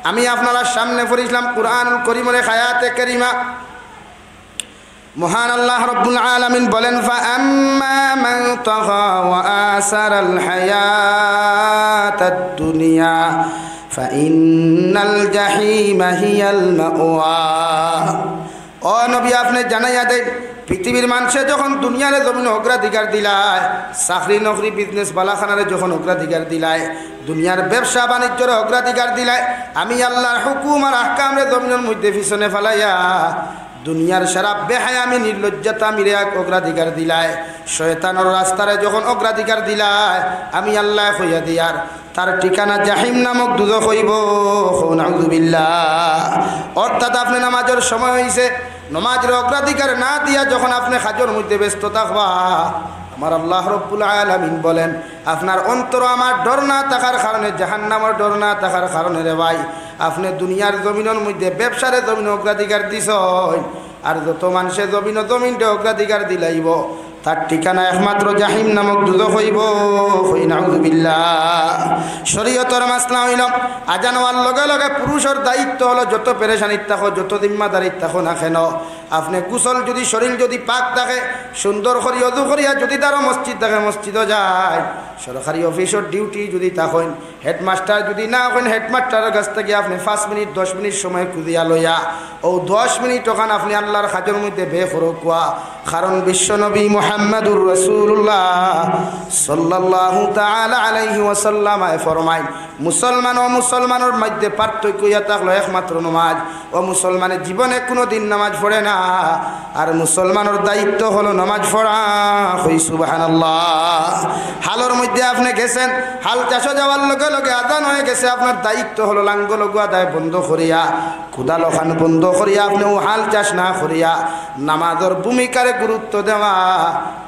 আমি আপনারা সামনে পড়িলাম কুরআনুল কারীমের আয়াতে কারিমা। মহান আল্লাহ রাব্বুল আলামিন বলেন, ফাআম্মা মান তাগা ওয়া আসারাল হায়াতাদ দুনিয়া ফাইন্নাল জাহিমা হিয়াল মাওয়া। ও নবী, আপনি জানাইয়া দেন, পৃথিবীর মানুষে যখন দুনিয়ারে জমিন অগ্রাধিকার দিলায়, চাকরি নকরি বিজনেস বালাখানারে যখন অগ্রাধিকার দিলায়, দুনিয়ার ব্যবসা বাণিজ্যের অগ্রাধিকার দিলায়, আমি আল্লাহর হুকুম আর আহকামরে জমিনের মধ্যে পিছনে ফেলাইয়া দুনিয়ার সারা বেহায়ামি নির্লজ্জতা মিরে অগ্রাধিকার দিলায়, শয়তানের রাস্তারে যখন অগ্রাধিকার দিলায়, আমি আল্লাহ হইয়া দিয়ার তার ঠিকানা জাহিম নামক দুজখ হইব। নাউযুবিল্লাহ। অর্থাৎ আপনি নামাজের সময় হয়েছে, নামাজের অগ্রাধিকার না দিয়া যখন আপনি কাজের মধ্যে ব্যস্ত থাকবা, আমার আল্লাহ রাব্বুল আলামিন বলেন, আপনার অন্তর আমার ডর না থাকার কারণে, জাহান্নামের ডর না থাকার কারণে রে ভাই, আপনি দুনিয়ার জমিনের মধ্যে ব্যবসারে জমিন অগ্রাধিকার দিছ, আর যত মানুষের জমিনটা অগ্রাধিকার দিলাইব তার ঠিকানা একমাত্র জাহিম নামক দুজখ হইব। নাউযুবিল্লাহ। শরীয়তের মাসলা হইল, আজান হওয়ার লগে লগে পুরুষের দায়িত্ব হলো যত পেরেশানির থাকো, যত জিম্মাদারির থাকো না কেন, আপনি কুশল যদি শরীর যদি পাক থাকে, সুন্দর করি অজু করিয়া যদি তারও মসজিদ থাকে মসজিদও যায়, সরকারি অফিসের ডিউটি যদি থাকেন, হেডমাস্টার যদি না হন, হেডমাস্টারের কাছ থেকে আপনি 5 মিনিট 10 মিনিট সময় খুঁজিয়া লইয়া ও 10 মিনিট ওখানে আপনি আল্লাহর কাজের মধ্যে বেখরকুয়া। কারণ বিশ্বনবী মুহাম্মদুর রাসূলুল্লাহ সাল্লাল্লাহু তাআলা আলাইহি ওয়াসাল্লাম ফরমায়, মুসলমান ও মুসলমানের মধ্যে পার্থক্য ইয়া থাকলো একমাত্র নামাজ। ও মুসলমানের জীবনে কোনো দিন নামাজ পড়ে না, আর মুসলমানের দায়িত্ব হলো নামাজ পড়া। কই সুবহানাল্লাহ। হালের মধ্যে আপনি গেছেন, হাল চাষে যাওয়ার লগে লগে আজান হয়ে গেছে, আপনার দায়িত্ব হলো লাঙ্গ লগোয়া দায় বন্ধ করিয়া, খুদা লখান বন্ধ করিয়া আপনি ও হাল চাষ না করিয়া নামাজের ভূমিকারে গুরুত্ব দেওয়া।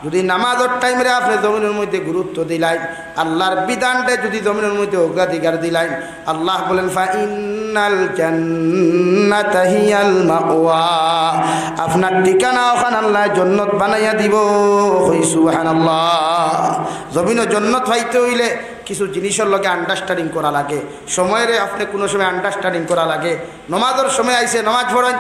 যদি নামাজের টাইমে আপনি জমিনের মধ্যে গুরুত্ব দিলাই, আল্লাহর বিধানটা যদি জমিনের মধ্যে অগ্রাধিকার দিলাই, আল্লাহ বলেন ফাইন্নাল জান্নাতা হিয়াল মাওয়া, আপনার ঠিকানা ওখানে আল্লাহ জান্নাত বানাইয়া দিব। কই সুবহানাল্লাহ। জমিনে জান্নাত পাইতে হইলে কিছু জিনিসের লগে আন্ডারস্ট্যান্ডিং করা লাগে, সময়ের আপনি কোনো সময় আন্ডারস্ট্যান্ডিং করা লাগে। নামাজের সময় আইসে নামাজ পড়েন,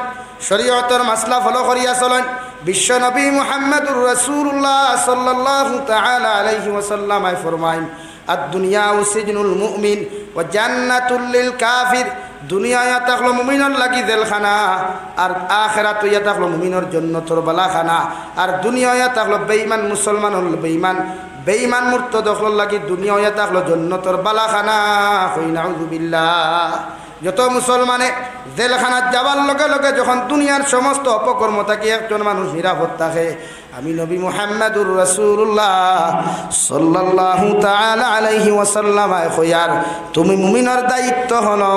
শরীয়তের মাসলা ফলো করিয়া চলেন। বিশ্বনবী মুহাম্মদুর রাসূলুল্লাহ সাল্লাল্লাহু তাআলা আলাইহি ওয়াসাল্লাম ফরমায়, আদ-দুনিয়া সিজনুল মুমিন ওয়া জান্নাতুল লিল কাফির। দুনিয়া ইয়া থাকলো মুমিনের লাগি জেলখানা, আর আখিরাত ইয়া থাকলো মুমিনের জান্নাতের বালাখানা। আর দুনিয়া ইয়া থাকলো বেঈমান মুসলমান হল বেঈমান, বেঈমান মুরতাদ হল লাগি দুনিয়া ইয়া থাকলো জান্নাতের বালাখানা। কই নাউযুবিল্লাহ। যত মুসলমানে জেলখানাত যাওয়ার লগে লগে যখন দুনিয়ার সমস্ত অপকর্ম থাকি একজন মানুষ নিরাপদ থাকে, আমি নবী মুহাম্মদুর রাসূলুল্লাহ সাল্লাল্লাহু তাআলা আলাইহি ওয়াসাল্লাম কইয়ার, তুমি মুমিনের দায়িত্ব হলো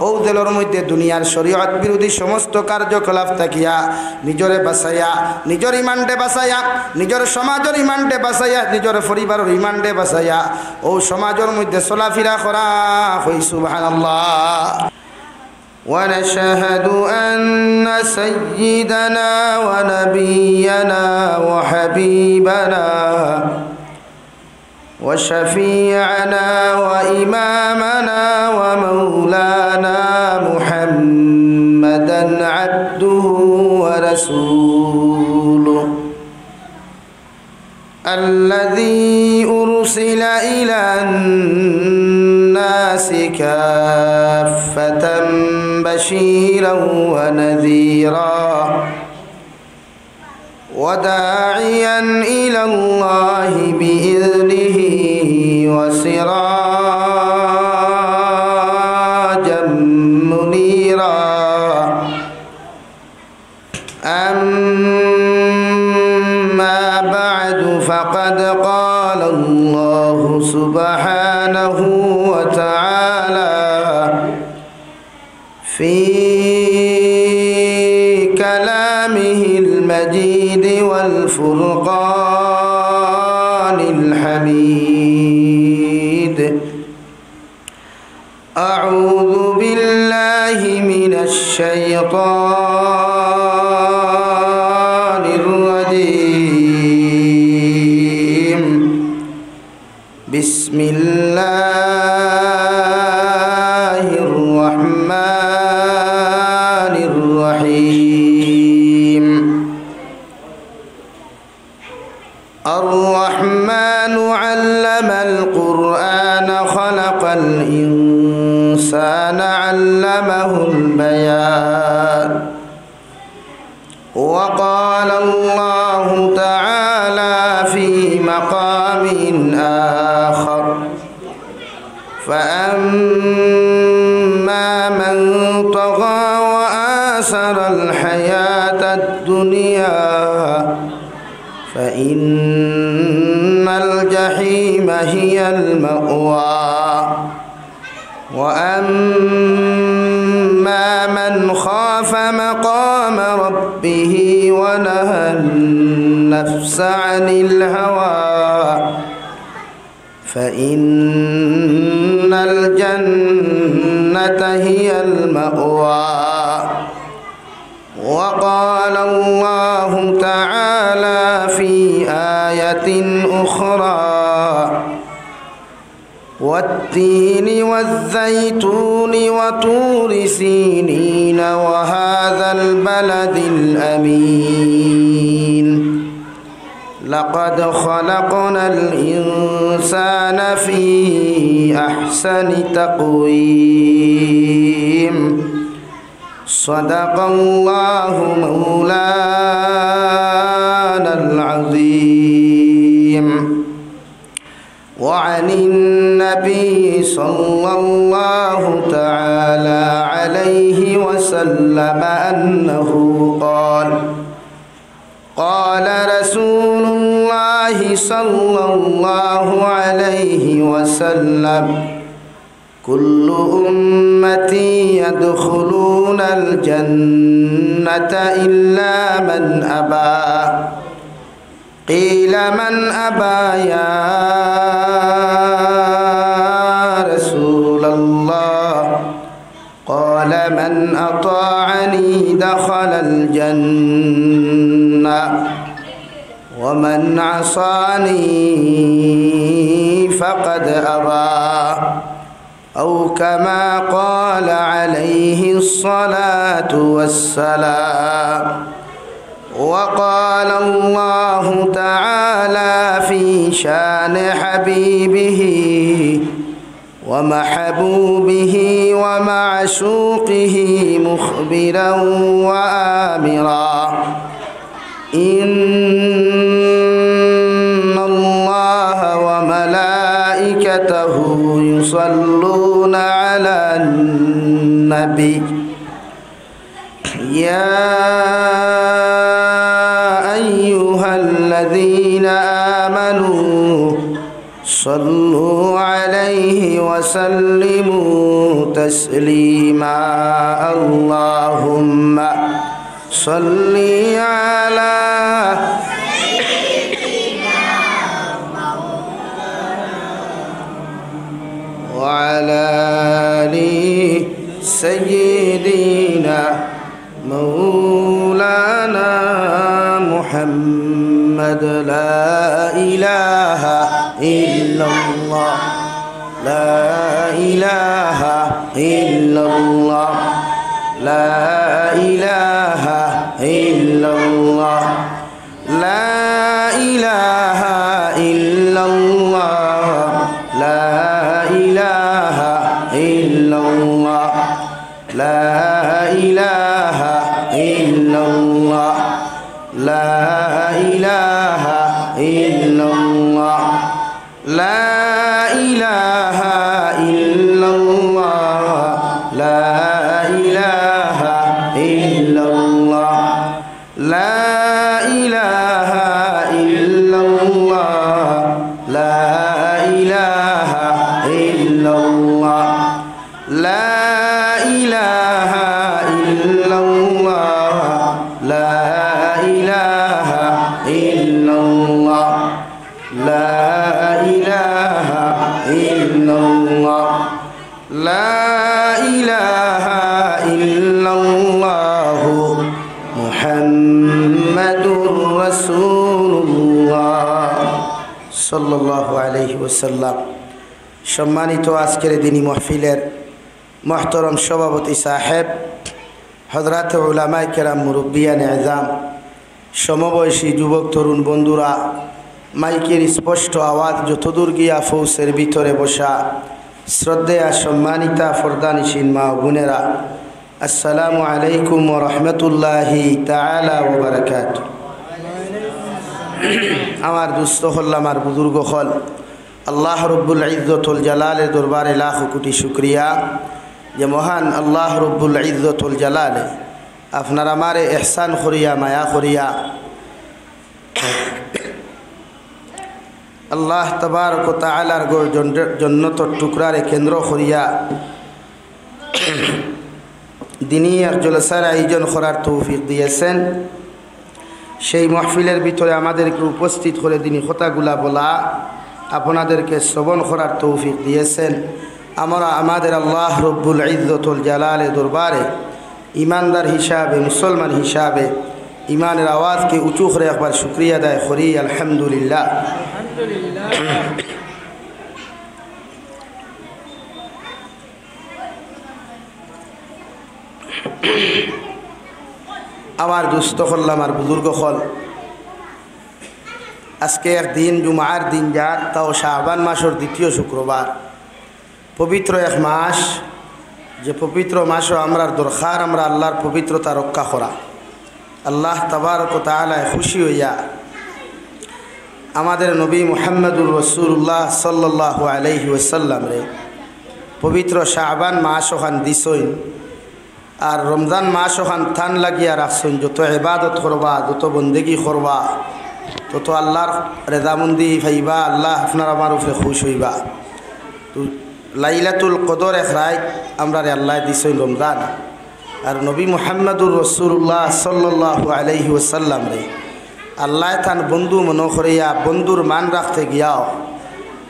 ও জেলের মধ্যে দুনিয়ার শরীয়ত বিরোধী সমস্ত কার্যকলাপ থাকিয়া নিজরে বাঁচাইয়া, নিজের ইমানডে বাঁচাইয়া, নিজের সমাজের ইমানডে বাঁচাইয়া, নিজের পরিবারের ইমানডে বাঁচাইয়া ও সমাজের মধ্যে চলাফেরা করা। কই সুবহানাল্লাহ। ونشهد أن سيدنا ونبينا وحبيبنا وشفيعنا وإمامنا ومولانا محمدا عبده ورسوله الذي أرسل إلى الناس كافة بشيرا ونذيرا وداعيا إلى الله بإذنه وسراجا منيرا. أما بعد فقد قال الله سبحانه وتعالى في كلامه المجيد والفرقان الحميد. أعوذ بالله من الشيطان الرجيم. بسم الله الرحمن الرحمن الرحيم الرحمن علم القرآن خلق الإنسان علمه البيان وقال الله تعالى في مقام آخر فأما من طغى وآثر الحياة الدنيا فإن الجحيم هي المأوى وأما من خاف مقام ربه ونهى النفس عن الهوى فإن الجنة هي المأوى وقال الله تعالى في آية أخرى والتين والزيتون وطور سينين وهذا البلد الأمين لقد خلقنا الإنسان في أحسن تقويم صدق الله مولانا العظيم وعن النبي صلى الله تعالى عليه وسلم أنه قال قال رسول الله صلى الله عليه وسلم كل أمتي يدخلون الجنة إلا من أبى قيل من أبى يا رسول الله قال من أطاعني دخل الجنة ومن عصاني فقد أبى أو كما قال عليه الصلاة والسلام وقال الله تعالى في شان حبيبه ومحبوبه ومعشوقه مخبرا وآمرا إن الله وملائكته يصلون على النبي يا أيها الذين آمنوا صلوا عليه وسلموا تسليما اللهم صل على وعلى آل سيدنا مولانا محمد لا إله إلا الله لا إله إلا الله لا إله إلا الله لا إله إلا الله لا إله إلا الله لا إله إلا الله لا إله إلا الله لا إله إلا الله لا إله إلا الله لا إله إلا الله لا إله إلا الله لا إله إلا الله لا إله إلا الله لا إله إلا الله لا إله إلا الله محمد رسول الله সাল্লাল্লাহু আলাইহি ওয়াসাল্লাম। সম্মানিত আজকের দিনী মাহফিলের मोहतरम सभापति साहेब, हजरत उलामाए केराम, मुरब्बियान एजाम, समबयसी युवक तरुण बंधुरा, माइकेर स्पष्ट आवाज যতদূর গিয়া ফৌসের ভিতরে বসা শ্রদ্ধেয়া সম্মানিতা ফরদানিশীন মা বোনেরা, আসসালামু আলাইকুম ওয়া রাহমাতুল্লাহি তাআলা ওয়া বারাকাতুহু। আমার দুস্থ হল, আমার বুজুর্গ হল, আল্লাহ রব্বুল ইজ্জতুল জালালের দরবারে লাখ কোটি শুকরিয়া যে মহান আল্লাহ রব্বুল ইজ্জতুল জালালে আপনার আমারে এহসান করিয়া মায়া করিয়া আল্লাহ তাবারক ওয়া তাআলার জন্নতর টুকরারে কেন্দ্র করিয়া দিনী আর জলসার আয়োজন করার তৌফিক দিয়েছেন। সেই মাহফিলের ভিতরে আমাদেরকে উপস্থিত করে দিনী কথাগুলা বলা, আপনাদেরকে শ্রবণ করার তৌফিক দিয়েছেন। আমরা আমাদের আল্লাহ রব্বুল ইজ্জতুল জালালের দরবারে ইমানদার হিসাবে, মুসলমান হিসাবে ইমানের আওয়াজকে উঁচু করে একবার শুকরিয়া আদায় করি, আলহামদুলিল্লাহ। আমার দুস্থ হল, আমার বুজুর্গ হল, আজকে একদিন জুমার দিন যার, তাও শাবান মাসের দ্বিতীয় শুক্রবার, পবিত্র এক মাস, যে পবিত্র মাসও আমরার দরকার আমরা আল্লাহর পবিত্রতা রক্ষা করা। আল্লাহ তাবারক ওয়া তাআলা খুশি হইয়া আমাদের নবী মুহাম্মদুর রাসূলুল্লাহ সাল্লাল্লাহু আলাইহি ওয়াসাল্লাম রে পবিত্র শাবান মাস ওখান দিছইন, আর রমজান মাস ওখান থান লাগিয়া রাখছেন। যত ইবাদত করবা, যত বন্দেগি করবা, তত আল্লাহর রেজামন্দি পাইবা, আল্লাহ আপনার আমার উপরে খুশ হইবা। তো লাইলাতুল কদর এক রাত আমরা আল্লাহ দিছইন রমজান, আর নবী মুহাম্মদুর রাসূলুল্লাহ সাল্লাল্লাহু আলাইহি ওয়াসাল্লাম রে আল্লাহ তান বন্ধু মনে করিয়া বন্ধুর মান রাখতে গিয়াও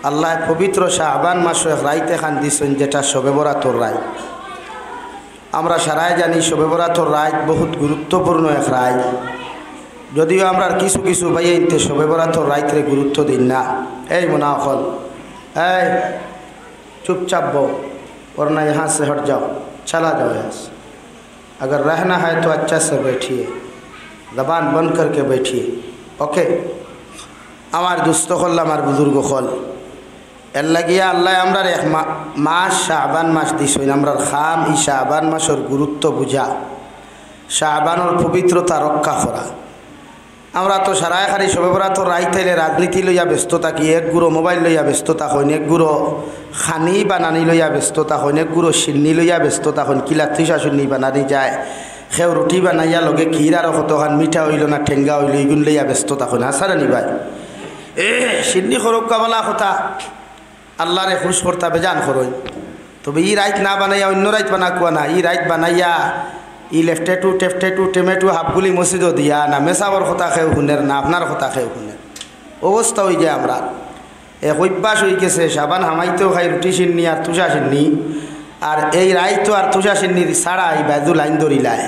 আল্লাহ পবিত্র শাবান মাস এক রাইতে খান দিছেন, যেটা শবে বরাতর রাত। আমরা সারাই জানি শবে বরাতর রাত বহুত গুরুত্বপূর্ণ এক রাত, যদিও আমরা কিছু কিছু ভাইতে শবে বরাতর রাইতে গুরুত্ব দিন না। এই মুনাফল, এই चुपचाप बो, वरना यहाँ से हट जाओ, चला जाओ यहाँ से। अगर रहना है तो अच्छा से बैठिए, जबान बंद करके बैठिए, ओके। আমার দুস্থ হল, আমার বুজুর্গ হল, এর লাগিয়া আল্লাহ আমরা এক মাস শাবান মাস দিছইন। আমরা খাম ই শাবান মাসের গুরুত্ব বুঝা, শাবানের পবিত্রতা রক্ষা করা। আমরা তো সারাই খারি সবে বরাত রাইতাইলে রাজনীতি লইয়া ব্যস্ত থাকি, এক গুঁড়ো মোবাইল লইয়া ব্যস্ত থাকেন, এক গুঁড়ো খানি বানানি লইয়া ব্যস্ত থাকেন, এক গুঁড়ো সিন্নি লইয়া ব্যস্ত থাকেন। কিলা থিসা সুন্নি বানানি যায়, সেও রুটি বানাইয়া লগে ক্ষীর আর কতখান মিঠা হইল না ঠেঙ্গা হইল, এগুন লইয়া ব্যস্ত থাকেন। হাসারা নিবাই সিন্নি খরক্কা বলা কথা আল্লাহরে খুশ করতা বেজান খরই। তবে ই রাইত না বানাইয়া অন্য রাইত বানা কুয়া না, ই রাইত বানাইয়া ই লেফটেটু টেফটেটু টেমেটু হাফগুলি মসজিদও দিয়া না, মেসাবর কথা খেয়ে শুনের না, আপনার কথা খেয়ে শুনের অবস্থা হয়ে যায়। আমরা এক অভ্যাস হয়ে গেছে, সাবান হামাইতেও খাই রুটি সিন্নি আর তুষা সিন্নি, আর এই রাইতো আর তুষা সিন্নির ছাড়া এই বাইদু লাইন ধরিলায়।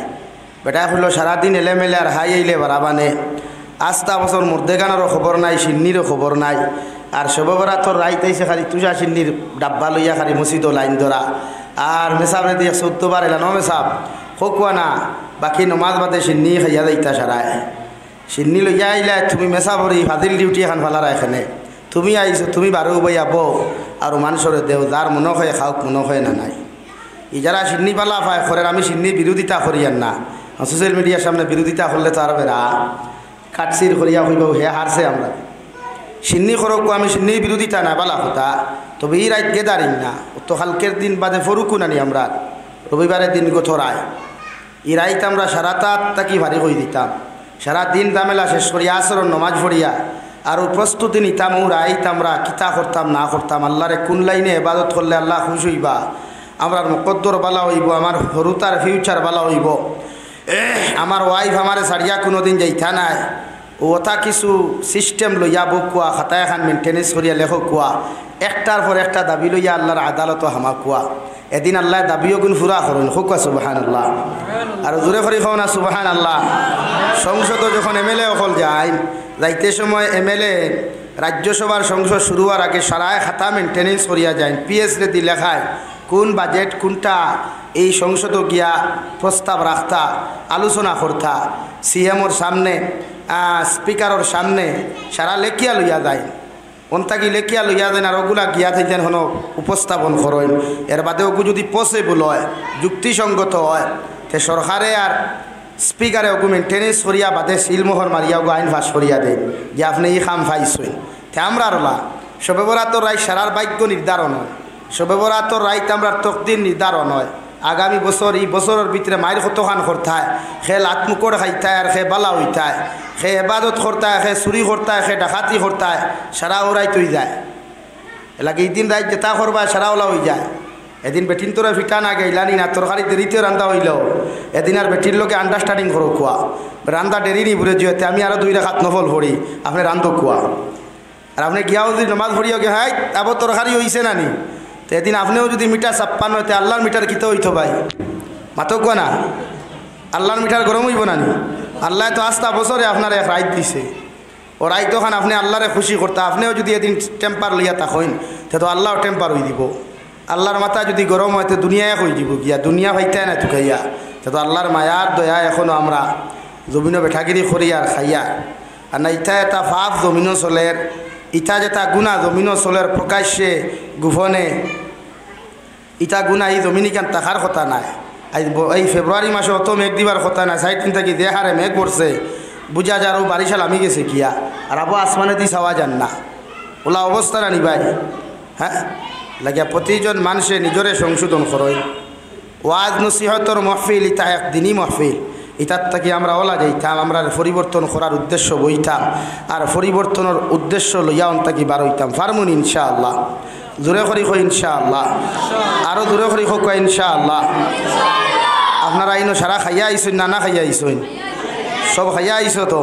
বেটা হলো সারাদিন এলেমেলে আর হাই আইলে বাড়াবানে, আস্তা বছর মুর্দেগানেরও খবর নাই, সিন্নিরও খবর নাই। আর শবে বরাতর রাইত আইসে খালি তুষা সিন্নির ডাব্বা লইয়া খালি মসজিদও লাইন ধরা, আর মেসাবরে দিয়ে 14 বার এলা ন মেসাব খোকুয়া না, বাকি নমাজ বাদে সিন্নি খাইয়া যাইতা সারায়। সিন্নি লইয়া আইলা তুমি মেসাবরি ফাজিল ডিউটি এখন ফালারা এখানে, তুমি আইছো, তুমি বারো বইয়া বউ আর মানুষরে দেও, যার মনে হয় খাওক, মনে হয় না নাই। ই যারা সিন্নি পালা পায় খরের, আমি সিন্নি বিরোধিতা করিয়ান না, সোশ্যাল মিডিয়ার সামনে বিরোধিতা করলে তো আর বেড়া কাটছির করিয়া হইব, হে হারছে। আমরা সিন্নি খরক, আমি সিন্নির বিরোধিতা না বালা কথা, তবে ই রাত গেদারিং না, তো হালকের দিন বাদে ফরুকু নানি আমরা রবিবারের দিন গোথরায় ই রাইত আমরা সারা তাত তাকি ভারী হয়ে দিতাম, সারা দিন দামেলা শেষ করিয়া আসর নমাজ পড়িয়া আর প্রস্তুতি নিতাম। ও রাইত আমরা কিতা করতাম না করতাম, আল্লাহরে কোন লাইনে ইবাদত করলে আল্লাহ খুশ হইবা, আমার মুকদ্দর বালা হইব, আমার হরুতার ফিউচার বালা হইব। আমার ওয়াইফ আমারে ছাড়িয়া কোনোদিন যাইতা নাই, ওটা কিছু সিস্টেম লইয়া বুক কুয়া, খাতায় খান মেনটেনেন্স করিয়া লেখক কুয়া, একটার পর একটা দাবি লইয়া আল্লাহর আদালত হামা কুয়া। এদিন আল্লাহ দাবিও গুণ ফুরা করেন, খুকা সুবহানাল্লাহ, আর জোরে করি খাও না সুবহানাল্লাহ। সংসদ যখন এমএলএ অকল যায়, যাইতে সময় এমএলএ রাজ্যসভার সংসদ শুরু হওয়ার আগে সারায় খাতা মেনটেনেন্স করিয়া যায়, পিএইচডি লেখায় কোন বাজেট কোনটা এই সংসদ গিয়া প্রস্তাব রাখতা আলোচনা করতা সিএমর সামনে স্পিকারের সামনে সারা লেখিয়া লইয়া যায় অন্তাকি লেখিয়া লইয়া দেন আর ওগুলা গিয়া থাকেন হন উপস্থাপন করেন এর বাদে ওগু যদি পসিবল হয় যুক্তিসঙ্গত হয় তে সরকারে আর স্পিকারে ওগু মেনটেনেন্স করিয়া বাদে সিলমোহর মারিয়া ওগু আইন পাস করিয়া দেন যে আপনি এই খাম পাইছেন তে আমরা রলা শবে বরাতর রায় সারার ভাগ্য নির্ধারণ হয় শবে বরাতর রাইত আমরা তকদির নির্ধারণ হয় আগামী বছর এই বছরের ভিতরে মায়ের কতখান করতায় সে লাতমুকর খাইতায় আর সে বালা হইতায় সে এবাদত করতায় সে চুরি করতায় সে ডাকাতি করতায় সারা ওরাই তুই যায় এলাকা এই দিন রাইত যেটা করবা সারা ওলা হয়ে যায় এদিন বেটিন তোরা ফিটা না গেলানি না তরকারি দেরিতে রান্দা হইল এদিন আর বেটির লোকে আন্ডারস্ট্যান্ডিং করো খোয়া রান্দা দেরি নি ঘুরে যেতে আমি আরও 2 রাখাত নফল ভরি আপনি রান্ধো খোয়া আর আপনি গিয়াও যদি নমাজ ভরিও গে হ্যাঁ আবার তরকারি হইছে না নি তো এদিন আপনিও যদি মিটার 56 হইতে আল্লাহর মিটার কিতে হইতো ভাই মাতক না আল্লাহর মিটার গরম হইব না নি আল্লাহ তো আস্তা বছরে আপনার এক রাইত দিছে ও রাইত ওখান আপনি আল্লাহরে খুশি করতে আপনিও যদি এদিন টেম্পার লইয়া থাকেন তো আল্লাহ টেম্পার হয়ে দিব আল্লাহর মাথা যদি গরম হয় তো দুনিয়া এক হয়ে দিব গিয়া দুনিয়া ভাইতায় না তুকাইয়া তো আল্লাহর মায়ার দয়া এখনও আমরা জমিনও বেঠাগিরি করি আর খাইয়া আর না ইটা এটা ফাফ জমিনও চলের ইটা যেটা গুণা জমিনও চলের প্রকাশ্যে গোপনে ইটা গুণা এই জমিনি কেন টাকার কথা নাই এই ফেব্রুয়ারি মাসে অত মেঘ দিবার কথা নাই 60 দিন থেকে দেহারে মেঘ পড়ছে বুঝা যারও বারিশাল আমি গেছে কিয়া আর আবু আসমানে দি চাওয়া যান না ওলা অবস্থা না নিবাই হ্যাঁ লাগিয়া প্রতিজন মানুষে নিজরে সংশোধন করই ওয়াজ নসিহতর মহফিল ইটা একদিনই মহফিল ইটার থেকে আমরা ওলা যাইতাম আমরা পরিবর্তন করার উদ্দেশ্য বইতাম আর পরিবর্তনের উদ্দেশ্য লইয়া অন্তাকি বার হইতাম ফার্মুন ইনশাআল্লাহ জোরে করি কই ইনশাআল্লাহ আরও জোরে করি হোক ইনশাআল্লাহ আপনারা আইনো সারা খাইয়া আইসেন না না খাইয়া আইসেন সব খাইয়া আইসো তো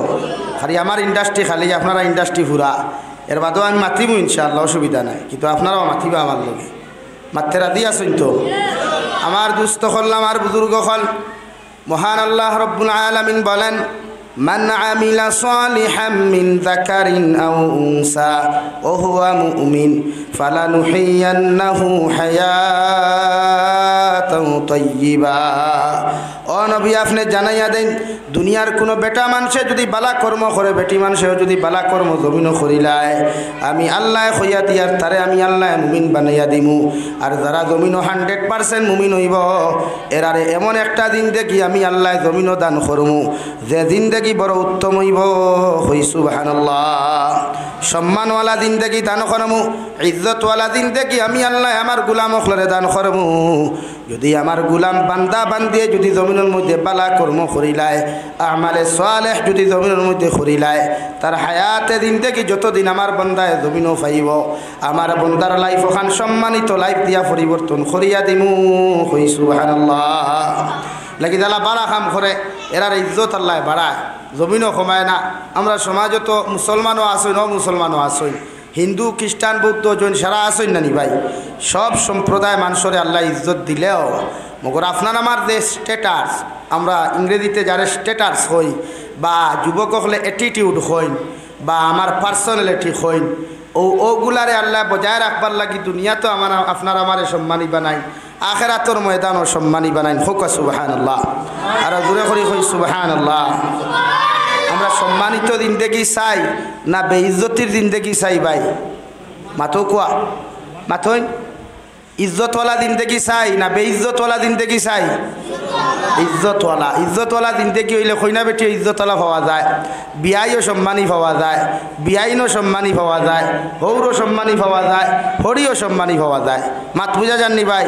খালি আমার ইন্ডাস্ট্রি খালি আপনারা ইন্ডাস্ট্রি পুরা এর বাদেও আমি মাতিব ইনশাআল্লাহ অসুবিধা নাই কিন্তু আপনারাও মাতিবা আমার লগে মাত্তে রাদি আসেন তো আমার দুস্থ হল আমার বুজুর্গ হল মহান আল্লাহ রব্বুল আলামিন বলেন মান আমিলা সালিহাম মিন যাকারিন আও উনসা ওয়া হুয়া মুমিন ফালানুহিয়ান্নাহু হায়াতান তাইয়্যিবা ও নবী আপনি জানাইয়া দেন দুনিয়ার কোনো বেটা মানুষে যদি বালা কর্ম করে বেটি মানুষেও যদি বালা কর্ম জমিনও করিলায় আমি আল্লাহ কইয়া দিয়ার তারে আমি আল্লাহ মুমিন বানাইয়া দিমু আর যারা জমিনও 100% মুমিন হইব এরারে এমন একটা দিন দেখি আমি আল্লাহ জমিনও দান করমু যে দিন দেখি বড় উত্তম হইব হই সুবহানাল্লাহ সম্মানওয়ালা দিন দেখি দান করমু ইজ্জতওয়ালা দিন দেখি আমি আল্লাহ আমার গোলাম হলরে দান করমু যদি আমার গোলাম বান্দা বান্দিয়ে যদি জমিনের মধ্যে বালা কর্ম করিলায় আমালে সালেহ যদি জমিনের মধ্যে করিলায় তার হায়াতে দিন দেখি যতদিন আমার বন্দায় জমিনও পাইব আমার বন্দার লাইফ ওখান সম্মানিত লাইফ দিয়া পরিবর্তন করিয়া দিমু হই সুবহানাল্লাহ লাগি যারা বাড়া কাম করে এরার ইজ্জত আল্লাহ বাড়ায় জমিনও কমায় না আমরা সমাজে তো মুসলমানও আসই ন মুসলমানও আসই হিন্দু খ্রিস্টান বৌদ্ধ জৈন সারা আসই না নি ভাই সব সম্প্রদায় মানুষরে আল্লাহ ইজ্জত দিলেও মগর আপনার আমার যে স্ট্যাটাস আমরা ইংরেজিতে যারা স্ট্যাটাস হই বা যুবক হলে অ্যাটিটিউড হইন বা আমার পার্সোনালিটি হইন ওগুলারে আল্লাহ বজায় রাখবার লাগি দুনিয়া তো আমার আপনার আমারে সম্মানী বানাই আখেরাতর ময়দানও সম্মানী বানাইন হোক সুবহানাল্লাহ আর দূরে করি হই সুবহানাল্লাহ আমরা সম্মানিত জিন্দেগি চাই না বেইজ্জতির জিন্দেগি চাই ভাই মাথো কোয়া মাথোই ইজ্জতওয়ালা জিন্দেগি চাই না বেইজ্জতওয়ালা জিন্দেগি চাই ইজ্জতওয়ালা জিন্দেগি হইলে কইনা বেটি ইজ্জতওয়ালা পাওয়া যায় বিয়াইও সম্মানী পাওয়া যায় বিয়াইনও সম্মানী পাওয়া যায় হৌরও সম্মানী পাওয়া যায় হরিও সম্মানী পাওয়া যায় মাত বুঝা জাননি ভাই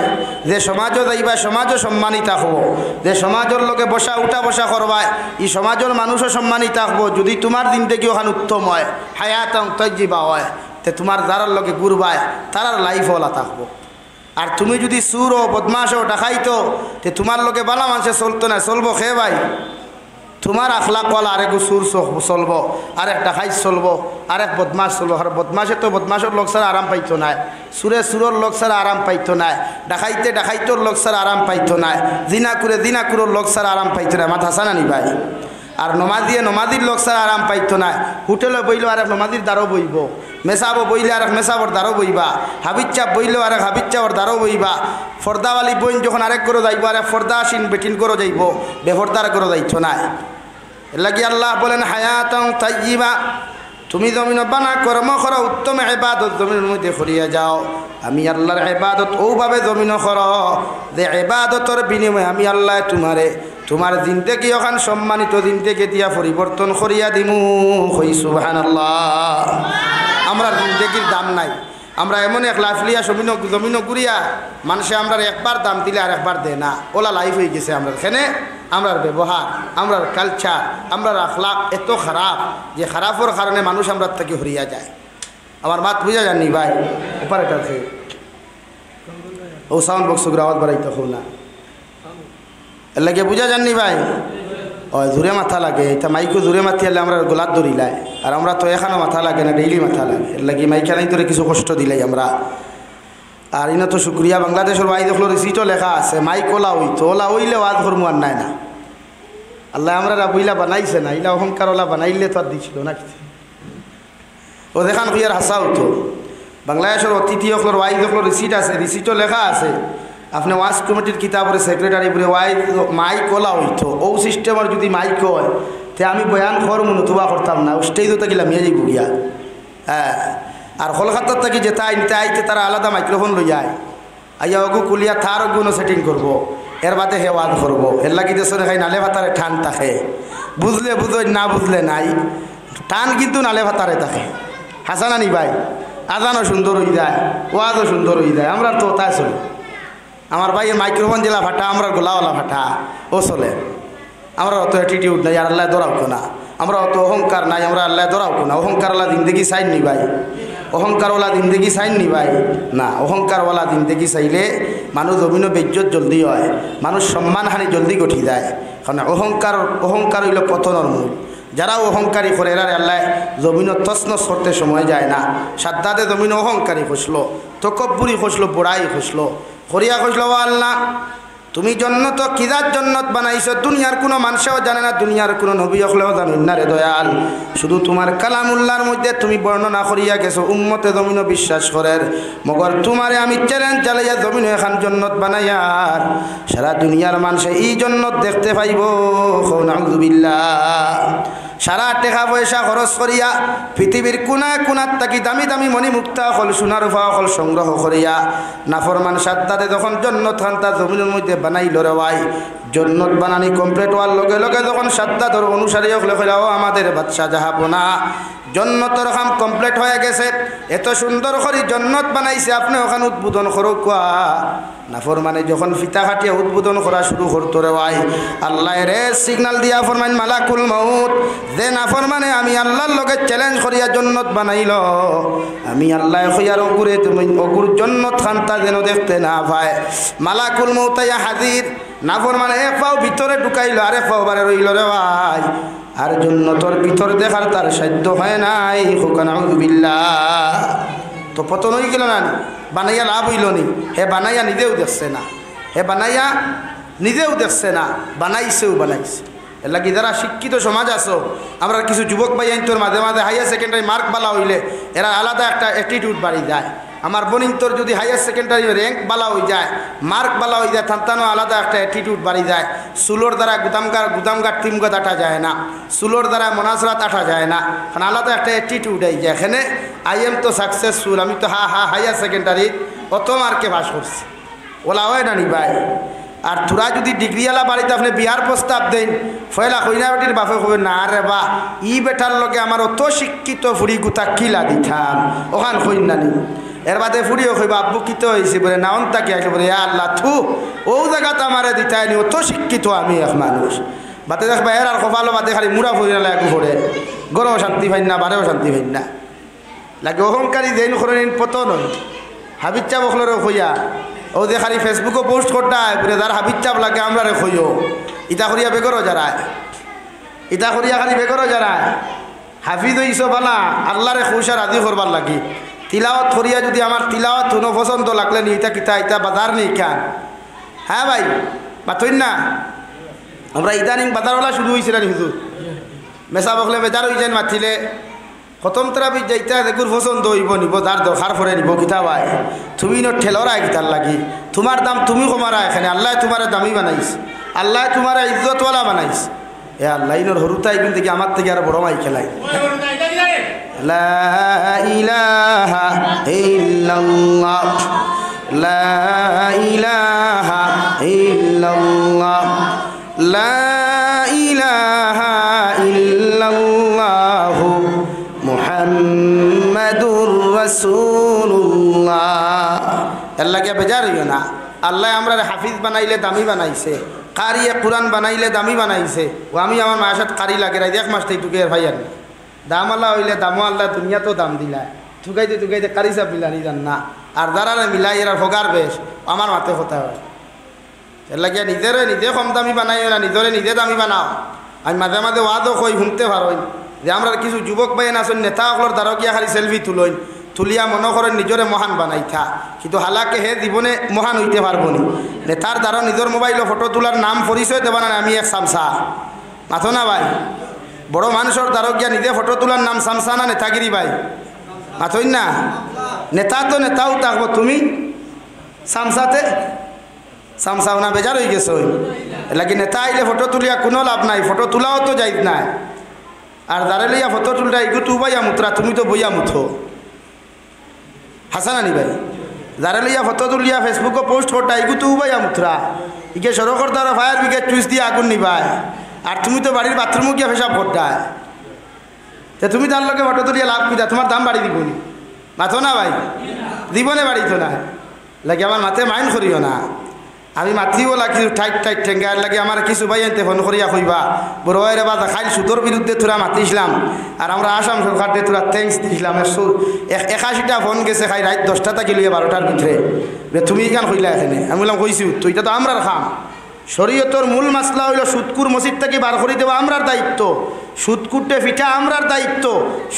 যে সমাজও যাইবা সমাজও সম্মানী থাকব যে সমাজের লোকে বসা উঠা বসা করবায় এই সমাজের মানুষও সম্মানী থাকবো যদি তোমার জিন্দেগি ওখানে উত্তম হয় হায়াতান তাইয়্যিবা হয় তে তোমার যারার লোকে ঘুরবায় তারার লাইফওয়ালা থাকবো আর তুমি যদি সুর ও বদমাশ ও ডাকাইতো তে তোমার লোকে বালা মানুষে চলতো না চলবো খে ভাই তোমার আখলাকওয়ালা আরেক সুর চলবো আরেক ডাকাইত চলবো আরেক বদমাশ চলবো আর বদমাশে তো বদমাশের লোক ছাড়া আরাম পাইতো না সুরে সুরর লোক ছাড়া আরাম পাইতো না ডাকাইতে ডাকাইতর লোক ছাড়া আরাম পাইতো না জিনাকুরের লোক ছাড়া আরাম পাইতো না মাথা হাসানা নি ভাই আর নমাদির লোক ছাড়া আরাম পাইতো না হোটেলে বইল আর নমাদির দ্বারও বইব মেসাবো বইলে আর এক মেসাবর দ্বারও বইবা, হাবিজ চাপ বইলেও আর এক হাবিজ চাপর দ্বারও বইবা। ফর্দাওয়ালি বইন যখন আরেক করে যাইব আর এক ফর্দা আসিন বেটিন করে যাইব, বেফর্দার করে যাইছ নাই। এর লাগি আল্লাহ বলেন হায়াতান তাইয়্যিবা, তুমি জমিন বানা কর্ম করো, উত্তম ইবাদত জমিনের মধ্যে করিয়া যাও। আমি আল্লাহর ইবাদত ওভাবে জমিন কর যে ইবাদতর বিনিময়ে আমি আল্লাহ তোমার জিন্দেগি ওখান সম্মানিত জিন্দেগি দিয়া পরিবর্তন করিয়া দিমু। কই সুবহানাল্লাহ। আমরা জিন্দেগির দাম নাই, আমরা এমন এক লাইফ লিয়া জমিন ঘুরিয়া মানুষে আমরা একবার দাম দিলে আর একবার দেয় না, ওলা লাইফ হয়ে গেছে আমরা। এখানে আমরার ব্যবহার, আমরার কালচার, আমরার আখলাক এত খারাপ যে খারাপের কারণে মানুষ আমরা থেকে হরিয়া যায়। আমার মাত বুঝা যাননি ভাই? অপারেটর থেকে ও সাউন্ড বক্সগুলো আওয়াজ বাড়াইতে হোক না, এর লাগে বুঝা যাননি ভাই? ও জোরে মাথা লাগে, এটা মাইকও জোরে মাতি হলে আমরা গোলাত ধরিলাই, আর আমরা তো এখানেও মাথা লাগে না, ডেইলি মাথা লাগে। এর লাগে মাইখানেই তোরে কিছু কষ্ট দিলাই আমরা। আর ইনা তো শুক্রিয়া বাংলাদেশের ওয়াই দেখলো রিসিটও লেখা আছে মাইক ওলা হইতো, ওলা হইলে ওয়াজ করবো আর নাই না। আল্লাহ আমরা বইলা বানাইছে না, ইলা অহংকার ওলা বানাইলে তো আর দিছিল না কিছু। ও দেখান হইয়ার হাসা হতো বাংলাদেশের অতিথি হকলোর ওয়াই দেখলো রিসিট আছে, রিসিটও লেখা আছে আপনি ওয়াজ কমিটির কিতাবের সেক্রেটারি বলে ওয়াই মাইক ওলা হইতো। ও সিস্টেমের যদি মাইক হয় তে আমি বয়ান করবো নতুবা করতাম না, স্টেজও তো গেলাম ইয়ে যাইব গিয়া। হ্যাঁ, আর কলকাতার থেকে যেতে আইনতে আইতে তারা আলাদা মাইক্রোফোন লই যায়, আইয়া ওগু কুলিয়া তার ওগুলো সেটিং করবো, এর বাদে হে ওয়াজ করবো। এর লাগি দেশে খাই নালে ভাতারে ঠান থাকে, বুঝলে বুঝো না বুঝলে নাই, টান কিন্তু নালে ভাতারে থাকে। হাসানানি ভাই, আজানও সুন্দর হয়ে যায়, ওয়াজও সুন্দর হয়ে যায়, আমরা তো তাই চলে। আমার ভাইয়ের মাইক্রোফোন জেলা ফাটা, আমরা গোলাওয়ালা ফাটা, ও চলে। আমরা অত অ্যাটিটিউড নাই, আর আল্লাহ দৌড়াও না। আমরা অত অহংকার নাই, আমরা আল্লাহ দৌড়াও না। অহংকারওয়ালা জিন্দগি চাইন নি ভাই, অহংকারওয়ালা জিন্দগি চাইন নি ভাই না। অহংকারওয়ালা জিন্দগি চাইলে মানুষ জমিনও বেজ্জত জলদি হয়, মানুষ সম্মানহানি জলদি গঠি যায়। কারণ অহংকার হইল পতনের মূল। যারা অহংকারী করে এরা আল্লাহ জমিনও তছনছ করতে সময় যায় না। সাদ্দাতে জমিন অহংকারী খসলো, তকব্বুরি খসলো, বড়াই খসলো, করিয়া খসলো ও আল্লাহ তুমি জন্নত কিদার জন্নত বানাইছো, দুনিয়ার কোনো মানুষও জানে না, দুনিয়ার কোনো নবী হলেও জানেন না রে দয়াল। শুধু তোমার কালামুল্লাহর মধ্যে তুমি বর্ণনা করিয়া গেছো, উম্মতে জমিনও বিশ্বাস করেন। মগর তোমারে আমি চ্যালেঞ্জ চালাইয়া জমিন এখান জন্নত বানাইয়ার সারা দুনিয়ার মানুষে এই জন্নত দেখতে পাইব। নাউযুবিল্লাহ। সারা টাকা পয়সা খরচ করিয়া পৃথিবীর কোনা কোনার থাকি দামি দামি মণিমুক্তা হল সোনার রূপা হল সংগ্রহ করিয়া নাফরমান সাদ্দাতে যখন জন্নত খান্তা জমিনের মধ্যে বানাইল রে ভাই, জন্নত বানানি কমপ্লিট হওয়ার লগে লগে যখন সাদ্দাতর অনুসারী হলে হইলাও আমাদের বাদশা জাহাপনা জন্নতর কাম কমপ্লিট হয়ে গেছে, এত সুন্দর করে জন্নত বানাইছে, আপনি ওখানে উদ্বোধন করো কোয়া। নাফরমানে যখন ফিতা কাটিয়া উদ্বোধন করা শুরু করতো রে ভাই, আল্লাহ রে সিগনাল দিয়া ফরমাইন মালাকুল মাউত যে নাফরমানে আমি আল্লাহর লগে চ্যালেঞ্জ করিয়া জন্নত বানাইল, আমি আল্লাহ হইয়ার ওগুরে তুমি ওগুর জন্নত খান্তা যেন দেখতে না পায়। মালাকুল মাউতাইয়া হাজির, নাফরমানে এক পাও ভিতরে ঢুকাইল আর এক পাও বারে রইল রে ভাই, আর জন্নতর ভিতর দেখার তার সাধ্য হয় নাই। নাউযুবিল্লাহ। তো পতন হয়ে গেল না, বানাইয়া লাভ হইল নি? হে বানাইয়া নিজেও দেখছে না, হে বানাইয়া নিজেও দেখছে না, বানাইছেও বানাইছে। এর লাগি যারা শিক্ষিত সমাজ আছো, আমরা কিছু যুবক ভাই তোর মাঝে মাঝে হায়ার সেকেন্ডারি মার্ক বালা হইলে এরা আলাদা একটা অ্যাটিটিউড বাড়ি যায়। আমার বোনিন তোর যদি হায়ার সেকেন্ডারি র্যাঙ্ক বালা হয়ে যায়, মার্ক বালা হয়ে যায়, তানতানো আলাদা একটা অ্যাটিটিউড বাড়ি যায়। সুলোর দ্বারা গুদামগার টিমগত আটা যায় না, সুলোর দ্বারা মনাসরাত আটা যায় না, কারণ আলাদা একটা অ্যাটিটিউড এই যায়। এখানে আই এম তো সাকসেসফুল, আমি তো হায়ার সেকেন্ডারি অত মার্কে পাস করছি, ওলা হয় না নি ভাই। আর তোরা যদি ডিগ্রিওয়ালা বাড়িতে আপনি বিয়ার প্রস্তাব দেন, ফয়লা কইনা বেটির বাপে কবে না রে বা ই বেটার লগে আমার অত শিক্ষিত ফুড়ি গুতা কিলা দিঠাম, ওখান কইন না নি। এর বাদে ফুড়িও কইবা আব্বু কিতো হয়েছে বলে না অন্তাকে আসে বলে আল্লাহ থু ও জায়গাতে আমারে দিতায়নি, অত শিক্ষিত আমি এক মানুষ। বাতে দেখবা এর আর কপালো বাদে খালি মুড়া ফুরিয়া লাগে ঘুরে, গরও শান্তি পাই না, বারেও শান্তি পাই না। লাগে অহংকারী দেন করেন পতন হয়। হাবিজ চাপ ওখলরে হইয়া ও যে খালি ফেসবুকে পোস্ট করতায় বলে যার হাবিজ চাপ লাগে আমরা রে হইও, ইটা করিয়া বেগরও যারায়, ইটা করিয়া খালি বেগরও যারায়। হাফিজ হইস বালা আল্লাহরে খুশা রাজি করবার লাগি, তিলাওয়াত করিয়া যদি আমার তিলাওয়াত কোনো পছন্দ লাগলে নি ইটা কিতা ইটা বাজার নেই খান। হ্যাঁ ভাই বাতইন না, আমরা ইদানিং বাজারওয়ালা শুরু হয়েছিল নি হুজুর, মেসা বকলে বেজার হয়ে যায় মাতিলে খতম তরাবি যাইতে দেখুর পছন্দ হইব নিব যার দরকার পরে নিব কিতা ভাই তুমি ন ঠেলরা গীতার লাগি তোমার দাম তুমি কমারা এখানে আল্লাহ তোমার দামি বানাইস আল্লাহ তোমার ইজ্জতওয়ালা বানাইস এ আল্লাহ ইনোর হরুতাই কিন্তু কি আমার থেকে আর বড় মাই খেলাই লা ইলাহা ইল্লাল্লাহ লা ইলাহা ইল্লাল্লাহ লা ইলাহা ইল্লাল্লাহ মুহাম্মাদুর রাসূলুল্লাহ আল্লাহ কে বেজার হইও না আল্লাহ আমরা হাফিজ বানাইলে দামি বানাইছে কারিয়ে কুরআন বানাইলে দামি বানাইছে ও আমি আমার মায়ের সাথে কারি লাগে রাই এক মাস তাই টুকে ভাই আর দাম আল্লাহ হইলে দামও আল্লাহ দুনিয়া তো দাম দিলা টুকাইতে কারি সাপ মিলানি জান না আর যারা মিলাই এরা ভোগার বেশ আমার মাতে কথা হয় এর লাগিয়া নিজে কম দামি বানাই না নিজরে নিজে দামি বানাও আমি মাঝে মাঝে ওয়াদও কই শুনতে পারোই যে আমরা কিছু যুবক ভাই আছেন নেতা সকলের দ্বারকিয়া খালি সেলফি তুলইন তুলিয়া মনে করেন নিজরে মহান বানাইথা কিন্তু হালাকে হে জীবনে মহান হইতে পারবো নি নেতার দ্বারা নিজের মোবাইলে ফটো তোলার নাম পরিচয় দেবা না আমি এক সামসা মাথো না ভাই বড় মানুষের দ্বারকিয়া নিজে ফটো তোলার নাম সামসা না নেতাগিরি ভাই মাথই না নেতা তো নেতাও থাকবো তুমি সামসাতে সামসাও না বেজার হয়ে গেছো এলাকি নেতা আইলে ফটো তুলিয়া কোনো লাভ নাই ফটো তোলাও তো যাইত নাই আর দাঁড়ে লইয়া ফটো তুলটা এগু তু বইয়া মুতরা তুমি তো বইয়া মুথো হাসান আনি ভাই দাঁড়ে লইয়া ফটো তুলিয়া ফেসবুকে পোস্ট করতা এগু তু বইয়া মুতরা ইকে সড়কর দ্বারা ফায়ার ব্রিগেড চুইস দিয়ে আগুন নিবাই আর তুমি তো বাড়ির বাথরুমে গিয়া পেশাব করতা তো তুমি তার লোকে ফটো তুলিয়া লাভ কিতা তোমার দাম বাড়ি দিব নি মাথো না ভাই জীবনে বাড়িত না লাগে আমার মাথে মাইন্ড করিও না আমি মাতিও লাগি টাইট ঠেঙ্গার লাগে আমার কিছু ভাই আনতে ফোন করিয়া কইবা বড় ভাইরে বা খাইল সুদর বিরুদ্ধে তোরা মাতিছিলাম আর আমরা আসাম সরকার দিয়ে তোরা থ্যাংকস দিয়েছিলাম 81টা ফোন গেছে খাই রাত 10টা থেকে লিয়ে 12টার ভিতরে তুমি কেন কইলা এখানে আমি বললাম কইছি তো এটা তো আমরার খাম শরীয়তর মূল মাসলা হইল সুদকুর মসজিদ থেকে বার করে দেওয়া আমরার দায়িত্ব সুদকুটে ফিটা আমরার দায়িত্ব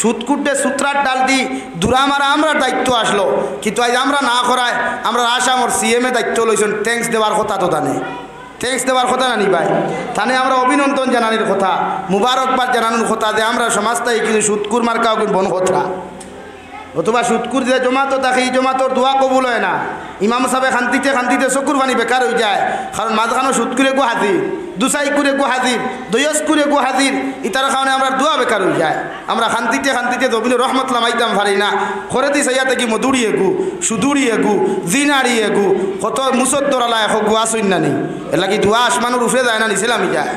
সুদকুটে সূত্রার ডাল দি দূরা মারা আমরার দায়িত্ব আসলো কিন্তু আজ আমরা না করায় আমরা আসামর সিএমএ দায়িত্ব লইছেন থ্যাংকস দেওয়ার কথা তো জানে থ্যাংকস দেওয়ার কথা জানি ভাই তানে আমরা অভিনন্দন জানানোর কথা মুবারকবাদ জানানোর কথা যে আমরা সমাজটাই কিন্তু সুদকুর মার্কাও কিন্তু বন কথা অথবা সুদকুর যে জমাতো থাকে এই জমাতোর দোয়া কবুল হয় না ইমাম সাহেব খান্তিতে চকুর পানি বেকার হয়ে যায় কারণ মাঝখানো সুদকুরে গো হাজির দুসাই করে গো হাজির দয়স করে গো হাজির ইতার কারণে আমরা দোয়া বেকার হয়ে যায় আমরা খান্তিতে জমিনে রহমত লামাইতাম পারি না করে দিস ইয়াতে কি মধুরিয়ে গু সুদুরিয়ে গু জিনারিয়ে গু কত মুসদ্দরালা এখ গু আসুন না নেই এর লাগি দোয়া আসমানোর উঠে যায় না নিছিলামই যায়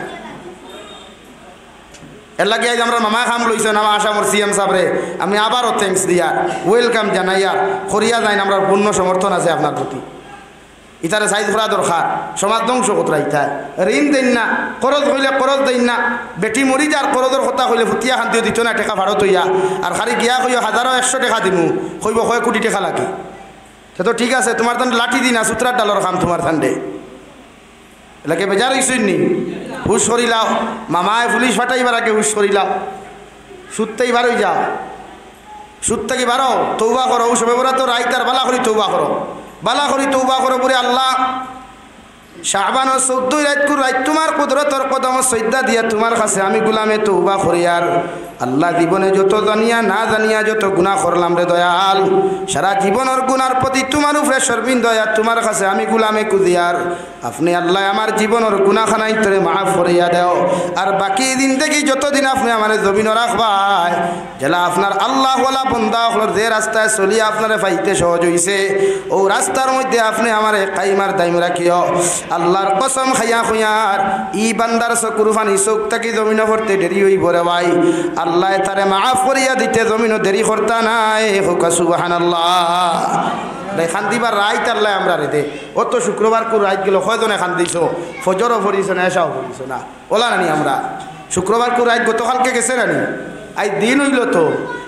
এর লাগে আজ আমরা মামা খাম লইছেন আমার আসামর সিএম সাহেবরে আমি আবারও থ্যাংকস দিয়া ওয়েলকাম জানাইয়া করিয়া যাইন আমরা পূর্ণ সমর্থন আছে আপনার প্রতি ইতারে সাইজ করা দরকার সমাজ ধ্বংস কোথায় ইতায় ঋণ দেন না করজ হইলে করজ দেন না বেটি মরি যার করজের কথা হইলে ফুটিয়া শান্তিও দিত না টেকা ভাড়ত হইয়া আর খালি গিয়া কইয়া 1,100 টাকা দিমু কইব 1 কোটি টাকা লাগে সে তো ঠিক আছে তোমার তান লাঠি দিনা সূত্রার ডালর খাম তোমার থান্ডে এলাকে বেজার হইছই নি হুশ করিলাও মামায় পুলিশ ফাটাইবার আগে হুশ করিলাও সুদতেই বারোই যাও সুদ থেকে বারো তৌবা করো ও সবে বরা তো রাইতার বালা করি তৌবা করো বলে আল্লাহ শাহবান ও 14 রাত তোমার কুদরতর কদম সৈদা দিয়া তোমার কাছে আমি গুলামে তৌবা করি আর আল্লাহ জীবনে যত জানিয়া না জানিয়া যত গুনাহ করলাম রে দয়াল সারা জীবনের গুনার প্রতি তোমার উপরে শর্মিন্দা দয়া তোমার কাছে আমি গুলামে কুদিয়ার আপনি আল্লাহ আমার জীবনের গুনাহখানাই তোরে মাফ করিয়া দাও আর বাকি দিন থেকে যতদিন আপনি আমার জমিন রাখবাই জেলা আপনার আল্লাহ ওয়ালা বান্দা হলর যে রাস্তায় চলিয়া আপনারে পাইতে সহজ হইছে ও রাস্তার মধ্যে আপনি আমারে কাইমার দাইম রাখিও আল্লাহর কসম খাইয়া খুইয়ার ই বান্দার চকুর পানি চোখ থাকি জমিন করতে দেরি হইব রে ভাই আল্লাহ তারে মাফ করিয়া দিতে জমিনও দেরি করতা নাই হোক সুবহানাল্লাহ খান দিবার রাইত আল্লাহ আমরা রে দে ও তো শুক্রবার করে রাইত গেল কয়জনে খান দিছ ফজরও পড়িছ না এসাও পড়িছ না ওলা নানি আমরা শুক্রবার করে রাইত গতকালকে গেছে নানি আই দিন হইল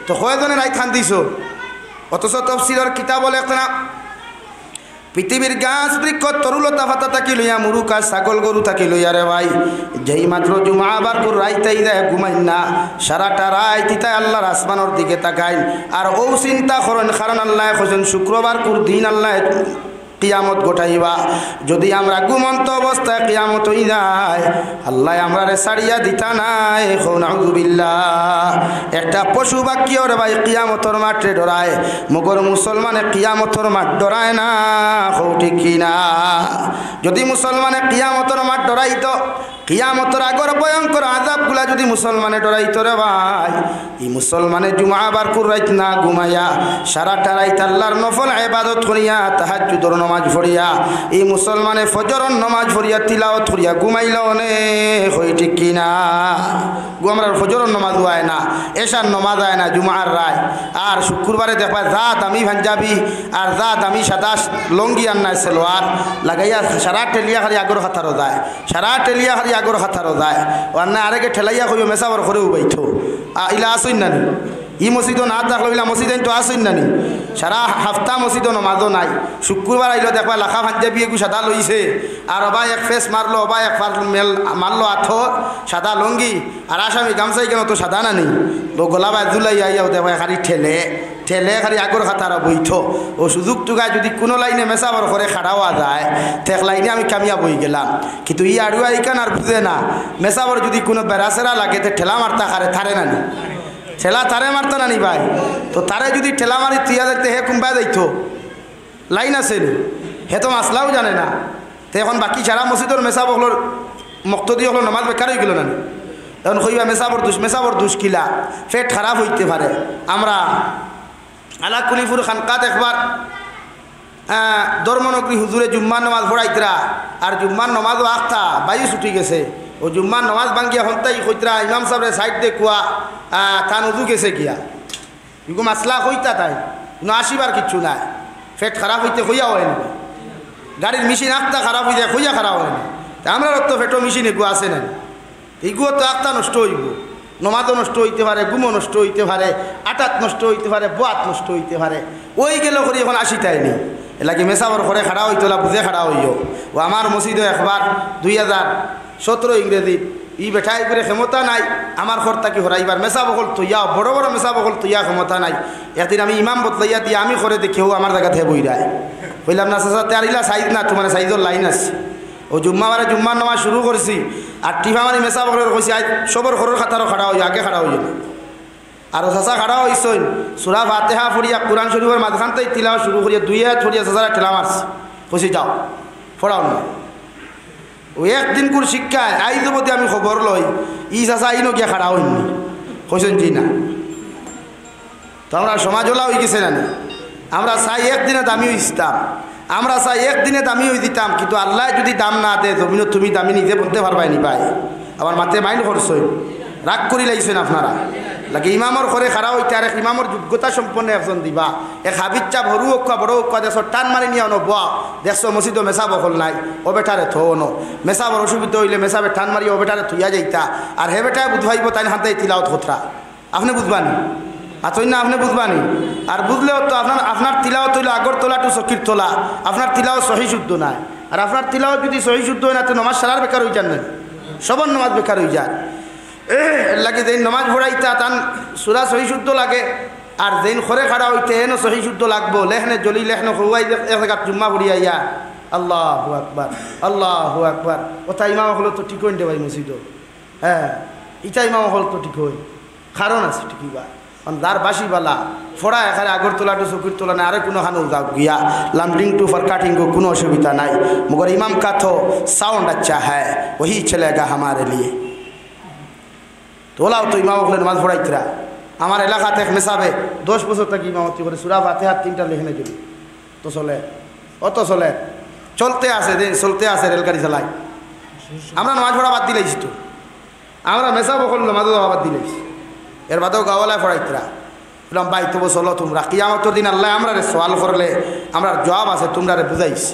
তো কয়জনে রাইত খান দিছ অথচ তফসিলের কিতাব বলে না পৃথিবীর গাছ বৃক্ষ তরুলতা ফাতা থাকি লইয়া মুরুকা ছাগল গরু থাকি লইয়া রে ভাই যেই মাত্র জুমা আবার করে রাইতাই দেয় ঘুমাইন না সারাটা রাইত ইতাই আল্লাহর আসমানোর দিকে তাকাইন আর ও চিন্তা করেন কারণ আল্লাহ কইছেন শুক্রবার কুর দিন আল্লাহ কিয়ামত গোটাইবা। যদি আমরা ঘুমন্ত অবস্থায় কিয়ামত হই যায়, আল্লাহ আমরা রে সারিয়া দিতা নাই। নাউযুবিল্লাহ। একটা পশু বাক্য রে ভাই কিয়ামতর মাঠে ডরায়, মগর মুসলমানে কিয়ামতর মাঠ ডরায় না। ঠিক কিনা? যদি মুসলমানে কিয়ামতর মাঠ ডরাইতো, কিয়ামতর আগর ভয়ঙ্কর আযাবগুলা যদি মুসলমানে ডরাইতো রে ভাই, এই মুসলমানে জুমা বার কুরাইত না ঘুমাইয়া সারাটা রাত আল্লাহর নফল ইবাদত করিয়া তাহাজ্জুদের নামাজ পড়িয়া, এই মুসলমানে ফজরের নামাজ পড়িয়া তিলাওয়াত করিয়া ঘুমাইল নে। কই ঠিক কিনা? আমরা ফজরের নামাজ হয় না, এশার নামাজ হয় না জুমার রায়। আর শুক্রবারে দেখবা যা দামি পাঞ্জাবি আর যা দামি সাদা লঙ্গি আর নাই সেলোয়ার লাগাইয়া সারা টেলিয়া খালি আগর খাতারও যায়, সারা টেলিয়া খালি আগর খাতারও যায়। আর না আরেকে ঠেলাইয়া কইও মেসাবর করেও বাইতো ইলা আসইন নানি। ই মসজিদও না থাকলো ইলা মসজিদ তো আসইন নানি। সারা হাফতা মসজিদও নমাজও নাই। শুক্রবার আইলো দেখবা লাখা পাঞ্জাবি একু সাদা লইছে, আর অবা এক ফেস মারলো, অবা এক মেল মারলো আথর সাদা লঙ্গি, আর আসামি গামছাই কেন তো সাদা নানি। গলা বাই জুলাই আইয়াও দেখবা খালি ঠেলে ঠেলে খালি আগর খাতারা বইত। ও সুযোগ টুকায় যদি কোনো লাইনে মেসাবর করে খাড়াওয়া যায়, তেক লাইনে আমি কামিয়া বই গেলাম। কিন্তু ই আড়ুয়া ইকান আর বুঝে না, মেসাবর যদি কোনো বেড়াচেরা লাগে তো ঠেলা মারতা খারে থারে নানি, ঠেলা তারে মারতা নানি ভাই। তো তারে যদি ঠেলা মারি তুইয়া যাইতে হে কুম্বা যাইতো লাইন আছে নি, হে তো মাসলাও জানে না। তো এখন বাকি সারা মসজিদর মেসাবর মক্তদি হলো নমাজ বেকার হয়ে গেল নানি। এখন কইবা মেসাবর দুষ কিলা পেট খারাপ হইতে পারে। আমরা আলা কুলিপুর খানকাত একবার ধর্মনগরী হুজুরে জুম্মার নামাজ পড়াইতরা, আর জুম্মার নামাজও আখতা বায়ু ছুটি গেছে। ও জুম্মার নামাজ ভাঙ্গিয়া হন্তাই কইতরা ইমাম সাহেবের সাইড দিয়ে কুয়া তান উজু গেছে গিয়া ইগু মাসলা কইতা তাই কিন্তু আসিবার কিচ্ছু নাই। পেট খারাপ হইতে হইয়া হয় না, গাড়ির মেশিন আখতা খারাপ হয়ে যায় হইয়া খারাপ হয় না। আমরা তো পেটো মেশিন এগুলো আছে না, এগুলো তো আখতা নষ্ট হইব, নমাজও নষ্ট হইতে পারে, গুমও নষ্ট হইতে পারে, আটাত নষ্ট হইতে পারে, বোয়াত নষ্ট হইতে পারে। ওই গেল করি এখন আসিতাই নি এলাকি মেসাবর করে খাড়া হইতলা বুঝে খাড়া হইও। ও আমার মসজিদে একবার 2017 ইংরেজি ই বেঠাই করে ক্ষমতা নাই আমার ঘরটা কি হরাইবার মেসা বকল তৈয়া বড় বড় মেসা বকল তৈয়া ক্ষমতা নাই। একদিন আমি ইমাম বদলাইয়া দিয়ে আমি করে দেখেও আমার জায়গাতে বই রায় বললাম না চাচা তারিলা সাইজ না তোমার সাইজের লাইন আছে। ও জুম্মাবারে জুম্মার নামাজ শুরু করছি আর টিফা মারি মেসা বকলের কইছি আজ সবর ঘরের খাতারও খাড়া হই আগে খাড়া হইল আর চাচা খাড়া হইসইন সুরা ফাতেহা ফুরিয়া কোরআন শরীফের মাঝখানতেই তিলাও শুরু করিয়া 2 হাত ফুরিয়া চাচারা ঠেলা মারছি কইছি যাও ফোড়াও না। ও একদিন কোন শিক্ষায় আই যদি আমি খবর লই ই চাচা আইনো গিয়া খাড়া হইনি কইছেন জি না। তো আমরা সমাজ ওলা হয়ে গেছে না, আমরা চাই একদিনে দামি হইতাম, আমরা চাই একদিনে দামি হয়ে দিতাম, কিন্তু আল্লাহ যদি দাম না দে জমিনত তুমি দামি নিজে বলতে পারবাই নি ভাই। আমার মাতে মাইন্ড করছই রাগ করি লাইছেন আপনারা লাগে ইমামর ঘরে খাড়া হইতে আর এক ইমামর যোগ্যতা সম্পন্ন একজন দিবা এক হাবিচ্চা ভরু অক্ষা বড় অক্ষা দেশ টান মারি নিয়ে আনো বয়া দেখছো মসজিদও মেসা বকল নাই ও বেটারে থো ন মেসা বড় অসুবিধা হইলে মেসাবে টান মারি ও বেটারে থইয়া যাইতা আর হে বেটায় বুঝবাইব তাই হাতে তিলাওত খতরা আপনি বুঝবানি আতই না আপনি বুঝবানি আর বুঝলেও তো আপনার তিলাওত হইলে আগর তোলা টু চকির তোলা আপনার তিলাও সহি শুদ্ধ নাই আর আপনার তিলাও যদি সহি শুদ্ধ হয় না তো নমাজ সারার বেকার হয়ে যান না সবার নমাজ বেকার হয়ে যায়। লাগে যেন নমাজ পড়াইতা তান সুরা সহি শুদ্ধ লাগে আর যেন খরে খাড়া হইতে এনো সহি শুদ্ধ লাগবো লেখনে জলি লেখনে খুয়াই এক জায়গা জুম্মা পড়িয়া ইয়া আল্লাহু আকবার আল্লাহু আকবার ওটা ইমাম হলো তো ঠিক হইন দে ভাই মসজিদ হ্যাঁ ইটা ইমাম হল তো ঠিক হই কারণ আছে ঠিকই বা যার বাসিবালা ফোড়া এখানে আগরতলা টু চকির তোলা না আরে কোনো খানো যাও গিয়া লামডিং টু ফর কাটিং কোনো অসুবিধা নাই মগর ইমাম का तो साउंड अच्छा है वही चलेगा हमारे लिए। তোলাও তো ইমাম হলে নামাজ পড়াইতরা আমার এলাকাতে এক মেসাবে 10 বছর থেকে ইমামতি করে সুরা ফাতিহা 3টা লেখনে যদি তো চলে অত চলে চলতে আছে রেলগাড়ি চালাই আমরা নামাজ পড়া বাদ দিলাইছি তো আমরা মেসা বকল নামাজ বাদ দিলাইছি এর বাদেও গাওয়ালায় পড়াইতরা বললাম ভাই তবু চলো তোমরা কিয়ামতের দিন আল্লাহ আমরা সোয়াল করলে আমরা জবাব আছে তোমরা বুঝাইছি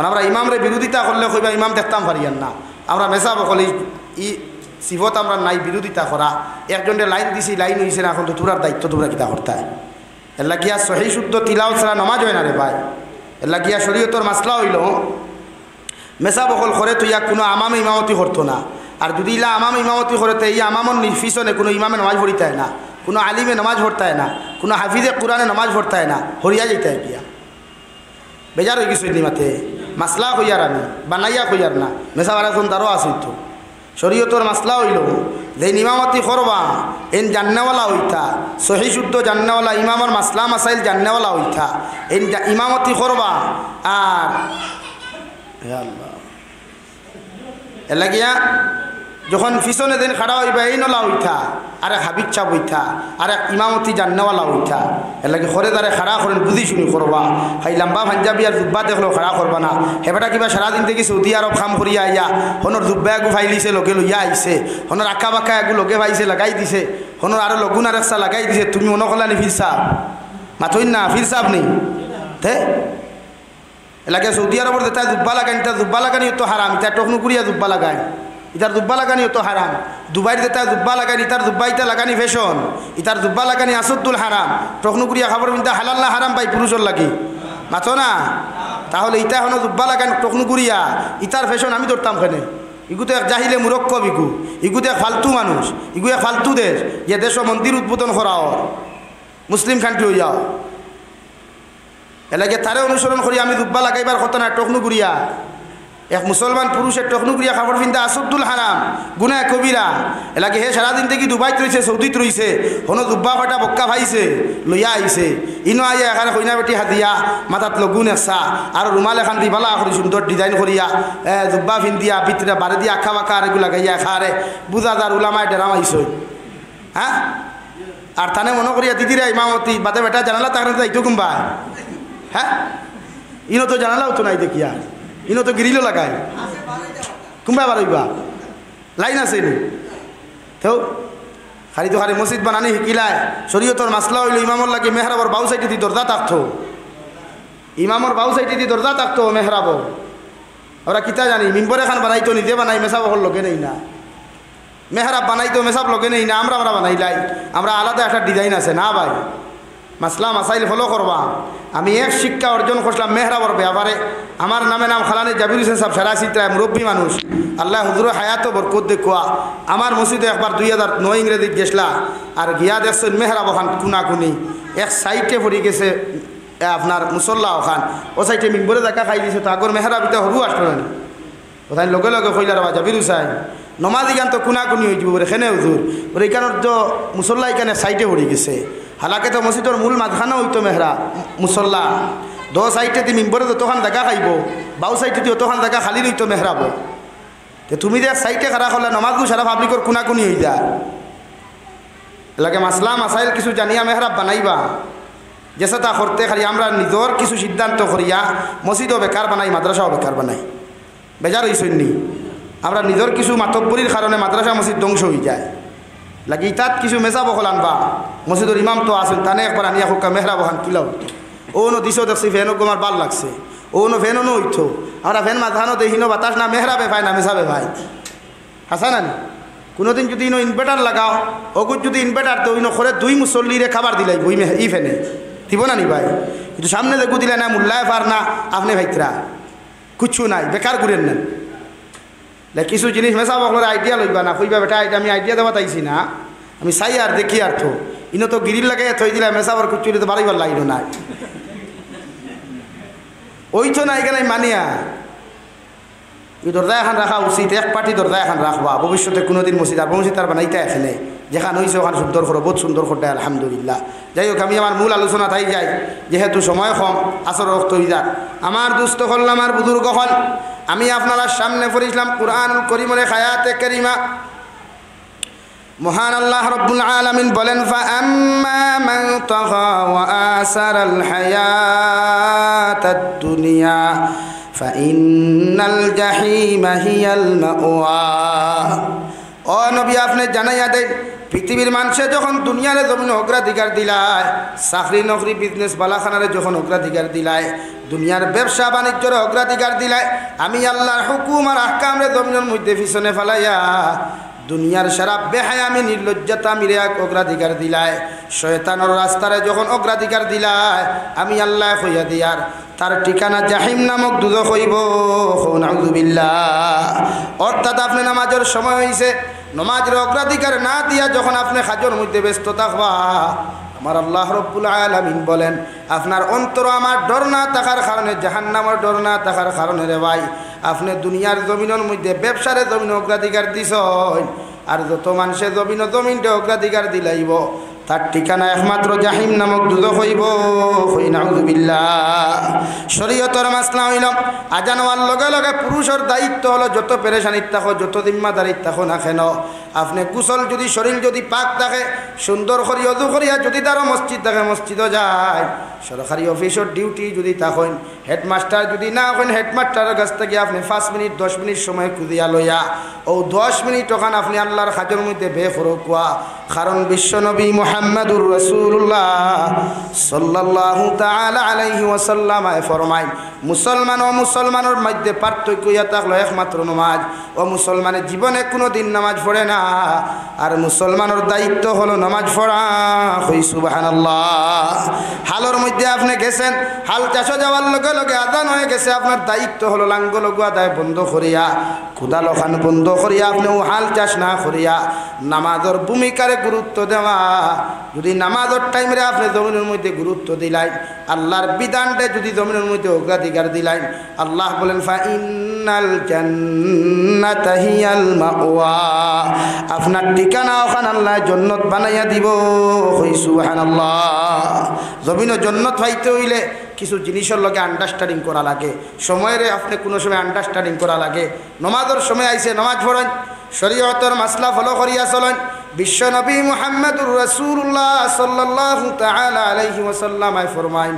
আমরা ইমামরে বিরোধিতা করলে কইবা ইমাম দেখতাম পারিয়ান না আমরা মেসা বকল ই সিফত আমরা নাই বিরোধিতা করা একজনের লাইন দিছি লাইন হয়েছে না এখন তো তোমরার দায়িত্ব তোমরা কিতা করতে এর লাগিয়া সহি শুদ্ধ তিলাও ছাড়া নমাজ হয় না রে ভাই এর লাগিয়া শরীয়তর মাসলা হইল মেসা বকল করে তো ইয়া কোনো আমামে ইমামতি করতো না আর যদি ইলা আমামে ইমামতি করতে এই আমামর নির্ফিসনে কোনো ইমামে নামাজ পড়িতে হয় না কোনো আলিমে নামাজ পড়তে হয় না কোনো হাফিজে কোরআনে নামাজ পড়তে হয় না হরিয়া যেতে হয় গিয়া বেজার হয়ে গেছি মাতে মাসলা কইয়ার আমি বানাইয়া কইয়ার না মেসা বারাখন তারও আসিত তো শরীয়তর মাসলা হইল যে ইমামতি করবা এন জান্নাওয়ালা হইতা সহি শুদ্ধ জান্নাওয়ালা ইমামর মাসলা মাসাইল জান্নাওয়ালা হইতা এন ইমামতি করবা আর আল্লাহ এলাগিয়া যখন পিছনে দিন খাড়া হইবা এই নলা হইতা আর হাবিজ চাপ হইতা আর ইমামতি জান্নাওয়ালা হইতা এলাকি খরে দারে খাড়া করেন বুঝি শুনি করবা হাই লম্বা পাঞ্জাবি আর জুব্বা দেখলেও খাড়া করবা না হেবাটা কিবা সারাদিন থেকে সৌদি আরব খাম করিয়া আইয়া হনর জুব্বা এগু ফাইলিছে লোকে লইয়া আইছে হনর আঁকা বাঁকা এগু লোকে পাইছে লাগাই দিছে হনর আরো লগুন আর একসা লাগাই দিছে তুমি মনে করলা নি ফির সাহ মাথইন না ফির সাহ নেই তে এলাকে সৌদি আরবর যেটা জুব্বা লাগানি তার জুব্বা লাগানি তো হারাম ইটা টকনু করিয়া জুব্বা লাগায় ইতার জুব্বা লাগানি তো হারাম দুবাইর যেটা জুব্বা লাগানি তার জুব্বা ইটা লাগানি ফ্যাশন ইতার জুব্বা লাগানি আসদ্দুল হারাম টকনু করিয়া খাবার কিন্তু হালাল না হারাম পাই পুরুষের লাগি মাথো না তাহলে ইটা হনো জুব্বা লাগানি টকনু করিয়া ইতার ফ্যাশন আমি ধরতাম কেন ইগু তো এক জাহিলে মুরক্কব ইগু তো এক ফালতু মানুষ ইগু এক ফালতু দেশ যে দেশ মন্দির উদ্বোধন করাও মুসলিম কান্ট্রি হইয়াও এলাকে তারে অনুসরণ করি আমি জুব্বা লাগাইবার কথা না টকনু করিয়া এক মুসলমান পুরুষের টকনু করিয়া খাবার ফিনতে আসদ্দুল হারাম গুনাহ কবিরা এলাকে হে সারাদিন থেকে দুবাইত রয়েছে সৌদিত রয়েছে হনো জুব্বা কটা বক্কা ভাইছে লইয়া আইছে ইনো আইয়া এখানে কইনা বেটি হাতিয়া মাথাত লগুন একসা আর রুমাল এখান দি বালা করি সুন্দর ডিজাইন করিয়া জুব্বা ফিন দিয়া ভিতরে বারে দিয়া আঁকা বাঁকা আর এগুলা গাইয়া খারে বুঝাদার উলামায় ডেরাম আইস হ্যাঁ আর তানে মনে করিয়া দিদিরা ইমামতি বাদে বেটা জানালা তাকে যাইতো কুম্বা হ্যাঁ ইনো তো জানালাও তো নাই দেখিয়া ইনো তো গিরিলও লাগায় কুম্বা বারইবা লাইন আছে নি তো খালি তো খালি মসজিদ বানানি শিকিলায় শরীয়তর মাসলা হইল ইমামর লাগে মেহরাবর বাউ সাইডে দি দরজা থাকতো ইমামর বাউ সাইডে দি দরজা থাকতো মেহরাব ওরা কিতা জানি মিম্বর এখান বানাইতো নিজে বানাই মেসাব হল লোকে নেই না মেহরাব বানাইতো মেসাব লোকে নেই না আমরা বানাইলাই আমরা আলাদা একটা ডিজাইন আছে না ভাই মাসলা মাসাইল ফলো করবা আমি এক শিক্ষা অর্জন করলাম মেহরাবর ব্যাপারে আমার নামে নাম খালানি জাবির হোসেন সাহেব সারাশিত্রায় মুরব্বী মানুষ আল্লাহ হুজুর হায়াত বরকত দেখুয়া আমার মসজিদে একবার 2009 ইংরেজিত গেছলা আর গিয়া দেখছেন মেহরাব ওখান কুনাকুনি এক সাইডে পড়ে গেছে আপনার মুসল্লা ওখান ও সাইডে মিম্বরে দেখা খাই দিছে তো আগর মেহরাব এটা সরু আসলো না ওখানে লগে লগে কইলার বা জাবির হোসেন নমাজি গান তো কুনাকুনি হয়ে যাব বলে খেনে হুজুর ওর এইখানোর তো মুসল্লা এখানে সাইডে পড়ে গেছে হালাকে তো মসজিদর মূল মাঝখানে হইতো মেহরা মুসল্লা দো সাইডে তুমি মিম্বরে তখন দেখা খাইব বাউ সাইডে তখন দেখা খালি রইতো মেহরাব তো তুমি যে সাইডে খারা করলে নমাজগু সারা পাবলিকর কুনাকুনি হয়ে যায় এলাকে মাসলা মাসাইল কিছু জানিয়া মেহরাব বানাইবা যেসা তা করতে খালি আমরা নিজের কিছু সিদ্ধান্ত করিয়া মসজিদও বেকার বানাই মাদ্রাসাও বেকার বানাই বেজার হইসনি আমরা নিজের কিছু মাতব্বরির কারণে মাদ্রাসা মসজিদ ধ্বংস হয়ে যায় লাগি তাত কিছু মেসা বকল আনবা মসজিদের ইমাম তো আসেন তানে একবার আনিয়া হোক মেহরা বহান কিলা হইতো ও নো দিশ দেখছি ফ্যানও আমার ভাল লাগছে ও নো ফ্যানও নো হইতো আমরা ফ্যান মাথানো দেখিনো বাতাস না মেহরাবে ভাই না মেসাবে ভাই হাসা না কোনোদিন যদি ইনো ইনভার্টার লাগাও ওগুর যদি ইনভার্টার তো ইনো করে 2 মুসল্লিরে খাবার দিলাই বই ই ফ্যানে দিব না নি ভাই কিন্তু সামনে দেখু দিলে না মুল্লায় পার না আপনি ভাইতরা কিচ্ছু নাই বেকার করেন না কিছু জিনিস মেসা বকলের আইডিয়া লইবা না কইবা বেটা এটা আমি আইডিয়া দেওয়া তাইছি না আমি চাই আর দেখি আর তো ইনো তো গিরিল লাগে থই দিলা মেসাবার কুচুরি তো বাড়িবার লাইনো নাই ওই তো না এখানে মানিয়া এই দরজা এখন রাখা উচিত এক পার্টি দরজা এখন রাখবা ভবিষ্যতে কোনোদিন মসজিদ আর মসজিদ আর বানাইতে এখানে যেখানে হয়েছে ওখানে সুন্দর করো বহুত সুন্দর করতে আলহামদুলিল্লাহ যাই হোক আমি আমার মূল আলোচনা তাই যাই যেহেতু সময় কম আসর রক্ত হয়ে যাক আমার দুস্থ হল আমার বুজুর্গ হল আমি আপনারা সামনে পড়েছিলাম কুরআনুল কারীমের আয়াতে কারিমা মহান আল্লাহ রাব্বুল আলামিন বলেন ফাআম্মা মান তাগা ওয়া আসারাল হায়াতাদ দুনিয়া ফাইন্নাল জাহিমা হিয়াল মাওয়া ও নবী আপনি জানাইয়া দেন পৃথিবীর মানুষে যখন দুনিয়ার জমিনে অগ্রাধিকার দিলায় চাকরি নকরি বিজনেস বালাখানারে যখন অগ্রাধিকার দিলায় দুনিয়ার ব্যবসা বাণিজ্যের অগ্রাধিকার দিলায় আমি আল্লাহর হুকুম আর আহকামরে জমিনের মধ্যে পিছনে ফেলাইয়া দুনিয়ার সারা বেহায়ামি নির্লজ্জতা মিরে অগ্রাধিকার দিলায় শয়তানের রাস্তারে যখন অগ্রাধিকার দিলায় আমি আল্লাহ হইয়া দিয়ার তার ঠিকানা জাহিম নামক দুদক হইব নাউযুবিল্লাহ অর্থাৎ আপনি নামাজের সময় হইছে নামাজের অগ্রাধিকার না দিয়া যখন আপনি কাজের মধ্যে ব্যস্ত থাকবা আমার আল্লাহ রব্বুল আলামিন বলেন আপনার অন্তর আমার ডর না থাকার কারণে, জাহান্নামের ডর না থাকার কারণে রে ভাই আপনি দুনিয়ার জমিনের মধ্যে ব্যবসারে জমিন অগ্রাধিকার দিছ, আর যত মানুষের জমিনটা অগ্রাধিকার দিলাইব তার ঠিকানা একমাত্র জাহিম নামক দুজখ হইব। নাউযুবিল্লাহ। শরীয়তের মাসলা হইল আজান হওয়ার লগে লগে পুরুষের দায়িত্ব হলো যত পেরেশানিত থাকো, যত জিম্মাদারিত থাকো না কেন, আপনি কুশল যদি শরীর যদি পাক থাকে সুন্দর করি অজু করিয়া যদি তারও মসজিদ থাকে মসজিদও যায়, সরকারি অফিসের ডিউটি যদি থাকেন, হেডমাস্টার যদি না হন হেডমাস্টারের কাছ থেকে আপনি 5 মিনিট 10 মিনিট সময় খুঁজিয়া লইয়া ও 10 মিনিট ওখান আপনি আল্লাহর খাজের মধ্যে বেফরকুয়া। কারণ বিশ্বনবী মুহাম্মদুর রাসূলুল্লাহ সাল্লাল্লাহু তাআলা আলাইহি ওয়াসাল্লাম ফরমায় মুসলমান ও মুসলমানের মধ্যে পার্থক্য ইয়া থাকলো একমাত্র নামাজ। ও মুসলমানের জীবনে কোনো দিন নামাজ পড়ে না, আর মুসলমানের দায়িত্ব হলো নামাজ পড়া। কই সুবহানাল্লাহ। হালের মধ্যে আপনি গেছেন, হাল চাষে যাওয়ার লগে লগে আজান হয়ে গেছে, আপনার দায়িত্ব হলো লাঙ্গ লগা দায় বন্ধ করিয়া খুদা লখান বন্ধ করিয়া আপনি হাল চাষ না করিয়া নামাজের ভূমিকারে গুরুত্ব দেওয়া। যদি নামাজের টাইমে আপনি জমিনের মধ্যে গুরুত্ব দিলাই, আল্লাহর বিধানটা যদি জমিনের মধ্যে অগ্রাধিকার দিলাই, আল্লাহ বলেন ফাইন্নাল জান্নাতা হিয়াল মাওয়া, আপনার ঠিকানা ওখানে আল্লাহ জান্নাত বানাইয়া দিব। কই সুবহানাল্লাহ। জমিনে জান্নাত পাইতে হইলে কিছু জিনিসের লগে আন্ডারস্ট্যান্ডিং করা লাগে, সময়ের আপনি কোনো সময় আন্ডারস্ট্যান্ডিং করা লাগে। নমাজের সময় আইসে নমাজ পড়েন, শরীয়তের মাসলা ফলো করিয়া চলেন। বিশ্বনবী মুহাম্মদুর রাসূলুল্লাহ সাল্লাল্লাহু তাআলা আলাইহি ওয়াসাল্লাম ফরমায়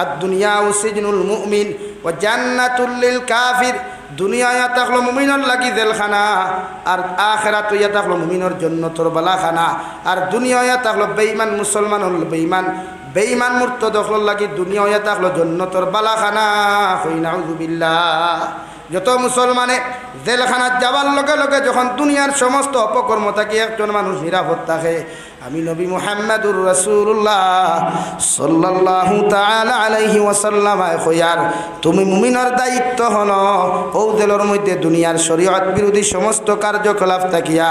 আদ-দুনিয়া সিজনুল মুমিন ওয়া জান্নাতুল লিল কাফির। দুনিয়া ইয়া থাকলো মুমিনের লাগি জেলখানা, আর আখিরাত ইয়া থাকলো মুমিনের জান্নাতের বালাখানা। আর দুনিয়া ইয়া থাকলো বেঈমান মুসলমানের বেঈমান মুরতাদ হল লাগি দুনিয়া ইয়া থাকলো জান্নাতের বালাখানা। কই নাউযুবিল্লাহ। যত মুসলমানে জেলখানাত যাওয়ার লগে লগে যখন দুনিয়ার সমস্ত অপকর্ম থেকে একজন মানুষ নিরাপদ থাকে, আমি নবী মুহাম্মদুর রাসূলুল্লাহ সাল্লাল্লাহু তাআলা আলাইহি ওয়াসাল্লাম কইয়ার তুমি মুমিনের দায়িত্ব হলো ও জেলের মধ্যে দুনিয়ার শরীয়ত বিরোধী সমস্ত কার্যকলাপ থাকিয়া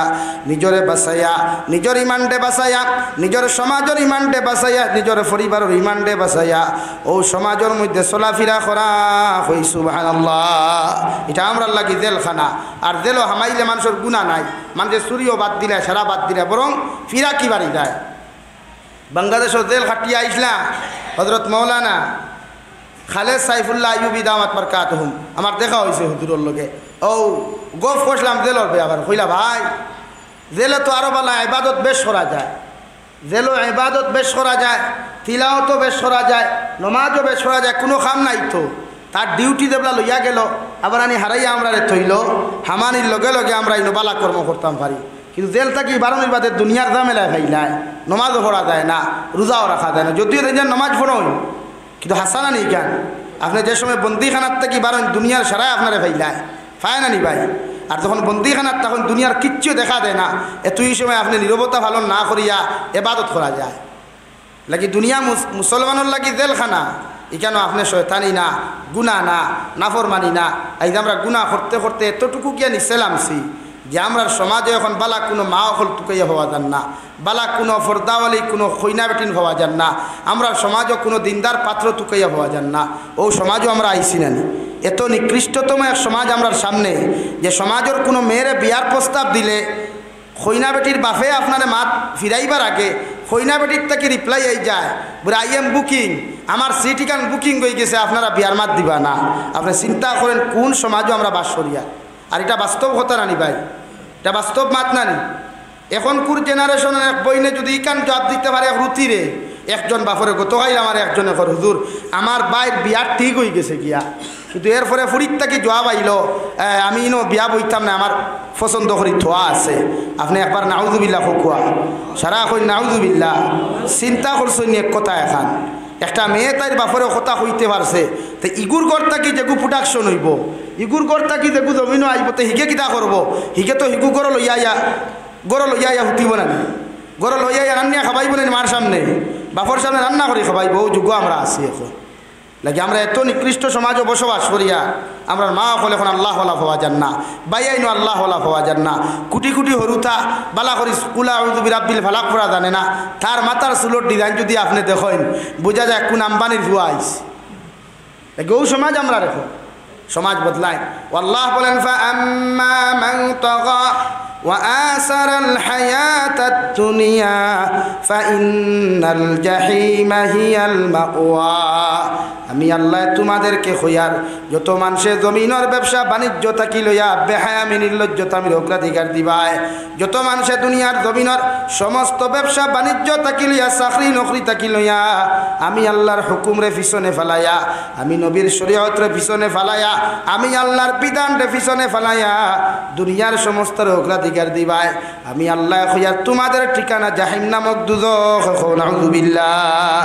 নিজরে বাঁচাইয়া, নিজের ইমানডে বাঁচাইয়া, নিজের সমাজের ইমানডে বাঁচাইয়া, নিজের পরিবারের ইমানডে বাঁচাইয়া ও সমাজের মধ্যে চলাফেরা করা। কই সুবহানাল্লাহ। এটা আমরা লাগি জেলখানা। আর জেলও হামাইলে মানুষের গুনাহ নাই, মানুষের চুরিও বাদ দিলে সারা বাদ দিলে বরং ফিরা কি বাড়ি যায়। বাংলাদেশের জেল খাটিয়া আইসলা হযরত মৌলানা খালেদ সাইফুল্লাহ আইয়ুবী দামাত বারকাতুহুম আমার দেখা হয়েছে হুজুরের লগে। ও গফ করলাম জেলর ব্যাপার, কইলা ভাই জেলে তো আরো বলা ইবাদত বেশ করা যায়, জেলও ইবাদত বেশ করা যায়, তিলাওয়াতও বেশ করা যায়, নমাজও বেশ করা যায়, কোনো কাম নাই তো। তার ডিউটি দেবলা লইয়া গেল, আবার আনি হারাইয়া আমরা থইল, হামানির লগে লগে আমরা ইনো বালা কর্ম করতাম পারি। কিন্তু জেল থাকি বারণের বাদে দুনিয়ার ঝামেলায় খাইলায়, নমাজও পড়া যায় না, রোজাও রাখা যায় না। যদিও দেখেন নমাজ পড়ুন, কিন্তু হাসানা নেই কেন আপনি যে সময় বন্দিখানার থাকি বারণ দুনিয়ার সারাই আপনারা ফাইলায় ফায় না নি ভাই। আর যখন বন্দিখানার তখন দুনিয়ার কিচ্ছু দেখা দেয় না, এতই সময় আপনি নীরবতা ভালো না করিয়া এবাদত করা যায় লাগি। দুনিয়া মুসলমানের লাগি জেলখানা, এখানে আপনি শয়তানি না, গুণা না, নাফরমানি না। এই যে আমরা গুণা করতে করতে এতটুকু গিয়ে নিচেলামছি যে আমরা সমাজে এখন বালা কোনো মা অকল টুকাইয়া হওয়া যান না, বালা কোনো ফর্দাওয়ালি কোনো খৈনা বেটিন হওয়া যান না, আমরা সমাজও কোনো দিনদার পাত্র টুকাইয়া হওয়া যান না। ও সমাজও আমরা আইসি নানি। এত নিকৃষ্টতম এক সমাজ আমরার সামনে, যে সমাজের কোনো মেয়েরে বিয়ার প্রস্তাব দিলে খৈনা বেটির বাফে আপনারে মাত ফিরাইবার আগে খৈনা বেটির থেকে রিপ্লাই আই যায় বলে আই এম বুকিং, আমার সিট ইকান বুকিং হয়ে গেছে, আপনারা বিয়ার মাত দিবা না। আপনি চিন্তা করেন কোন সমাজও আমরা বাস করিয়া। আর এটা বাস্তব কথা নানি ভাই, এটা বাস্তব মাত নানি। এখনকার জেনারেশনের এক বইনে যদি ইকান জবাব দিতে পারে এক রুতিরে, একজন বাপরে গতকাল আমার একজনে কর হুজুর আমার বাইর বিয়ার ঠিক হয়ে গেছে গিয়া, কিন্তু এরপরে ফুরিত থাকি জবাব আইল আমি ইনো বিয়া বইতাম না, আমার পছন্দ করি থোয়া আছে। আপনি একবার নাউজুবিল্লাহ খুয়া সারা কই নাউজুবিল্লাহ। চিন্তা করছেন এক কথা, এখন একটা মেয়ে তাই বাপরে কথা হইতে পারছে, তো ইগুর ঘর থাকি যেগু প্রোডাকশন হইব, ইগুর ঘর থাকি যেগু জমিনও আইব, তো হিগে কিতা করব? হিগে তো হিগু গড় লইয়া হুতিব না, গড় লইয়া রান্না খাবাইব না মার সামনে, বাপর সামনে রান্না করে খাবাইব। ও যুগ আমরা আছি এখন। লাগে আমরা এত নিকৃষ্ট সমাজও বসবাস করিয়া আমরা মা হল এখন আল্লাহ হলা হওয়া যান না, বাইয়াইনো আল্লাহ হলা হওয়া যান না, কোটি কোটি হরুতা বালা করি কুলা বিরাব্বিল ফালাক পড়া জানে না, তার মাথার চুলোর ডিজাইন যদি আপনি দেখেন বোঝা যায় কোন আম্বানির ভুয়া আইস। লাগে ও সমাজ আমরা রেখো, সমাজ বদলায়। আল্লাহ বলেন ফাআম্মা মান তাগা وآثر الحياة الدنيا فإن الجحيم هي المأوى। আমি আল্লাহ তোমাদেরকে খয়ার যত মানুষের জমিনের ব্যবসা বাণিজ্য থাকি লইয়া বেহায়ামি নির্লজ্জতামির অগ্রাধিকার দিবায়, যত মানুষে দুনিয়ার জমিনের সমস্ত ব্যবসা বাণিজ্য থাকি লইয়া চাকরি নকরি থাকি লইয়া আমি আল্লাহর হুকুমরে পিছনে ফেলাইয়া, আমি নবীর শরীয়তরে পিছনে ফেলাইয়া, আমি আল্লাহর বিধানরে পিছনে ফেলাইয়া দুনিয়ার সমস্ত অগ্রাধিকার দিবায়, আমি আল্লাহ খয়ার তোমাদের ঠিকানা জাহিম নামক দুজখ। নাউযুবিল্লাহ।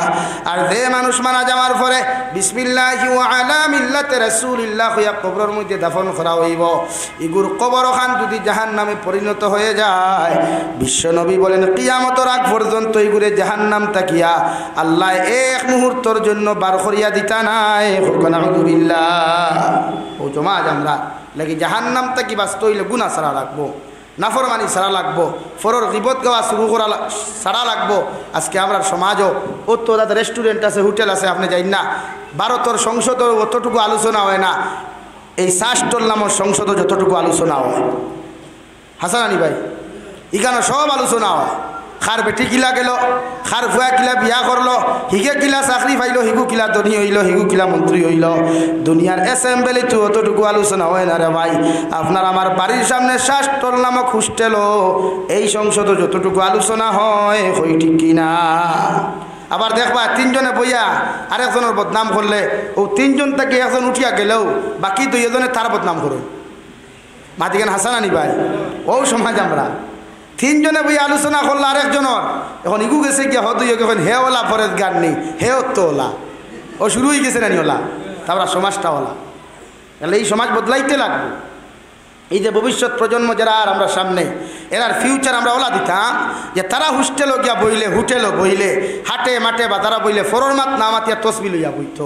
আর যে মানুষ মারা যাওয়ার পরে বিসমিল্লাহি ওয়া আলা মিল্লাতি রাসূলিল্লাহ হইয়া কবরের মধ্যে দাফন করা হইব, ইগুর কবরখান যদি জাহান্নামে পরিণত হয়ে যায়, বিশ্ব নবী বলেন কিয়ামতের আগ পর্যন্ত ইগুরে জাহান্নাম তাকিয়া আল্লাহ এক মুহূর্তের জন্য বার করিয়া দিতা নাই। নাউযুবিল্লাহ। ও জমাজ আমরা লাগি জাহান্নাম তাকি বাঁচতে হইলে গুনাহ ছাড়া রাখবো, নাফরমানি ছাড়া লাগবো, ফরর গিবত গাওয়া শুরু করা ছাড়া লাগবো। আজকে আমরা সমাজও ও তো তাদের রেস্টুরেন্ট আছে, হোটেল আছে, আপনি যাই না, ভারতের সংসদের অতটুকু আলোচনা হয় না, এই শাস্ত্রর নামর সংসদও যতটুকু আলোচনা হয়। হাসান আলী ভাই, এখানে সব আলোচনা হয়। খার বেটি কিলা গেল, খার ফুয়া কিলা বিয়া করলো, হিগে কিলা চাকরি পাইল, হিগু কিলা ধনী হইল, হিগু কিলা মন্ত্রী হইল। দুনিয়ার অ্যাসেম্বলিতে অতটুকু আলোচনা হয় না রে ভাই। আপনার আমার বাড়ির সামনে শাস্ত্রর নামক হোস্টেল, এই সংসদ যতটুকু আলোচনা হয় হই ঠিক কিনা। আবার দেখবা তিনজনে বইয়া আরেকজনের বদনাম করলে ও তিনজন থেকে একজন উঠিয়া গেলেও বাকি দুইজনে তার বদনাম করুন। মাতিকেন হাসান আনি ভাই, ও সমাজ আমরা তিনজনে বই আলোচনা করলো আরেকজনের, এখন ইগু গেছে কি হদ এখন হে ওলা ফরেজ গান নেই, হে তো ওলা, ও শুরু হয়ে গেছে নানি ওলা, তারপর সমাজটা ওলা। তাহলে এই সমাজ বদলাইতে লাগবে। এই যে ভবিষ্যৎ প্রজন্ম যারা আর আমরা সামনে, এরার ফিউচার আমরা ওলা দিতাম যে তারা হোস্টেলও গিয়া বইলে, হোটেলও বইলে, হাটে মাঠে বা তারা বইলে ফরর মাত না মাতিয়া তসবি লইয়া বইত,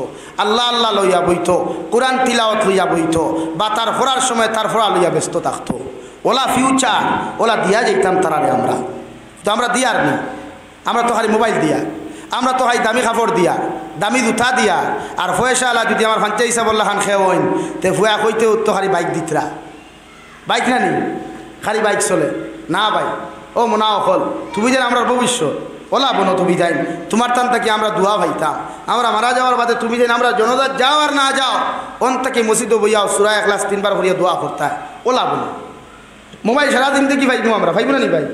আল্লাহ আল্লাহ লইয়া বইত, কোরআন তিলাওয়াত লইয়া বইত, বা তার ফোরার সময় তার ফোরা লইয়া ব্যস্ত থাকতো। ওলা ফিউচার ওলা দিয়া যেতাম তারারে আমরা, তো আমরা দিয়ার নেই। আমরা তো খালি মোবাইল দিয়া, আমরা তো হাই দামি কাপড় দিয়া, দামি জুতা দিয়া, আর পয়সা আলা যদি আমার ফাঞ্চা হিসাব বললা খান খেয়ে হইন তে ফুয়া কইতেও তো খালি বাইক দিতরা, বাইক না নি খালি বাইক চলে না ভাই। ও মনা অকল তুমি যেন আমরা ভবিষ্যৎ ওলা বোনো, তুমি যাই তোমার টান থেকে আমরা দোয়া ভাইতাম, আমরা মারা যাওয়ার বাদে তুমি যেন আমরা জনজাত যাও আর না যাও অন থেকে মসজিদে বইয়াও সূরা ইখলাস 3 বার করিয়া দোয়া করতে ওলা বোনো। মোবাইল সারাদিন দেখি ভাইবো আমরা, ভাইবো না নি ভাই?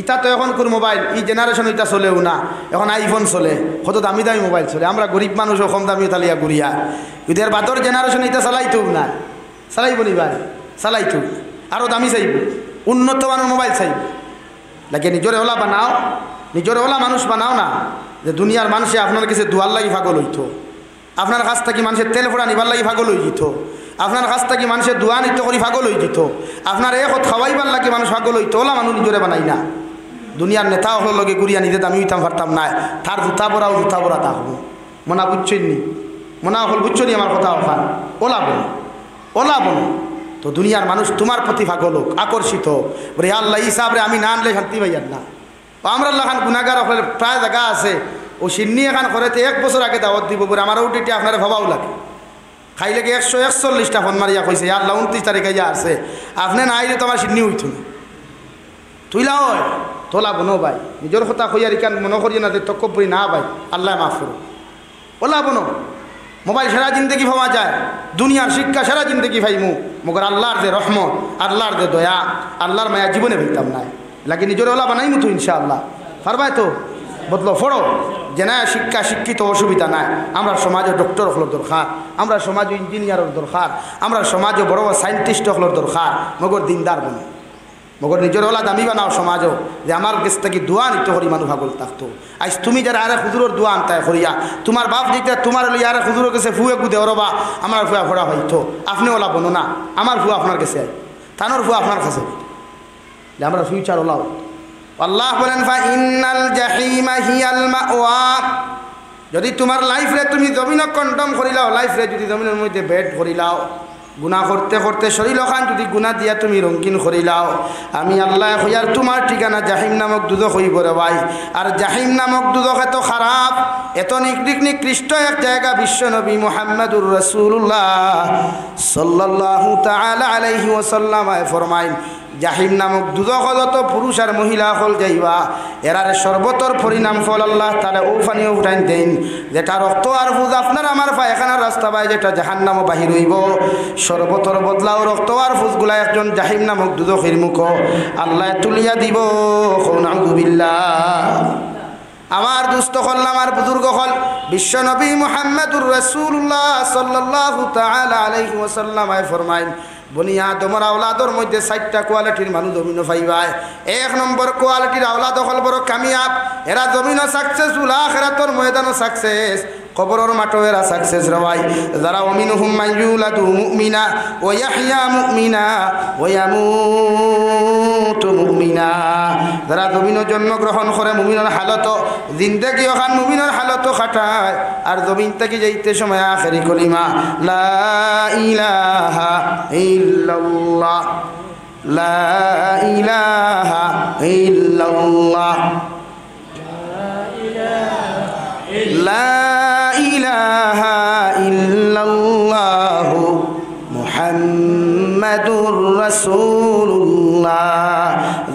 ইটা তো এখন কোন মোবাইল এই জেনারেশন ইটা চলেও না, এখন আইফোন চলে, কত দামি দামি মোবাইল চলে। আমরা গরিব মানুষও কম দামি তালিয়া ঘুরিয়া, ইদের বাদর জেনারেশন ইটা চালাইতেও না, চালাইব নি ভাই? চালাইতো আরও দামি চাইব, উন্নত মানের মোবাইল চাইব। লাগে নিজরে ওলা বানাও, নিজরে ওলা মানুষ বানাও না যে দুনিয়ার মানুষে আপনার কাছে দুয়ার লাগি পাগল হইত, আপনার কাছ থেকে মানুষের তেল ফোড়া নিবার লাগি পাগল হয়ে যেত, আপনার কাছ থেকে মানুষের দোয়া নিত্য করি পাগল হয়ে যেত, আপনার একত খাওয়াইবার লাগে মানুষ পাগল হইতো। ওলা মানুষ নিজরে বানাই না। দুনিয়ার নেতা হল লগে গুড়িয়া নিজে আমি হইতাম পারতাম না, তার জুতা বড়াও জুতা বড়া থাকবো। মনা বুঝছেন নি? মনা হল বুঝছো নি আমার কথা? ওখান ওলা বোন, ওলা বোন। তো দুনিয়ার মানুষ তোমার প্রতি পাগল হোক, আকর্ষিত হোক, বলে আল্লাহ হিসাবে আমি না আনলে শান্তি পাইয়ার না। আমরা লাখান গুণাগার প্রায় জায়গা আছে, ও সিন্নি এখান করেতে 1 বছর আগে দাওয়াত দিব বলে আমার উঠিটি আপনারা ভাবাও লাগে। খাইলে 141টা ফোন মারিয়া কইছে আল্লাহ 29 তারিখে যা আছে, আপনি না আইলে তোমার সিন্নি হইত না। তুইলা হয় তোলা বোনো ভাই, নিজের কথা কইয়ার ইকান মনে করিয়ে না তকব্বরি না ভাই, আল্লাহ মাফ করো। ওলা বোনো মোবাইল সারা জিন্দগি ভাবা যায়, দুনিয়ার শিক্ষা সারা জিন্দগি ভাইমু, মগর আল্লাহর যে রহমত, আল্লাহর যে দয়া, আল্লাহর মায়া জীবনে ভাইতাম নাই। লাগে নিজের ওলা বানাইমু তো ইনশাআল্লাহ পারবাই তো। বদলো ফোড়ো যে না শিক্ষা শিক্ষিত অসুবিধা নাই। আমরা সমাজে ডক্টর হলোর দরকার, আমরা সমাজে ইঞ্জিনিয়ারের দরকার, আমরা সমাজে বড় বড় সাইন্টিস্ট হলোর দরকার, মগর দিনদার বনে, মগর নিজের ওলা দামি বানাও সমাজও যে আমার কাছ থেকে দোয়া নিতে করি মানুষ ভাগল থাকতো। আজ তুমি যারা আরে হুজুরের দোয়া আনতায় করিয়া, তোমার বাপ দিতে তোমার হলে আরে হুজুরের কাছে ফুয়ে গুদে ওরবা আমার ফুয়া ফোড়া হইতো, আপনি ওলা বনো না, আমার ফুয়া আপনার কাছে আই, তানোর ফুয়া আপনার কাছে, আমরা ফিউচার ওলাও। আল্লাহ বলেন ফাইনাল জাহিমা হিয়াল মাওয়া, যদি তোমার লাইফরে তুমি জমিনক কন্ডম করিলাও, লাইফরে যদি জমিনের মধ্যে বেড করিলাও, গুণা করতে করতে শরীর খান যদি গুণা দিয়া তুমি রঙিন করিলাও, আমি আল্লাহ হইয়ার তোমার ঠিকানা জাহিম নামক দুদক হইব রে ভাই। আর জাহিম নামক দুদক এত খারাপ, এত নিকৃষ্ট এক জায়গা, বিশ্বনবী মুহাম্মদুর রাসূলুল্লাহ সাল্লাল্লাহু তাআলা আলাইহি ওয়াসাল্লাম ফরমাইন, জাহিম নামক দুদক যত পুরুষ আর মহিলা হল যাইবা, এরার সর্বতর পরিণাম ফল আল্লাহ তাআলা ও পানিও উঠাইন দেন, যেটা রক্ত আর ফুজ আপনার আমার পায়খানার রাস্তা পায় যেটা জাহান্নামও বাহির হইব, সর্বতর বদলাও রক্ত আর ফুজগুলা একজন জাহিম নামক দুদকের মুখ আল্লাহ তুলিয়া দিব। নাউযুবিল্লাহ। আমার দুস্থ হল, আমার বুজুর্গ হল, বিশ্বনবী মুহাম্মদুর রাসূলুল্লাহ সাল্লাল্লাহু তাআলা আলাইহি ওয়াসাল্লাম ফরমাইন, বনি আদমের আওলাদর মধ্যে 4টা কোয়ালিটির মানুষ জমিন পাইবায়। 1 নম্বর কোয়ালিটির আওলাদ হল বড় কামিয়াব, এরা জমিনও সাকসেসফুল, আখিরাতের ময়দানও সাকসেস, কবরের মাঠও এরা সাকসেস রবাই। যারা মিনহুম মান ইউলাদু মুমিনা ওয়া ইয়াহইয়া মুমিনা ওয়া ইয়ামুতু মুমিনা, যারা জমিনও জন্মগ্রহণ করে মুমিনের হালত, জিন্দেগি ওখান মুমিনের হালত খাটায়, আর জমিন থেকে যাইতে সময় আখেরি কলিমা লা ইলাহা ইল্লাল্লাহ, লা ইলাহা ইল্লাল্লাহ, লা ইলাহা ইল্লাল্লাহু মুহাম্মাদুর রাসূলুল্লাহ।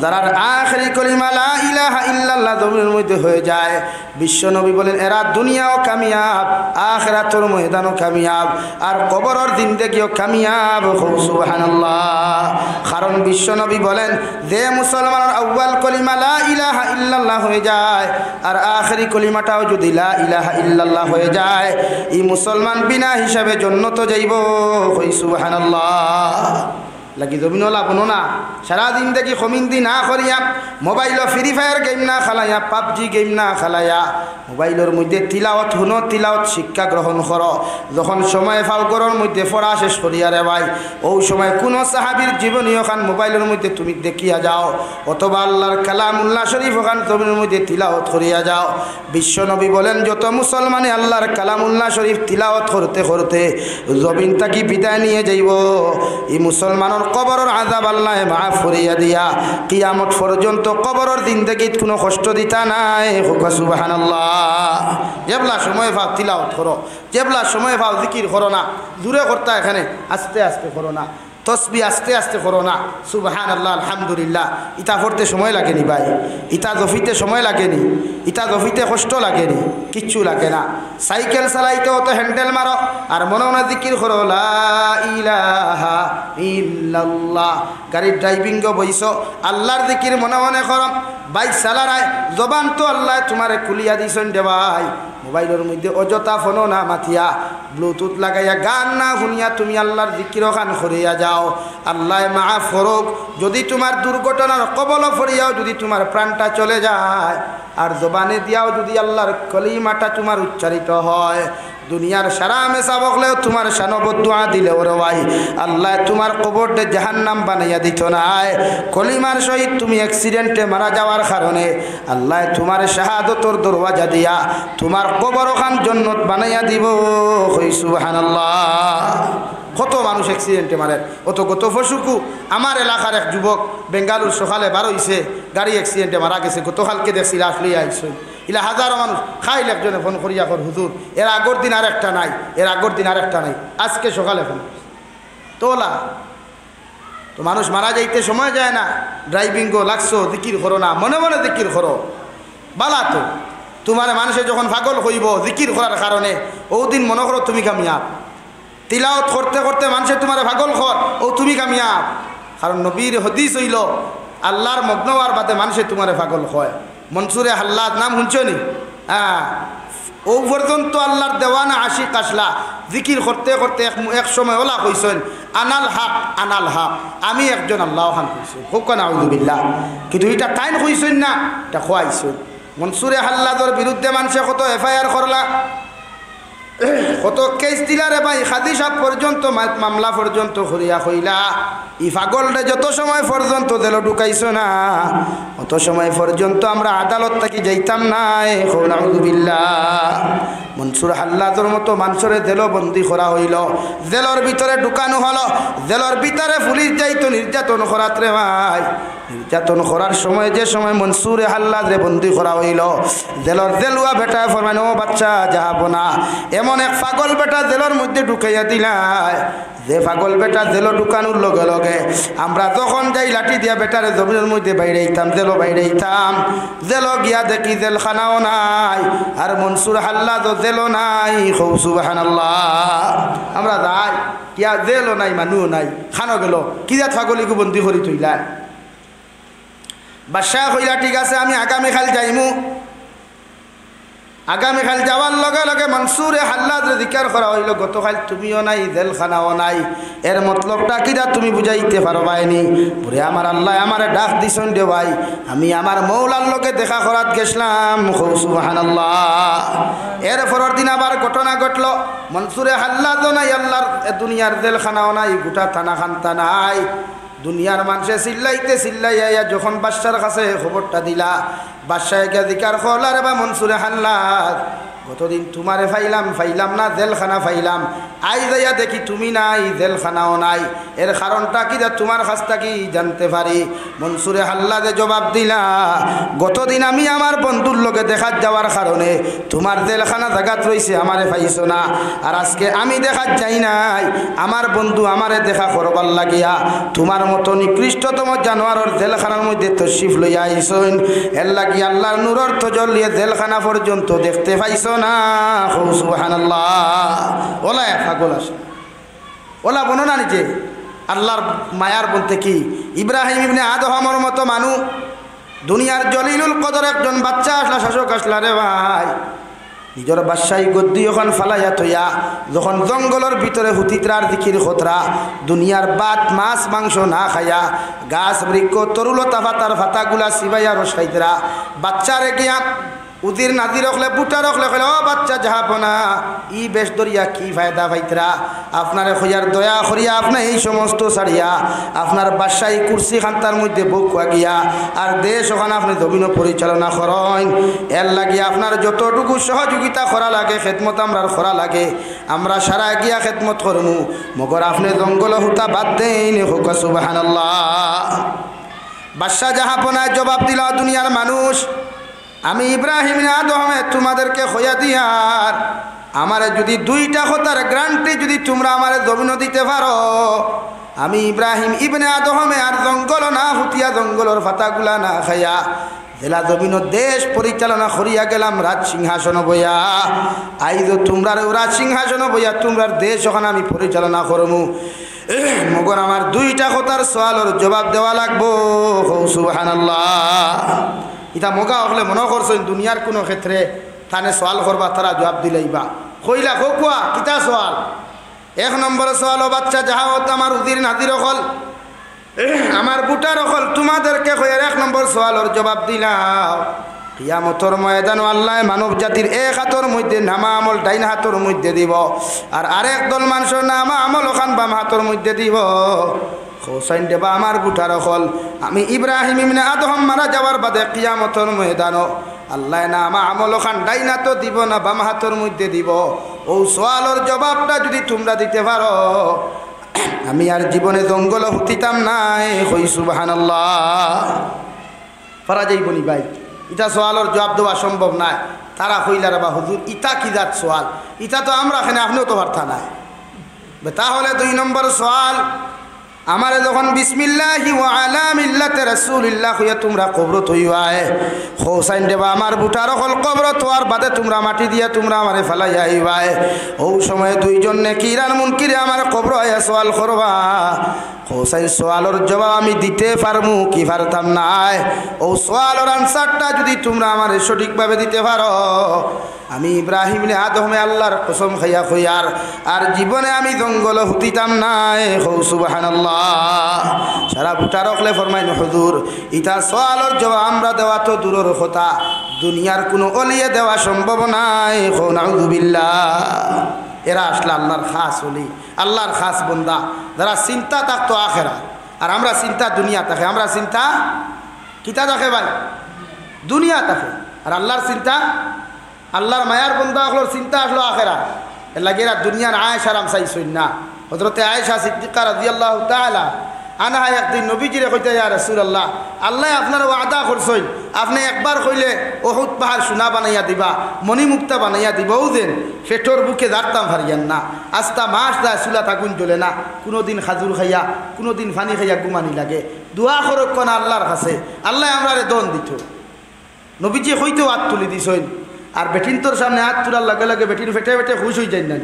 যারা আখেরি কলিমা লা ইলাহা ইল্লাল্লাহ জমিনের মধ্যে হয়ে যায়, বিশ্বনবী বলেন এরা দুনিয়াও কামিয়াব, আখিরাতের ময়দানও কামিয়াব, আর কবরের জিন্দেগিও কামিয়াব। সুবহানাল্লাহ। কারণ বিশ্বনবী বলেন যে মুসলমানের আউয়াল কলিমা লা ইলাহা ইল্লাল্লাহ হয়ে যায়, আর আখেরি কলিমাটাও যদি লা ইলাহা ইল্লাল্লাহ হয়ে যায়, এই মুসলমান বিনা হিসাবে জান্নাতে যাইব। সুবহানাল্লাহ। লাগি জমিনলা বনো না, সারাদিন দেখি কমিন্দি না করিয়া মোবাইল ফ্রি ফায়ার গেম না খেলাইয়া, পাবজি গেম না খেলাইয়া, মোবাইলের মধ্যে তিলাওয়াত হুনো, তিলাওয়াত শিক্ষা গ্রহণ করো। যখন সময় ফাও করার মধ্যে পড়া শেষ করিয়া রে ভাই, ও সময় কোনো সাহাবীর জীবনী ওখান মোবাইলের মধ্যে তুমি দেখিয়া যাও, অথবা আল্লাহর কালামুল্লাহ শরীফ ওখান জমিনের মধ্যে তিলাওয়াত করিয়া যাও। বিশ্বনবী বলেন যত মুসলমানে আল্লাহর কালামুল্লাহ শরীফ তিলাওয়াত করতে করতে জমিন তাকি বিদায় নিয়ে যাইব, এই মুসলমানের কবরের আযাব আল্লাহ মাফ করিয়া দিয়া কিয়ামত পর্যন্ত কবরের জিন্দেগীত কোনো কষ্ট দিতা নাই। সুবহানাল্লাহ। যেবলা সময় পাও তিলাওয়াত করো, যেবলা সময় পাও জিকির করো না, দূরে করতা এখানে আস্তে আস্তে করো না, তসবি আস্তে আস্তে করো না, সুবহানাল্লাহ আলহামদুলিল্লাহ। ইটা পড়তে সময় লাগেনি ভাই, ইটা জফিতে সময় লাগেনি, ইটা জফিতে কষ্ট লাগেনি, কিচ্ছু লাগে না। সাইকেল চালাইতে অত হ্যান্ডেল মারো আর মনে মনে জিকির করো লা ইলাহা ইল্লাল্লাহ। গাড়ির ড্রাইভিংও বইছ আল্লাহর জিকির মনে মনে করো, বাইক চালারায় জবান তো আল্লাহ তোমারে খুলিয়া দিছেন দে ভাই। মোবাইলের মধ্যে অযথা ফোনও না মাথিয়া, ব্লুটুথ লাগাইয়া গান না শুনিয়া তুমি আল্লাহর জিকির খান করিয়া যাও, আল্লাহ মাফ করুক। যদি তোমার দুর্ঘটনার কবল ফরিয়াও যদি তোমার প্রাণটা চলে যায়, আর জবানে দিয়াও যদি আল্লাহর কলিমাটা তোমার উচ্চারিত হয়, দুনিয়ার সারা মেসা বকলেও তোমার শানবদুয়া দিলে ওরে ভাই আল্লাহ তোমার কবরটা জাহান্নাম বানাইয়া দিত নাই। কলিমার সহিত তুমি অ্যাক্সিডেন্টে মারা যাওয়ার কারণে আল্লাহ তোমার শাহাদতর দরওয়াজা দিয়া তোমার কবর খান জান্নাত বানাইয়া দিব। সুবহানাল্লাহ। কত মানুষ অ্যাক্সিডেন্টে মারে, অত কত ফসুকু। আমার এলাকার এক যুবক বেঙ্গালুর সকালে বার হইছে, গাড়ি অ্যাক্সিডেন্টে মারা গেছে। গতকালকে দেখছি লাশ লইয়া আইসই, ইলা হাজারো মানুষ খাইলে একজনে ফোন করিয়া কর হুজুর এর আগর দিন আর একটা নাই, এর আগর দিন আর একটা নাই, আজকে সকালে ফোন তোলা। তো মানুষ মারা যাইতে সময় যায় না, ড্রাইভিংও লাগছো, জিকির করো না, মনে মনে জিকির করো বালা। তো তোমার মানুষে যখন পাগল হইব জিকির করার কারণে, ও দিন মনে করো তুমি কামিয়াব। তিলাওয়াত করতে করতে মানুষে তোমার পাগল কর, ও তুমি কামিয়াব। কারণ নবীর হাদিস হইল আল্লাহর মগ্ন হওয়ার বাদে মানুষে তোমার পাগল হয়। মনসুরে হাল্লাদ নাম শুনছো নি? হ্যাঁ, ও পর্যন্ত আল্লাহর দেওয়ানা আশিক আসলা জিকির করতে করতে এক সময় ওলা কইছেন আনাল হক আনাল হক, আমি একজন আল্লাহ খান কইছেন, হোক না আউযুবিল্লাহ। কিন্তু এটা টাইম কইছেন না, এটা খোয়াইছেন। মনসুরে হাল্লাদর বিরুদ্ধে মানুষে কত এফআইআর করলা, কত কেস দিলারে ভাই খাদি সাহেব পর্যন্ত মামলা পর্যন্ত করিয়া কইলা ই পাগলরে যত সময় পর্যন্ত দিল ঢুকাইছো না অত সময় পর্যন্ত আমরা আদালত থেকে যাইতাম না। নাউযুবিল্লাহ। মনসুর হাল্লাদর মতো মানুষের জেল বন্দি করা হইল, জেলর ভিতরে ঢুকানো হলো, জেলর ভিতরে পুলিশ যাইতো নির্যাতন করাত রে ভাই। নির্যাতন করার সময় যে সময় মনসুরে হাল্লাদরে বন্দি করা হইল, জেলর জেলুয়া বেটা ফরমাইন ও বাচ্চা যাবো না, এমন এক পাগল বেটা জেলর মধ্যে ঢুকাইয়া দিলায় যে পাগল বেটা জেল ঢুকানোর লগে লগে আমরা তখন যাই লাঠি দিয়া বেটারে জমিনের মধ্যে বাইরে আইতাম, জেলও বাইরে আইতাম। জেল গিয়া দেখি জেলখানাও নাই আর মনসুর হাল্লাদও জেলও নাই। খুব সুবহানাল্লাহ। আমরা যাই কিয়া জেলও নাই মানুষও নাই, খানো গেল কি যা পাগলিকে বন্দি করি তুইলায়। বাদশাহ কইলা ঠিক আছে আমি আগামীকাল যাইমু। আগামীকাল যাওয়ার লগে লগে মনসুরে হাল্লাদরে জিকার করা হইল গতকাল তুমিও নাই জেলখানাও নাই, এর মতলবটা কিরা তুমি বুঝাইতে পারবাইনি। পরে আমার আল্লাহ আমারে ডাক দিছেন দে ভাই, আমি আমার মৌলার লোকে দেখা করাত গেছিলাম। খুব সুবহানাল্লাহ। এর পরের দিন আবার ঘটনা ঘটল, মনসুরে হাল্লাদও নাই, আল্লাহর দুনিয়ার জেলখানাও নাই, গোটা থানা খান্তা নাই। দুনিয়ার মানুষে চিল্লাইতে চিল্লাইয়া যখন বাদশার কাছে খবরটা দিলা, বাদশাহ গিয়া জিকার করলার বা মনসুরে হাল্লাদ গতদিন তোমারে ফাইলাম না জেলখানা ফাইলাম, আই যাইয়া দেখি তুমি নাই জেলখানাও নাই, এর কারণটা কি তোমার কাছটা কি জানতে পারি? মনসুরে হাল্লাদে জবাব দিলা গতদিন আমি আমার বন্ধুর লোকে দেখাত যাওয়ার কারণে তোমার জেলখানা জায়গাত রয়েছে আমারে পাইছো না, আর আজকে আমি দেখাত যাই নাই আমার বন্ধু আমারে দেখা করবার লাগিয়া তোমার মতো নিকৃষ্টতম জানোয়ারের জেলখানার মধ্যে তশরিফ লইয়া আইসন, এর লাগি আল্লাহর নূরের তজল্লিয়ে জেলখানা পর্যন্ত দেখতে পাইছো না। খুব সুবহানাল্লাহ। ওলা পাগল আসে, ওলা বর্ণনা নিচে আল্লাহর মায়ার বলতে কি ইব্রাহিম ইবনে আদহামর মতো মানুষ, দুনিয়ার জলিলুল কদর একজন বাচ্চা আসলা, শাসক আসলা রে ভাই, নিজের বাদশাহী গদ্দি ওখান ফালাইয়া থইয়া যখন জঙ্গলের ভিতরে হুতিত্রার দিকির খতরা দুনিয়ার বাত মাছ মাংস না খাইয়া গাছ বৃক্ষ তরুলতা ফাতার ফাতাগুলা সিবাইয়া রস খাইতরা বাচ্চারে গিয়া উদির নাদি রখলে বুটা রখলে কইলে ও বাচ্চা যাহাব না ই বেশ দরিয়া কি ফায়দা পাইতরা আপনারে খইয়ার দয়া করিয়া আপনি এই সমস্ত ছাড়িয়া আপনার বাদশাহী কুরসি খান্তার মধ্যে বকুয়া গিয়া আর দেশ ওখানে আপনি জমিন পরিচালনা করেন, এর লাগিয়া আপনার যতটুকু সহযোগিতা করা লাগে খেদমত আমরা করা লাগে আমরা সারা গিয়া খেদমত করমু, মগর আপনি জঙ্গল হুতা বাদ দেন। হোক সুবহানাল্লাহ। বাদশাহ জাহাপনায় জবাব দিল দুনিয়ার মানুষ, আমি ইব্রাহিম আদমে তোমাদেরকে খোয়া দিয়ার আমারে যদি দুইটা কথার গ্যারান্টি যদি তোমরা আমারে জমিন দিতে পারো, আমি ইব্রাহিম ইবনে আদমে আর জঙ্গল না হুতিয়া জঙ্গলের ফাতাগুলা না খাইয়া জেলা জমিন দেশ পরিচালনা করিয়া গেলাম রাজ সিংহাসন বইয়া, আইজ তোমরার রাজ সিংহাসন বইয়া তোমরার দেশ ওখানে আমি পরিচালনা করমু, মগর আমার দুইটা কথার সওয়ালের জবাব দেওয়া লাগবো। সুবহানাল্লাহ। ইটা মগা হলে মনে করছেন দুনিয়ার কোনো ক্ষেত্রে তানে সওয়াল করবা তারা জবাব দিলেইবা কইলা কোয়া কিতা সওয়াল? এক নম্বর সওয়াল, ও বাচ্চা যাহা হতো আমার উদির নাদির হল আমার বুটার হল তোমাদেরকে কইয়ার এক নম্বর সওয়ালের জবাব দিলাম কিয়ামতের ময়দান আল্লাহ মানব জাতির এক হাতের মধ্যে নামা আমল ডাইন হাতের মধ্যে দিব আর আরেক দল মানুষের নামা আমল ওখান বাম হাতের মধ্যে দিব। হোসাইন দেবা আমার বুটার হল আমি ইব্রাহিম ইবনে আদম মারা যাওয়ার বাদে কিয়ামতের ময়দানও আল্লাহ নামা আমল ওখান ডাইন হাতও দিব না বাম হাতের মধ্যে দিব। ও সওয়ালের জবাবটা যদি তোমরা দিতে পারো আমি আর জীবনে জঙ্গল হতিতাম নাই। হই সুবহানাল্লাহ। পারা যাইবনি ভাই, ইটা সওয়ালের জবাব দেওয়া সম্ভব নাই। তারা কইলার বা হুজুর ইটা কি জাত সওয়াল, ইটা তো আমরা এখানে আপনিও তো পারতা নাই। তাহলে দুই নম্বর সওয়াল, আমারে যখন বিসমিল্লাহি ওয়া আলা মিল্লাতি রাসূলিল্লাহ হইয়া তোমরা কবরত হইবায় হোসাইন দেবা আমার বুটার হল কবরত হওয়ার বাদে তোমরা মাটি দিয়া তোমরা আমারে ফেলাইয়া আইবায়, ও সময় দুইজন নেকিরান মুনকিরে আমার কবর আয়া সওয়াল করবা। হোসাইন সওয়ালের জবাব আমি দিতে পারমু কি পারতাম নাই। ও সওয়ালের আনসারটা যদি তোমরা আমারে সঠিকভাবে দিতে পারো আমি ইব্রাহিম ইবনে আদমে আল্লাহর কসম খাইয়া কইয়ার আর জীবনে আমি জঙ্গল হুতিতাম নাই। হৌ সুবহানাল্লাহ। সারা বুটা রখলে ফরমাইন হুজুর ইটা সওয়ালের জবাব আমরা দেওয়া তো দূরের কথা দুনিয়ার কোনো অলিয়ে দেওয়া সম্ভব নাই। নাউযুবিল্লাহ। এরা আসলে আল্লাহর খাস অলি, আল্লাহর খাস বন্দা, যারা চিন্তা থাকতো আখেরা। আর আমরা চিন্তা দুনিয়া থাকে, আমরা চিন্তা কিতা থাকে ভাই, দুনিয়া থাকে। আর আল্লাহর চিন্তা, আল্লাহর মায়ার বন্দা হলোর চিন্তা আসলো আখেরা। এর লাগে এরা দুনিয়ার আয়েশ আরাম চাইছই না। হযরতে আয়েশা সিদ্দিকা রাদিয়াল্লাহু তাআলা আনহা একদিন নবীজিরে কইতে, ইয়া রাসূলুল্লাহ, আল্লাহ আপনার ওয়াদা করছেন, আপনি একবার কইলে উহুদ পাহাড় সোনা বানাইয়া দিবা, মণিমুক্তা বানাইয়া দিবাও দেন, পেটর বুকে দাঁড়তাম হারিয়ান না। আস্তা মাস যায় চুলা থাকুন জ্বলে না, কোনোদিন খাজুর খাইয়া কোনোদিন পানি খাইয়া ঘুমানি লাগে। দোয়া করক কোন আল্লাহর কাছে, আল্লাহ আমরারে দন দিত। নবীজি হইতেও হাত তুলি দিছইন। আর বেটিন তোর সামনে হাত তোলার লগে লগে বেটিন ফেটে ফেটে খুশ হয়ে যায় না।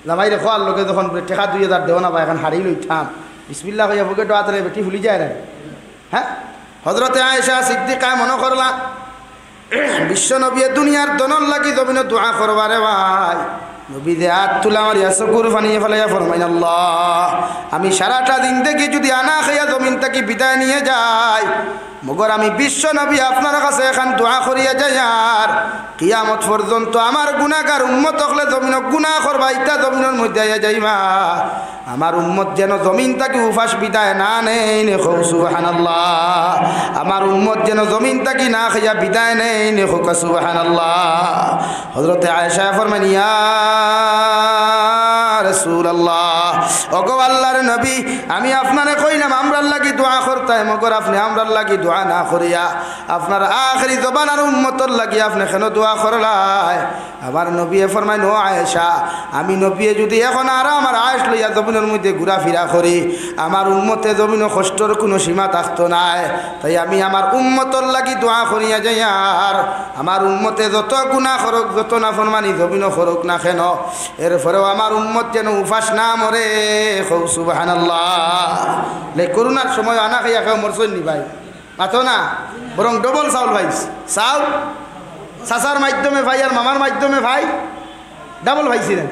জামাইরে খোয়ার লগে যখন টেকা 2000 দেও না বা এখন হারিয়ে লইতাম, বিসমিল্লাহ কইয়া বুকে দোয়া তোলে, বেটি ভুলি যায় না। হ্যাঁ, হযরতে আয়েশা সিদ্দিকা মনে করলা বিশ্ব নবী দুনিয়ার দনর লাগি জমিনে দোয়া করবারে ভাই। নবী দে হাত তুলা মারিয়া চকুর ফানিয়ে ফেলাইয়া ফরমাইন, আল্লাহ, আমি সারাটা দিন থেকে যদি আনা খাইয়া জমিন থেকে বিদায় নিয়ে যাই, মগর আমি বিশ্ব নবী আপনার কাছে এখন দোয়া করিয়া যাই, আর কিয়ামত পর্যন্ত আমার গুনাহগার উম্মত হলে জমিন গুনাহ করবা, ইটা জমিনের মধ্যে আইয়া যাইবা, আমার উম্মত যেন জমিন থেকে উফাস বিদায় না নেই। সুবহানাল্লাহ। আমার উম্মত যেন জমিন থেকে না খাইয়া বিদায় নেই। সুবহানাল্লাহ। হযরতে আয়েশা ফরমান, ইয়া রাসূলুল্লাহ, ওগো আল্লাহর নবী, আমি আপনারে কইলাম আমরার লাগি দোয়া করতে, মগর আপনি আমরার লাগি দোয়া না করিয়া আপনার আখেরি জবানার উম্মতর লাগি আপনি কেন দোয়া করলাই? আমার নবী ফরমাইন, ও আয়েশা, আমি নবী যদি এখন আর আমার আয়েশ লইয়া জমিনের মধ্যে ঘোরাফেরা করি, আমার উম্মতে জমিন কষ্টর কোনো সীমা থাকতো নাই। তাই আমি আমার উম্মতর লাগি দোয়া করিয়া যাই, আর আমার উম্মতে যত গুনাহ করুক, যত নাফরমানি জমিন করুক না কেন, এরপরেও আমার উম্মত যেন উপাস না মরে। সুবহানাল্লাহ। লে করোনার সময় আনা খাইয়া কেউ মরছই নি ভাই, মাথো না, বরং ডবল চাউল ভাই, চাউল চাচার মাধ্যমে ভাই আর মামার মাধ্যমে ভাই, ডাবল ভাইছিলেন।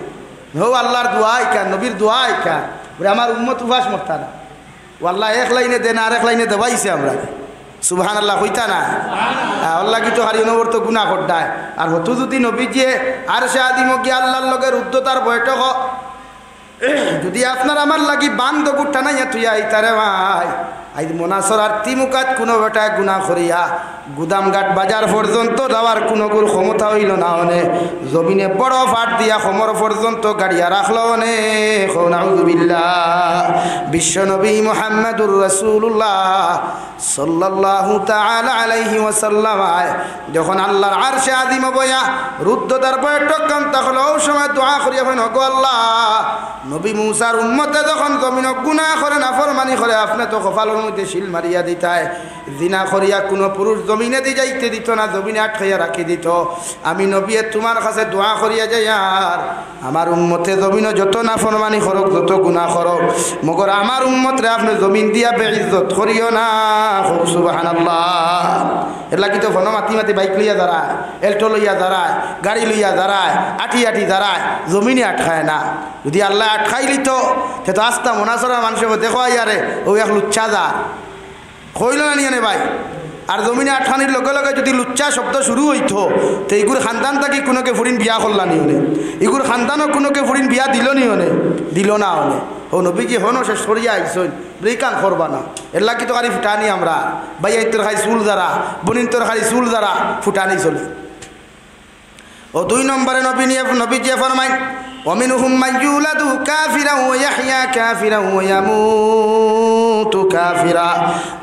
হো আল্লাহর দোয়াই কান, নবীর দোয়াই কান, আমার উম্মত উপাস মরতা না। ও আল্লাহ এক লাইনে দেন আর এক লাইনে দেবাইছে আমরা। সুবহানাল্লাহ হইতা না? আল্লাহ কি তো হারি অনবর্ত গুনাহ করতায়। আর হতো যদি নবীজি আর সে আদিমকে আল্লাহর লগের উদ্ধতার বৈঠক যদি আপনার আমার লাগি বান্ধ গুঠা নাই তুই আইতারে ভাই, আই মনাসরার তিমুকাত কোনো বেটায় গুনাহ করিয়া গুদামঘাট বাজার পর্যন্ত যাওয়ার কোনো গুর ক্ষমতা হইল না। অনে জমিনে বড় ফাট দিয়া সমর পর্যন্ত গাড়িয়া রাখলো অনে। নাউযুবিল্লাহ। বিশ্বনবী মুহাম্মদুর রাসূলুল্লাহ সাল্লাল্লাহু তাআলা আলাইহি ওয়াসাল্লাম যখন আল্লাহর আরশে আযিম বয়া রুদ্ধতার বৈঠক কান, তখন ওই সময় দোয়া করিয়া বলেন, ওগো আল্লাহ, নবী মুসার উম্মতে যখন জমিনে গুনাহ করে নাফরমানি করে, আপনি তো কপালের মধ্যে শিল মারিয়া দিতায়, জিনা করিয়া কোনো পুরুষ জমিনে দি যাইতে দিত না, জমিনে আটকাইয়া রাখি দিত। আমি নবী তোমার কাছে দোয়া করিয়া যাই, আর আমার উম্মতে জমিনে যত নাফরমানি করুক, যত গুনাহ করুক, মগর আমার উম্মতরে আপনি জমিন দিয়া বেইজ্জত করিও না। সুবহানাল্লাহ। এর লাগি তো ফোন মাতি মাতি বাইক লইয়া দাঁড়ায়, এল্টো লইয়া দাঁড়ায়, গাড়ি লইয়া দাঁড়ায়, আটি আটি দাঁড়ায়, জমিনে আটকায় না। যদি আল্লাহ আটকাই লিত সে তো আস্তা মোনাসরা মানুষের দেখো ইয়ারে ও এক লুচ্চা যা কইল না নিয়ে ভাই। আর জমিনে আটখানির লগে লগে যদি লুচ্চা শব্দ শুরু হইত, তো এগুর খানদান থাকি কোনোকে ফুরিন বিয়া করলা নি হলে, এগুর খানদানও কোনোকে ফুরিন বিয়া দিল নি হলে, দিল না হলে। ও নবীজি হনো শেষ করিয়া আইসন, ব্রেকান করবা না। এর লাগি তো খালি ফুটানি আমরা, ভাইয়া তোর খালি চুল দ্বারা, বনিন তোর খালি চুল দ্বারা ফুটানি চলে। ও 2 নম্বরে নবীজি ফরমাই, ومنهم من يولد كافرا ويحيى كافرا ويموت كافرا।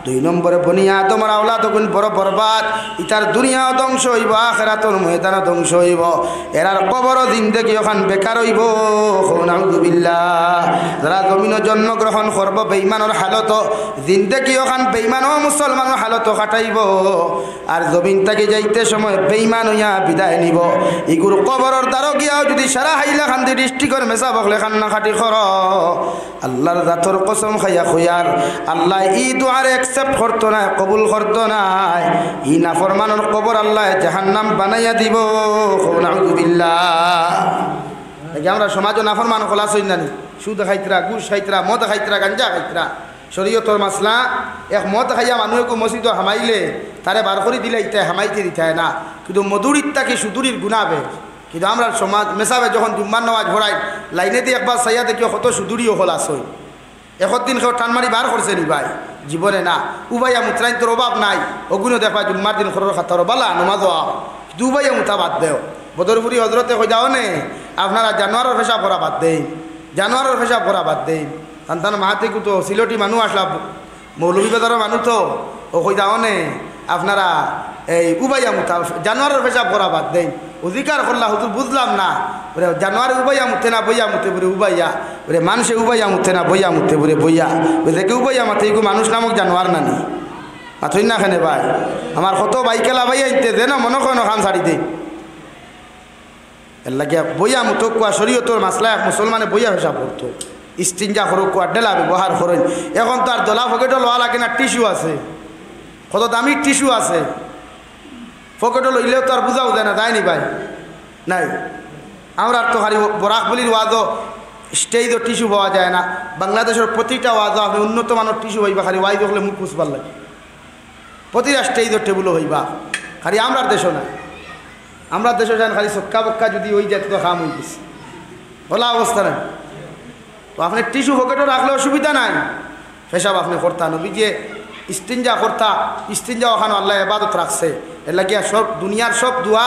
2 নম্বরে বনি আদমের আওলাদ গুণ বড় বরবাদ, ইতার দুনিয়া ধ্বংস হইব, আখিরাতের ময়দান ধ্বংস হইব, এরার কবর জিন্দেগি ওখান বেকার হইব। নাউযুবিল্লাহ। যারা জমিনে জন্মগ্রহণ করব বেঈমানের হালত, জিন্দেগি ওখান বেঈমান ও মুসলমানের হালত কাটাইব, আর জমিন থেকে যাইতে সময় বেঈমান হইয়া বিদায় নিব। ইগুর কবরের দ্বারও গিয়াও যদি সারা হাইলা খান দৃষ্টিকর মেসা বকলে খান্না খাটি কর, আল্লাহর জাতর কসম খাইয়া খুয়ার আল্লাহ ই দুয়ার একসেপ্ট করতো না, কবুল করতো না। ই নাফরমানের কবর আল্লাহ জাহান্নাম বানাইয়া দিব। নাউযুবিল্লাহ। আমরা সমাজও নাফরমান খোলাস হই নানি, সুদ খাইতরা, ঘুষ খাইতরা, মদ খাইতরা, গাঞ্জা খাইতরা, শরীয়তর মাসলা এক মদ খাইয়া মানুষকে মসজিদ হামাইলে তারে বার করে দিলে ইতায় হামাইতে দিতায় না, কিন্তু মধুরির তাকে সুদূরির গুণাবে। কিন্তু আমরা সমাজ মেসাবে যখন জুম্মার নামাজ ভরাই লাইনে দিয়ে একবার চাইয়া দেখি কত সুদূরিও হল আসই। দিন কেউ টানমারি বার করছে নি ভাই জীবনে না, উবাইয়া মুত্রাইন তোর অভাব নাই, ওগুলো দেখবা জুম্মার দিন খরর খাতার বালা নমাজ দুবাইয়া মুতা বাদ দেও। বদরপুরি হজরতে হয়ে যাও নে আপনারা জানোয়ারের পেশাব করা বাদ দেন, জানোয়ারের পেশাব করা বাদ দেন। সন্তান মাহাতে তো সিলটি মানুষ আসলা মৌলভী বাজারের মানুষ তো ও হয়ে যাও নে আপনারা এই উবাইয়া মুতা জানোয়ারের পেশাব করা বাদ দেন। অধিকার করলা হুজুর বুঝলাম না, বলে জানোয়ারে উবাইয়া মুতে না বইয়া মুতে বলে উবাইয়া, বলে মানুষে উবাইয়া মুতে না বইয়া মুতে বলে বইয়া, বলে কে উবাইয়া মাতে এগু মানুষ নামক জানোয়ার নানি মাথই না খানে ভাই। আমার কত বাইকেলা ভাইয়া ইতে দে না মনে করেন খান ছাড়ি দে এর লাগে বইয়া মুতো কুয়া শরীয়তর মাসলা এক মুসলমানে বইয়া পেশাব করতো, ইস্তিনজা করো কুয়া ডেলা ব্যবহার করেন। এখন তো আর দোলা ফকেটও লোয়া লাগে না, টিস্যু আছে, কত দামি টিস্যু আছে, ফকেটও লইলেও তো আর বুঝাও যায় না, যায়নি ভাই নাই। আমরা তো খালি বরাক বলির ওয়াজও স্টেজও টিস্যু পাওয়া যায় না, বাংলাদেশের প্রতিটা ওয়াজও আপনি উন্নত মানের টিস্যু হইবা, খালি ওয়াইজ হলে মুখ পুষবার লাগে, প্রতিটা স্টেজও টেবুলও হইবা, খালি আমরা দেশও না। আমরা দেশে যান খালি সক্কা বক্কা যদি ওই যায় তো খাম হয়ে গেছে বলা অবস্থা নাই। তো আপনি টিস্যু পকেটও রাখলে অসুবিধা নাই, পেশাব আপনি করতা নবী যে ইস্তিনজা করতা, ইস্তিনজা ওখানে আল্লাহ ইবাদত রাখছে। এর লাগিয়া সব দুনিয়ার সব দোয়া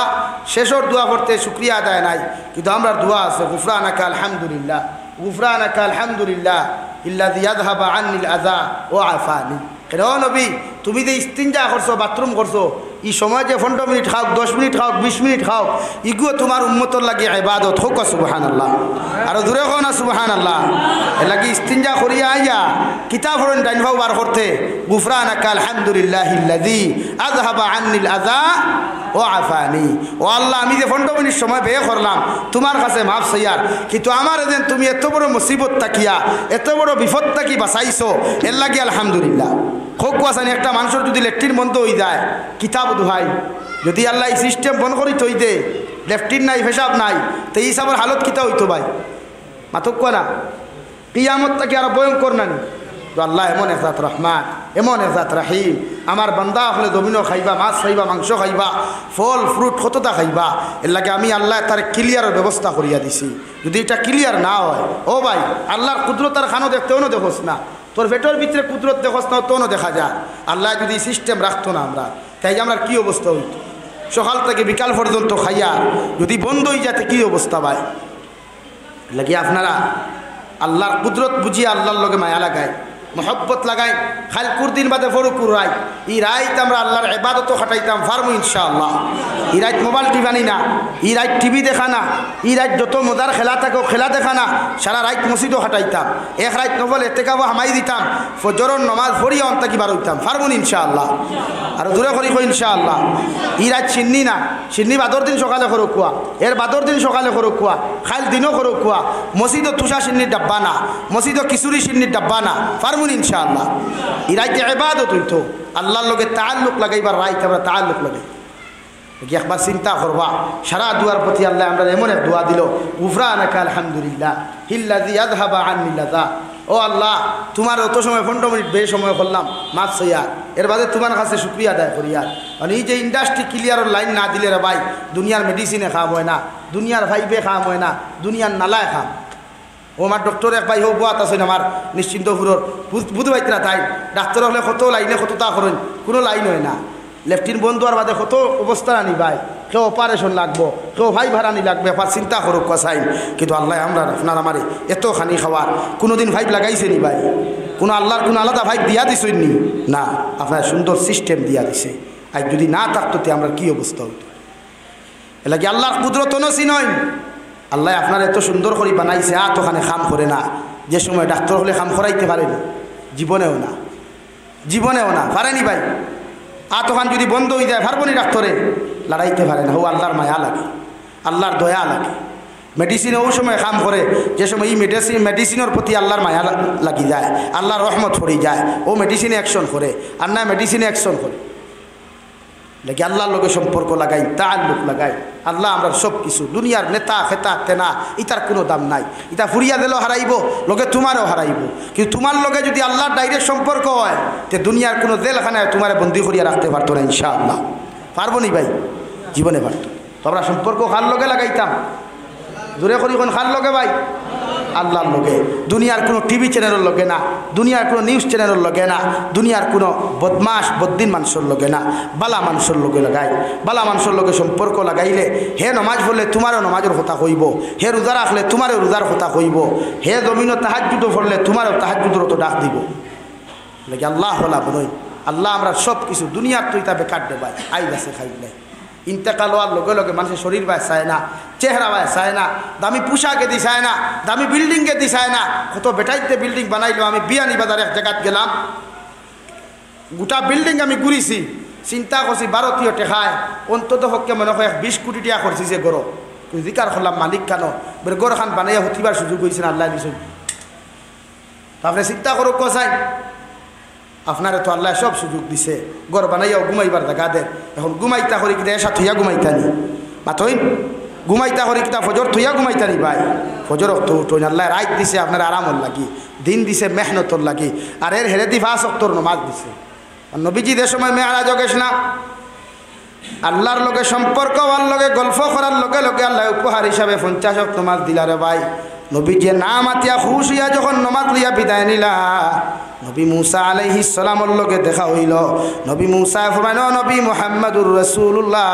শেষর দোয়া করতে শুক্রিয়া আদায় নাই, কিন্তু আমরা দোয়া আছে গুফরানাকা আলহামদুলিল্লাহ, গুফরানাকা আলহামদুলিল্লাহ ইল্লাযী ইয়াযহাবু আন্নিল আযা ওয়া আফানি। কেন নবী তুমি যে ইস্তিনজা করছো, বাথরুম করছো, এই সময় যে 15 মিনিট খাও, 10 মিনিট খাও, 20 মিনিট খাও, ইগুলো তোমার উম্মতর লাগে ইবাদত হোক সুবহানাল্লাহ। আর দূরে হোক না সুবহানাল্লাহ। এর লাগে ইস্তিনজা করিয়া আইয়া কিতাব হরেন ডাইন ভাও বার করতে গুফরানাকা আলহামদুলিল্লাহিল্লাযী আযহাবা আন্নিল আযা ও আফানি। ও আল্লাহ আমি যে 15 মিনিট সময় ব্যয় করলাম তোমার কাছে মাফ চাইয়ার, কিন্তু আমার এদিন তুমি এত বড় মুসিবত তাকিয়া এত বড় বিপদ তাকি বাঁচাইছো, এর লাগে আলহামদুলিল্লাহ। হোক আসানি একটা মানুষের যদি লেট্রিন বন্ধ হয়ে যায় কিতাব দোহাই, যদি আল্লাহ এই সিস্টেম বন্ধ করি থই দে, লেফটিন নাই পেশাব নাই, তো এই হিসাবের হালত কিতা হইতো ভাই মাতক না কিয়ামত তাকে আর ভয়ঙ্কর নানি। তো আল্লাহ এমন একজাত রহমান, এমন একজাত রাহিম, আমার বান্দা হলে জমিনও খাইবা, মাছ খাইবা, মাংস খাইবা, ফল ফ্রুট কতটা খাইবা, এর লাগে আমি আল্লাহ তার ক্লিয়ারের ব্যবস্থা করিয়া দিছি। যদি এটা ক্লিয়ার না হয় ও ভাই আল্লাহর কুদরতার খানো দেখতেও না দেখোস না, তোর পেটের ভিতরে কুদরত দেখোস না তোও দেখা যায়। আল্লাহ যদি সিস্টেম রাখতো না আমরা, তাই আমরা কি অবস্থা হইত, সকাল থেকে বিকাল পর্যন্ত খাইয়া যদি বন্ধ হয়ে যাতে কি অবস্থা ভাই। লাগে আপনারা আল্লাহর কুদরত বুঝিয়ে আল্লাহর লগে মায়া লাগায়, মহব্বত লাগাই, খাল কুরদিন বাদে ফরু কুরাই, ই রাইত আমরা আল্লাহর ইবাদতও খাটাইতাম ফার্মু ইনশাআল্লাহ। ই রাইত মোবাইল টিভানি না, ই রাইত টিভি দেখা না, ই রাইত যত মজার খেলা থাকো খেলা দেখা না, সারা রাইত মসজিদও খাটাইতাম, এক রাইত নবল এতেকাবো হামাই দিতাম, ফজরের নমাজ পড়িয়া অন্তাকি বার হইতাম ফার্মুন ইনশাআল্লাহ। আর দূরে করি ইনশাআল্লাহ। ই রাইত সিন্নি না, সিন্নি বাদর দিন সকালে করো কুয়া, এর বাদর দিন সকালে করো কুয়া, খাইল দিনও করো কুয়া, মসজিদও তুষা সিন্নির ডাব্বা না, মসজিদও কিশোরী সিন্নির ডাব্বা না ফার্মুন ইনশাআল্লাহ। ই রাইত ইবাদত হইতো, আল্লাহর লগে তাআল্লুক লাগাইবার রাইত আমরা তাআল্লুক লাগাই। একবার চিন্তা করবা সারা দুয়ার প্রতি আল্লাহ আমরা এমন এক দোয়া দিল গুফরানাকা আলহামদুলিল্লাহ ইল্লাযী আযহাবা আন্নিল আযা। ও আল্লাহ তোমার অত সময় 15 মিনিট বে সময় করলাম মাফ চাইয়া, এর বাদে তোমার কাছে শুকরিয়া আদায় করিয়া। মানে এই যে ইন্ডাস্ট্রি ক্লিয়ারের লাইন না দিলে রে ভাই দুনিয়ার মেডিসিনে খাম হয় না, দুনিয়ার ভাইবে খাম হয় না, দুনিয়ার নালায় খাম। ও আমার ডক্টর এক ভাই হোক বাত আছে আমার নিশ্চিন্তপুরের বুধ ভাইতরা তাই ডাক্তার হলে কত লাইনে কত তা করেন, কোনো লাইন হয় না। লেফটিন বন্ধু আর বাদে কত অবস্থা আনি ভাই, কেউ অপারেশন লাগবো, কেউ ভাই ভাড়ানি লাগবে, আবার চিন্তা করুক কসাইন। কিন্তু আল্লাহ আমরা আপনার আমারে এত খানি খাওয়ার কোনোদিন ভাইব লাগাইছে নি ভাই, কোনো আল্লাহর কোনো আলাদা ভাইব দিয়া দিছেন নি না, আপনার সুন্দর সিস্টেম দিয়া দিছে। আর যদি না থাকতো আমরা কি অবস্থা হইতো। এলা কি আল্লাহর কুদরত নসি নয়, আল্লাহ আপনার এত সুন্দর করে বানাইছে, ওখানে খাম করে না। যে সময় ডাক্তার হলে খাম করাইতে পারেনি, জীবনেও না, জীবনেও না পারেনি ভাই। ওখান যদি বন্ধ হয়ে যায় পারবনি ডাক্তারে, লড়াইতে পারে না। ও আল্লাহর মায়া লাগে, আল্লাহর দয়া লাগে। মেডিসিন ওই সময় কাম করে যে সময় এই মেডিসিনের প্রতি আল্লাহর মায়া লাগি যায়, আল্লাহর রহমত পড়ে যায়, ও মেডিসিনে অ্যাকশন করে আর না মেডিসিনে অ্যাকশন করে। লেগে আল্লাহর লগে সম্পর্ক লাগাই, তাআল্লুক লাগাই। আল্লাহ আমরা সব কিছু, দুনিয়ার নেতা খেতা তেনা ইতার কোনো দাম নাই। ইতা ফুরিয়া দিলেও হারাইব, লগে তোমারও হারাইব। কিন্তু তোমার লগে যদি আল্লাহর ডাইরেক্ট সম্পর্ক হয়, তে দুনিয়ার কোনো জেলখানায় তোমার বন্দি করিয়া রাখতে পারতো না ইনশাআল্লাহ। পারবো নি ভাই? জীবনে পারতো। তো আমরা সম্পর্ক কার লগে লাগাইতাম? জোরে করি কোন কার লগে ভাই? আল্লাহর লগে। দুনিয়ার কোনো টিভি চ্যানেলের লগে না, দুনিয়ার কোনো নিউজ চ্যানেলের লগে না, দুনিয়ার কোনো বদমাস বদ্দিন মানুষের লগে না, বালা মানুষের লগে লাগাই। বালা মানুষের লগে সম্পর্ক লাগাইলে হে নমাজ পড়লে তোমারও নমাজের কথা কইব, হে রোজা রাখলে তোমারও রোজার কথা কইব, হে জমিনও তাহাজ্জুদ পড়লে তোমারও তাহাজ্জুদের তো ডাক দিব। লাগে আল্লাহ হলা বলই আল্লাহ আমরা সব কিছু দুনিয়ার তুইতা বেকার দে ভাই, আই গাছে খাইলে ইন্তেকাল হওয়ার লগে লগে মানুষের শরীর বায় চায় না, চেহারা বায় চায় না, দামি পোশাকে দি চায় না, দামি বিল্ডিংকে দি চায় না। কত বেটাইতে বিল্ডিং বানাইলো। আমি বিয়ানি বাজারে এক জায়গাত গেলাম, গোটা বিল্ডিং আমি ঘুরিছি, চিন্তা করছি ভারতীয় টেকায় অন্তত পক্ষে মনে হয় 20 কোটি টাকা করছি যে গড়। জিকার করলাম মালিক কেন বের গড় খান বানাইয়া হতিবার সুযোগ হয়েছেন আল্লাহ দিছেন। তারপরে চিন্তা করো কসাই আপনারে তো আল্লাহ সব সুযোগ দিছে, গড় বানাইয়াও ঘুমাইবার জায়গা দেন। এখন ঘুমাইতা করি কিনা এসা থইয়া ঘুমাইতানি মাতইন, ঘুমাইতা করি কিনা ফজর থইয়া ঘুমাইতানি ভাই। ফজর তো উঠোন আল্লাহ রাত দিছে আপনার আরামর লাগি, দিন দিছে মেহনতর লাগি, আর এর হেরে দি 5 ওয়াক্তর নমাজ দিছে। আর নবীজি যে সময় মেয়ারাজ গেছ না, আল্লাহর লগে সম্পর্ক হওয়ার লগে গল্প করার লগে লগে আল্লাহ উপহার হিসাবে 50 ওয়াক্ত নমাজ দিলারে ভাই। নবীজি নাম আতিয়া খুশ হইয়া যখন নমাজ লইয়া বিদায় নিলা, নবী মুসা আলাইহিস সালামের লগে দেখা হইল। নবী মুসা ফরমাইল, নবী মুহাম্মদুর রাসূলুল্লাহ,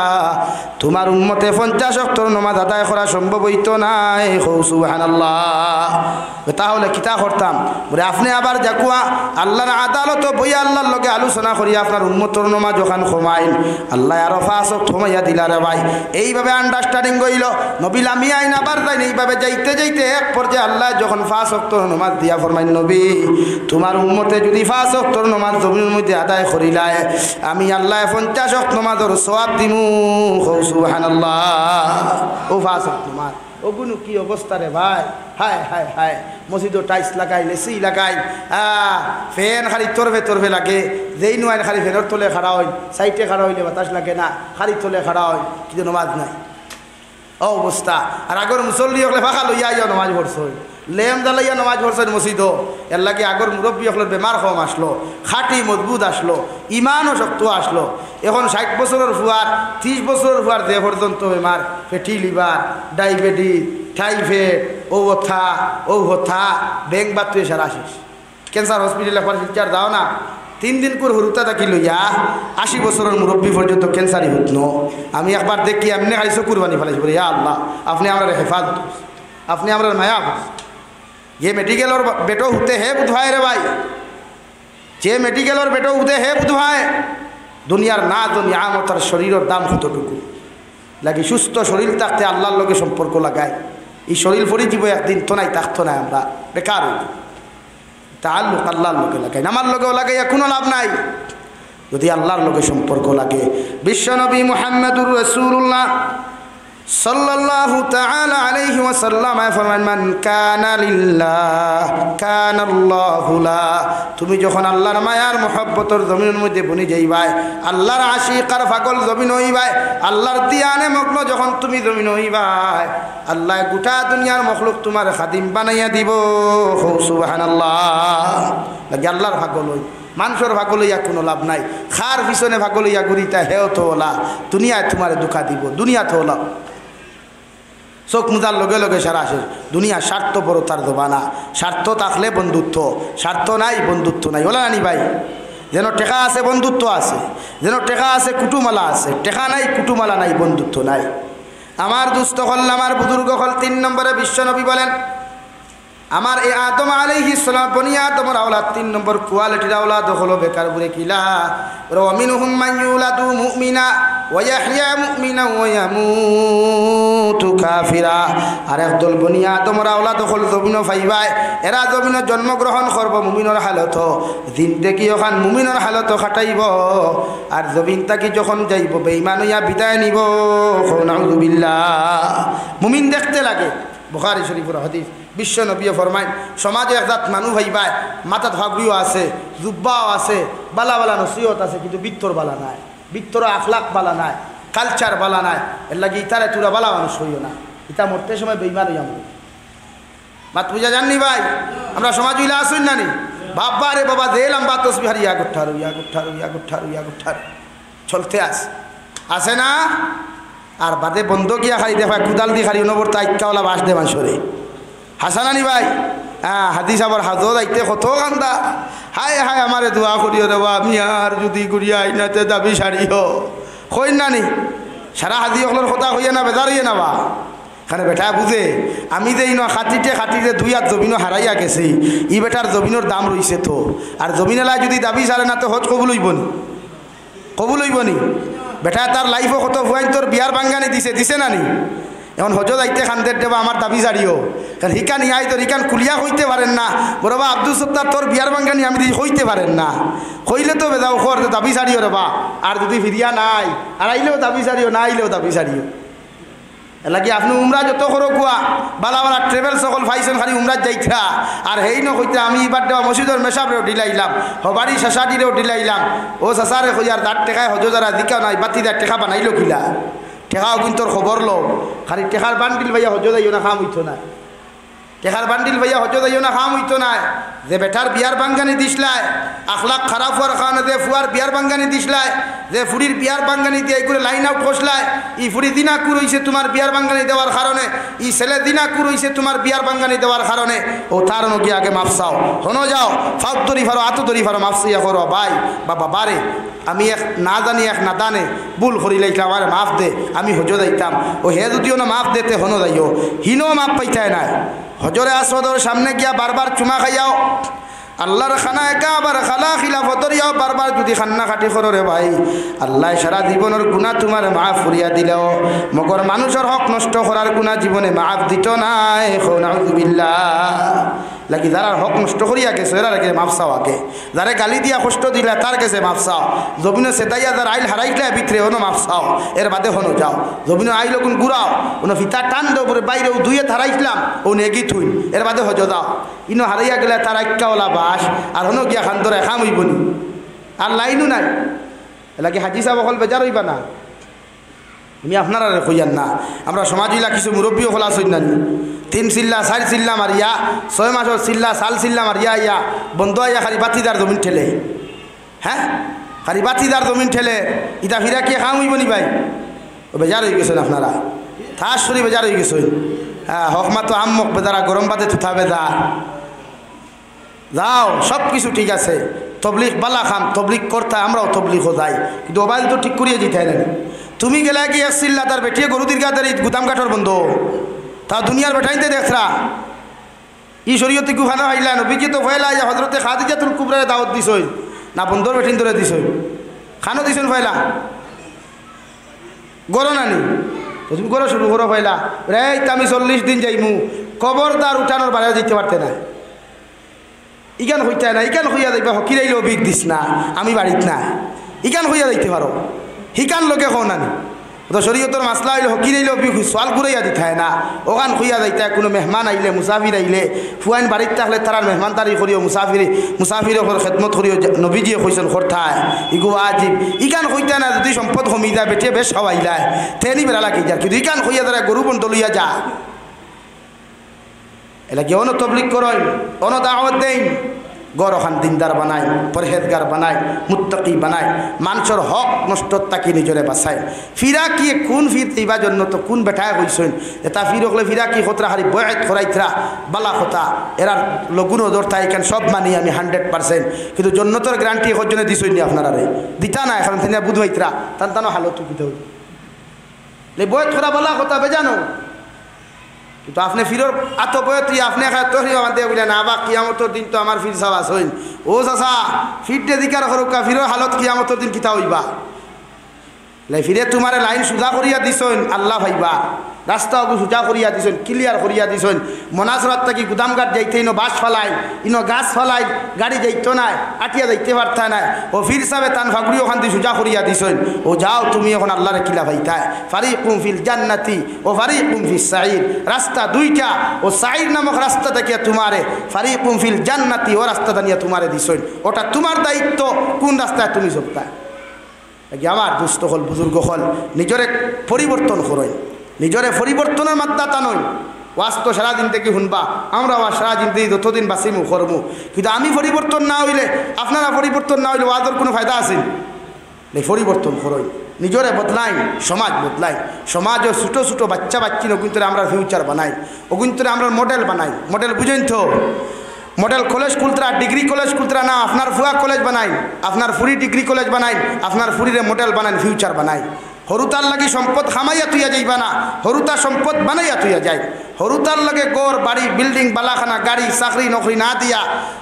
তোমার উম্মতে 50 ওয়াক্ত নামাজ আদায় করা সম্ভব হইতো না। সুবহানাল্লাহ। তাহলে কিতা করতাম? বলে আপনি আবার যাকুয়া আল্লাহর আদালত বইয়া আল্লাহর লগে আলোচনা করি আপনার উম্মতর নামাজ যখন কমাইন, আল্লাহ আরো 5 ওয়াক্ত কমাইয়া দিলারে ভাই। এইভাবে আন্ডারস্ট্যান্ডিং হইল। নবী লামি আইন আবার যাই এইভাবে যাইতে যাইতে এক পর্যায়ে আল্লাহ যখন 5 ওয়াক্ত নামাজ দিয়া ফরমাইন, নবী তোমার উম্মতে যদি 5 ওয়াক্ত নামাজ জমিনের মধ্যে আদায় করিলায়, আমি আল্লাহ 50 ওয়াক্ত নামাজের সওয়াব দিমু। সুবহানাল্লাহ। ও 5 ওয়াক্ত নামাজ ওগুলো কি অবস্থা রে ভাই! হায় হায় হায়, মসজিদও টাইলস লাগাই, লেসি লাগাই, ফ্যান খালি তরফে লাগে। যেই নয় খালি ফ্যানের তলে খাড়া হয়, সাইডে খাড়া হইলে বাতাস লাগে না, খালি তলে খাড়া হয়, কিন্তু নামাজ নাই অবস্থা। আর আগর মুসল্লি হলে ফাঁকা লইয়া আইয়া নামাজ পড়ছে, লেম জ্বালাইয়া নামাজ পড়ছেন মসজিদ। এর লাগে আগর মুরব্বী হলের বেমার কম আসলো, খাটি মজবুত আসলো, ইমানও শক্ত আসলো। এখন 60 বছরের ফুয়ার 30 বছরের ফুয়ার যে পর্যন্ত বেমার, ফেটি লিভার, ডায়াবেটিস, টাইফয়েড, ও হথা ব্যাংক বাদ তুই সারা শেষ। ক্যান্সার হসপিটালে একবার ফিচার দাও না, 3 দিন করে হরুতা থাকি লইয়া 80 বছরের মুরব্বী পর্যন্ত ক্যান্সারই হত ন। আমি একবার দেখি এমনি খালি চকুর বানি ফেলাইছি, বলি ইয়া আল্লাহ আপনি আমরা হেফাজত, আপনি আমরা মায়া করছেন। যে মেডিকেলের বেটো হতে হে বুধভাই রে ভাই, যে মেডিকেলের বেটো হতে হে বুধভাই। দুনিয়ার না দুনিয়া আমতার শরীরের দাম কতটুকু লাগে। সুস্থ শরীর থাকতে আল্লাহর লগে সম্পর্ক লাগায়। এই শরীর ফরি জীব একদিন তো নাই, থাকতো না, আমরা বেকার হইব। তাআল্লুক আল্লাহর লগে লাগাই, আমার লগেও লাগাইয়া কোনো লাভ নাই যদি আল্লাহর লগে সম্পর্ক লাগে। বিশ্বনবী মুহাম্মদুর রাসূলুল্লাহ সাল্লাল্লাহু তাআলা আলাইহি ওয়াসাল্লাম ফরমান, মান কানা লিল্লাহ কানাল্লাহু লা। তুমি যখন আল্লাহর মায়ার মহব্বতর জমিনের মধ্যে বনি যাইবাই, আল্লাহর আশিক আর পাগল জমিন হইবাই, আল্লাহর তিয়ানে মগ্ন যখন তুমি জমিন হইবাই, আল্লাহ গোটা দুনিয়ার মখলুক তোমার খাদিম বানাইয়া দিব। সুবহানাল্লাহ। লাগে আল্লাহর পাগল হই, মানুষের ভাগল হইয়া কোনো লাভ নাই। খার পিছনে ভাগল হইয়া ঘুরিতা হেও তো ওলা, দুনিয়ায় তোমার দুঃখা দিব, দুনিয়া তো ওলা। চোখ মুদার লগে লগে সারা শেষ। দুনিয়া স্বার্থপরতার দোবানা, স্বার্থ থাকলে বন্ধুত্ব, স্বার্থ নাই বন্ধুত্ব নাই। ওলা নানি ভাই, যেন টেকা আছে বন্ধুত্ব আছে, যেন টেকা আছে কুটুমালা আছে, টেকা নাই কুটুমালা নাই, বন্ধুত্ব নাই। আমার দুস্থ হল, আমার বুজুর্গ হল। 3 নম্বরে বিশ্বনবী বলেন, আমার এই আদম আলাইহিস সালাম বনি আদমের আওলাদ 3 নম্বর কোয়ালিটির আওলাদ হলো বেকার বুড়ে কিলা। ওয়া মিনহুম মান ইউলাদু মুমিনা ওয়া ইয়াহইয়া মুমিনা ওয়া ইয়ামুতু কাফিরা। আর একদল বনি আদমের আওলাদ হল জমিন ফাইবাই, এরা জমিনে জন্মগ্রহণ করব মুমিনের হালত, দিন দেখি ওখান মুমিনের হালত খাটাইব, আর জমিন তাকি যখন যাইব বেঈমান হইয়া বিদায় নিব। নাউযুবিল্লাহ। মুমিন দেখতে লাগে, বুখারী শরীফের হাদিস। বিশ্ব নবী ফরমাইন, সমাজে একজাত মানুষ হইবায়, মাথাত ভাগড়িও আছে, জুব্বাও আছে, বালা বালা নসিহত আছে, কিন্তু বিত্তর বালা নাই। ভিতর আখলাক বালা নাই, কালচার বালা নাই, এর লাগে ইতারে তুরা বালা মানুষ হইও না, ইতা মরতে সময় বেইমান হইয়া মরো। মাত বুঝা জাননি ভাই, আমরা সমাজ হইলে আসুন না নি বাবা রে বাবা দিলাম বা তসবিহার ইয়া গুঠারো ইয়া গুঠারো ইয়া গুঠারো ইয়া গুঠারো চলতে আসে না। আর বাদে বন্ধ গিয়া খাই দেখা কুদাল দি খারি অনবর্ত আইকাওয়ালা বাস দে মানুষরে হাসানানি ভাই। হ্যাঁ হাদিস আবার হাজত আইতে কত কান্দা, হায় হায় আমারে দোয়া করিও রে বা আমি আর যদি করিয়া আইনাতে দাবি সারিও কই না নি সারা হাজি অকলের কথা হইয়া না বেজার হইয়া না বা এখানে বেটা বুঝে আমি যে ইনো খাটিতে 2 হাত জমিনও হারাইয়া গেছি, ই বেটার জমিনের দাম রইছে তো, আর জমিনেলায় যদি দাবি সারে না তো হজ কবুল হইবনি, কবুল হইবনি। বেটা তার লাইফও কত ভুয়াইন তোর বিয়ার বাঙ্গানি দিছে না নি, এখন হজ যাইতে খান্দের দেবা আমার দাবি জারিও, কারণ হিকান ইয়াই তোর হিকান খুলিয়া হইতে পারেন না, বড়বা আব্দুল সত্তার তোর বিয়ার বাঙ্গানি আমি হইতে পারেন না, হইলে তো বেদাও খর দাবি সারিও রে বা, আর যদি ফিরিয়া নাই আর আইলেও দাবি সারিও, না আইলেও দাবি সারিও। এলাকি আপনি উমরা যত করো কুয়া বালা বালা ট্রেভেল সকল ফাইছেন খালি উমরাত যাইতা, আর হেই ন কইতে আমি এবার দেওয়া মসজিদের মেসাবরেও ঢিলাইলাম, হবারি শাসাটিরেও ঢিলাইলাম, ও শাসারে কইয়ার 10 টাকায় হজ যারা দিকা নাই বাতি 10 টাকা বানাইলো কিলা, টেকাও কিন্তু খবর লো, খালি টেকার বান্ডিল ভাইয়া হজ যাইও না খাম হইতো না, টেকার বান্ডিল ভাইয়া হজ যাইও না খাম হইতো না। যে বেটার বিয়ার বাঙ্গানি দিসলায় আখলাক খারাপ হওয়ার কারণে যে ফুয়ার বিয়ার বাঙ্গানি দিসলায়, যে ফুরির বিয়ার বাঙ্গানি দিয়ে এগুলো লাইন আউট করসলায়, ই ফুরি দিনাকুর হইছে তোমার বিয়ার বাঙ্গানি দেওয়ার কারণে, ই ছেলে দিনাকুর হইছে তোমার বিয়ার বাঙ্গানি দেওয়ার কারণে, ও তার নকি আগে মাপসাও হনো যাও ফাউত দরি ফারো আতো দরি ফারো মাপসিয়া করো ভাই বাবা বারে আমি এক না জানি এক না দানে ভুল করি লাইলাম আরে মাফ দে, আমি হজ যাইতাম, ও হে যদিও না মাফ দেতে হনো যাইও হিনো মাপ পাইতায় নাই। হজরে আসওয়াদের সামনে গিয়া বারবার চুমা খাইয়াও, আল্লাহর খানা একা আবার খালা খিলাফতর ইয়াও বারবার যদি খান্না খাটি করো রে ভাই, আল্লাহ সারা জীবনের গুণা তোমার মাফ করিয়া দিলেও মগর মানুষের হক নষ্ট করার গুণা জীবনে মাফ দিত নাই। নাউযুবিল্লাহ। লাগি যারা হক নষ্ট করিয়া গেছে এরা রেখে মাফ চাও আগে, যারা গালি দিয়া কষ্ট দিলা তার কাছে মাফ চাও, জমিনে সেতাইয়া যার আইল হারাইলে ভিতরে হনো মাফ চাও, এর বাদে হনো যাও জমিনে আইল কোন গুড়াও কোনো ফিতা টান দেও পরে বাইরেও দুইয়ে হারাইছিলাম ও নেগি থুই, এর বাদে হজ যাও ইনো হারাইয়া গেলে তার আইকাওয়ালা বাস আর হনো গিয়া খান ধরে খাম হইবনি আর লাইনও নাই। এলাকি হাজি সাহেব অকল বেজার হইবা না, আমি আপনারা কইয়ান না, আমরা সমাজিলা কিছু মুরব্বীও খোলা সই না 3 চিল্লা 4 চিল্লা মারিয়া 6 মাসের চিল্লা 4 চিল্লা মারিয়া ইয়া বন্ধ আইয়া খালি বাতিদার জমিন ঠেলে, হ্যাঁ খালি বাতিদার জমিন ঠেলে, ইটা ফিরা কি খাম হইব নি ভাই? ও বেজার হয়ে গেছেন আপনারা, থাস সরি বেজার হয়ে গেছেন। হ্যাঁ হকমা তো আম্মক বেজারা গরম বাতে থুথা বেজা যাও সব কিছু ঠিক আছে, তবলিক বালা খাম তবলিক করতে আমরাও তবলিকও যাই, কিন্তু মোবাইল তো ঠিক করিয়ে দিতে হয় না। তুমি গেলে কি আসছিল্লা তার বেটিয়ে গরু দীর্ঘাদের গুদাম কাঠর বন্ধ, তা দুনিয়ার বেঠাইতে দেখরা ই শরীয়তে গুহানা হাইলা নবীজি তো ফয়লা হজরতে খাদিজাতুল কুবরারে দাওয়াত দিছই না বন্ধর বেঠিন ধরে দিছই, খানো দিছেন ফয়লা গরো নানি তুমি গরো শুরু করো ফয়লা রে আমি 40 দিন যাইমু, খবরদার উঠানোর বাইরে যেতে পারতে না, ইগান হইতে না, ইগান হইয়া যাইবা হকিরাইলে অভিক দিস না আমি বাড়িত না, ইগান হইয়া যাইতে পারো হিকান লোকে হো নানি, তো শরীয়তর মাসলা হইলে হকিরাইলে অভিক সোয়াল ঘুরাইয়া দিতে হয় না, ওখান হইয়া যাইতে কোনো মেহমান আইলে মুসাফির আইলে ফুয়াইন বাড়িতে থাকলে তার মেহমানদারি করিও মুসাফির খেদমত করিও নবীজিয়ে কইছেন করতায় ইগু আজিব, ইগান হইতে না যদি সম্পদ কমি যায় বেটিয়ে বেশ খাওয়াইলায় তেনি বেড়া লাগি যা, কিন্তু ইগান হইয়া তারা গরু বন্ধ লইয়া যা এলাকি অন তবলিক করই অন দাওয়াত দেন, গড় ওখান দিনদার বানায় পরহেজগার বানায় মুত্তাকি বানায়, মানুষের হক নষ্ট তাকে নিজরে বাঁচায়। ফিরা কি কোন ফির দিবা জন্য তো কোন বেঠায় হইছেন এটা ফির হলে ফিরা কি খতরা হারি বয়াত করাইতরা বালা কথা এরার লগুন দরতা এখান সব মানি আমি 100%, কিন্তু জন্নতর গ্যারান্টি হজনে দিছই নি আপনারা রে দিতা না, এখন তিনি বুধবাইতরা তান তানো হালত কি দেব লে বয়াত করা বালা কথা বেজানো, কিন্তু আপনি ফিরর আতবয়ত আপনি বলে না বা কিয়ামতর দিন তো আমার ফির সাবাস হইন ও চাষা ফিরতে দিকার সরকা ফিরর হালত কিয়ামতর দিন কিতা হইবা লাই ফিরে তোমার লাইন সুজা করিয়া দিছইন আল্লাহ ভাইবা, রাস্তা সোজা করিয়া দিছইন ক্লিয়ার করিয়া দিছইন, মনাসরাত থাকি গুদামঘাট যাইতে ইনো বাস ফালাই ইনো গাছ ফালাই গাড়ি যাইতো নাই আটিয়া যাইতে পারতা নাই, ও ফির সাবে তান ফাগুড়ি ওখান দিয়ে সোজা করিয়া দিছইন, ও যাও তুমি এখন আল্লাহরে কিলা ভাইতায় ফারিকুম ফিল জান্নাতি ও ফারিকুম ফিস সাইর, রাস্তা দুইটা ও সাইর নামক রাস্তা দেখিয়া তোমারে ফারিকুম ফিল জান্নাতি ও রাস্তা দানিয়া তোমারে দিছইন, ওটা তোমার দায়িত্ব কোন রাস্তায় তুমি চলতায়। আমার দুস্থ হল বুজুর্গ হল নিজরে পরিবর্তন করই, নিজরে পরিবর্তনের মাত্রা নয়। ওয়াজ তো সারাদিন থেকে শুনবা, আমরা ওয়াজ সারাদিন থেকে যতদিন বাঁচিমু করমু, কিন্তু আমি পরিবর্তন না হইলে, আপনারা পরিবর্তন না হইলে ওয়াজের কোনো ফায়দা আছে? পরিবর্তন করই, নিজরে বদলাই, সমাজ বদলাই। সমাজের ছোটো ছোটো বাচ্চা বাচ্চি ওগুন্তরে আমরা ফিউচার বানাই, ওগুন্তরে আমরা মডেল বানাই। মডেল বুঝেন তো? মডেল কলেজ খুলতরা, ডিগ্রি কলেজ খুলতরা না, আপনার ফুয়া কলেজ বানাই, আপনার ফুরি ডিগ্রি কলেজ বানাই, আপনার ফুরিরে মডেল বানাই, ফিউচার বানাই। হরুতার লাগে সম্পদ খামাইয়া তুইয়া যাইবা না, হরুতা সম্পদ বানাইয়া তুইয়া যায়। হরুতার লাগে গড় বাড়ি বিল্ডিং বালাখানা গাড়ি চাকরি নকরি না দিয়া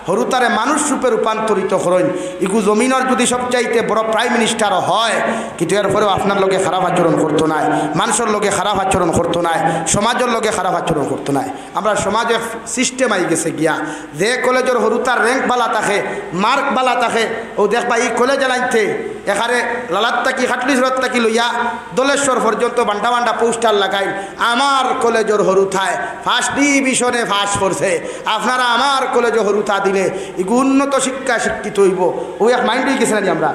হরুতারে মানুষ রূপে রূপান্তরিত করেন। ইগু জমিনের যদি সবচাইতে বড় প্রাইম মিনিস্টার হয়, কিন্তু এরপরেও আপনার লগে খারাপ আচরণ করতো নাই, মানুষের লগে খারাপ আচরণ করতো নাই, সমাজের লগে খারাপ আচরণ করতো নাই। আমরা সমাজে সিস্টেম আই গেছে গিয়া, যে কলেজের হরুতার র্যাঙ্ক বালা থাকে, মার্ক বালা থাকে, ও দেখবা এই কলেজে লাইতে এখানে লালাত তাকি খাটলিশরত তাকি লইয়া দলেশ্বর পর্যন্ত বান্ডা বান্ডা পোস্টার লাগাই, আমার কলেজের হরুথায় ফার্স্ট ডিভিশনে ফার্স্ট করছে, আপনারা আমার কলেজে হরুথা দিলে এগু উন্নত শিক্ষা শিক্ষিত হইব। ও এক মাইন্ড হয়ে গেছে নানি, আমরা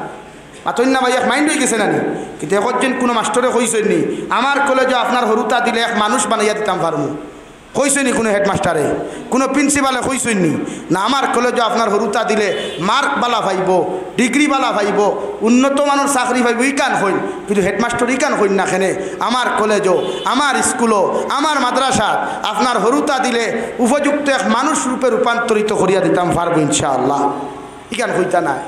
পাতই না ভাই, এক মাইন্ড হয়ে গেছে নানি। কিন্তু একজন কোনো মাস্টরে কইছেন নি আমার কলেজে আপনার হরুথা দিলে এক মানুষ বানাইয়া দিতাম পারবো? কইসনি কোনো হেডমাস্টারে, কোনো প্রিন্সিপালে কইসনি না আমার কলেজে আপনার হরুতা দিলে মার্ক বালা পাইব, ডিগ্রি বালা পাইব, উন্নত মানের চাকরি পাইব, ইকান হইন। কিন্তু হেডমাস্টার ইকান হইন না খেনে আমার কলেজও, আমার স্কুলও, আমার মাদ্রাসা আপনার হরুতা দিলে উপযুক্ত এক মানুষ রূপে রূপান্তরিত করিয়া দিতাম পারবো ইনশাআল্লাহ, ইকান হইতা নাই।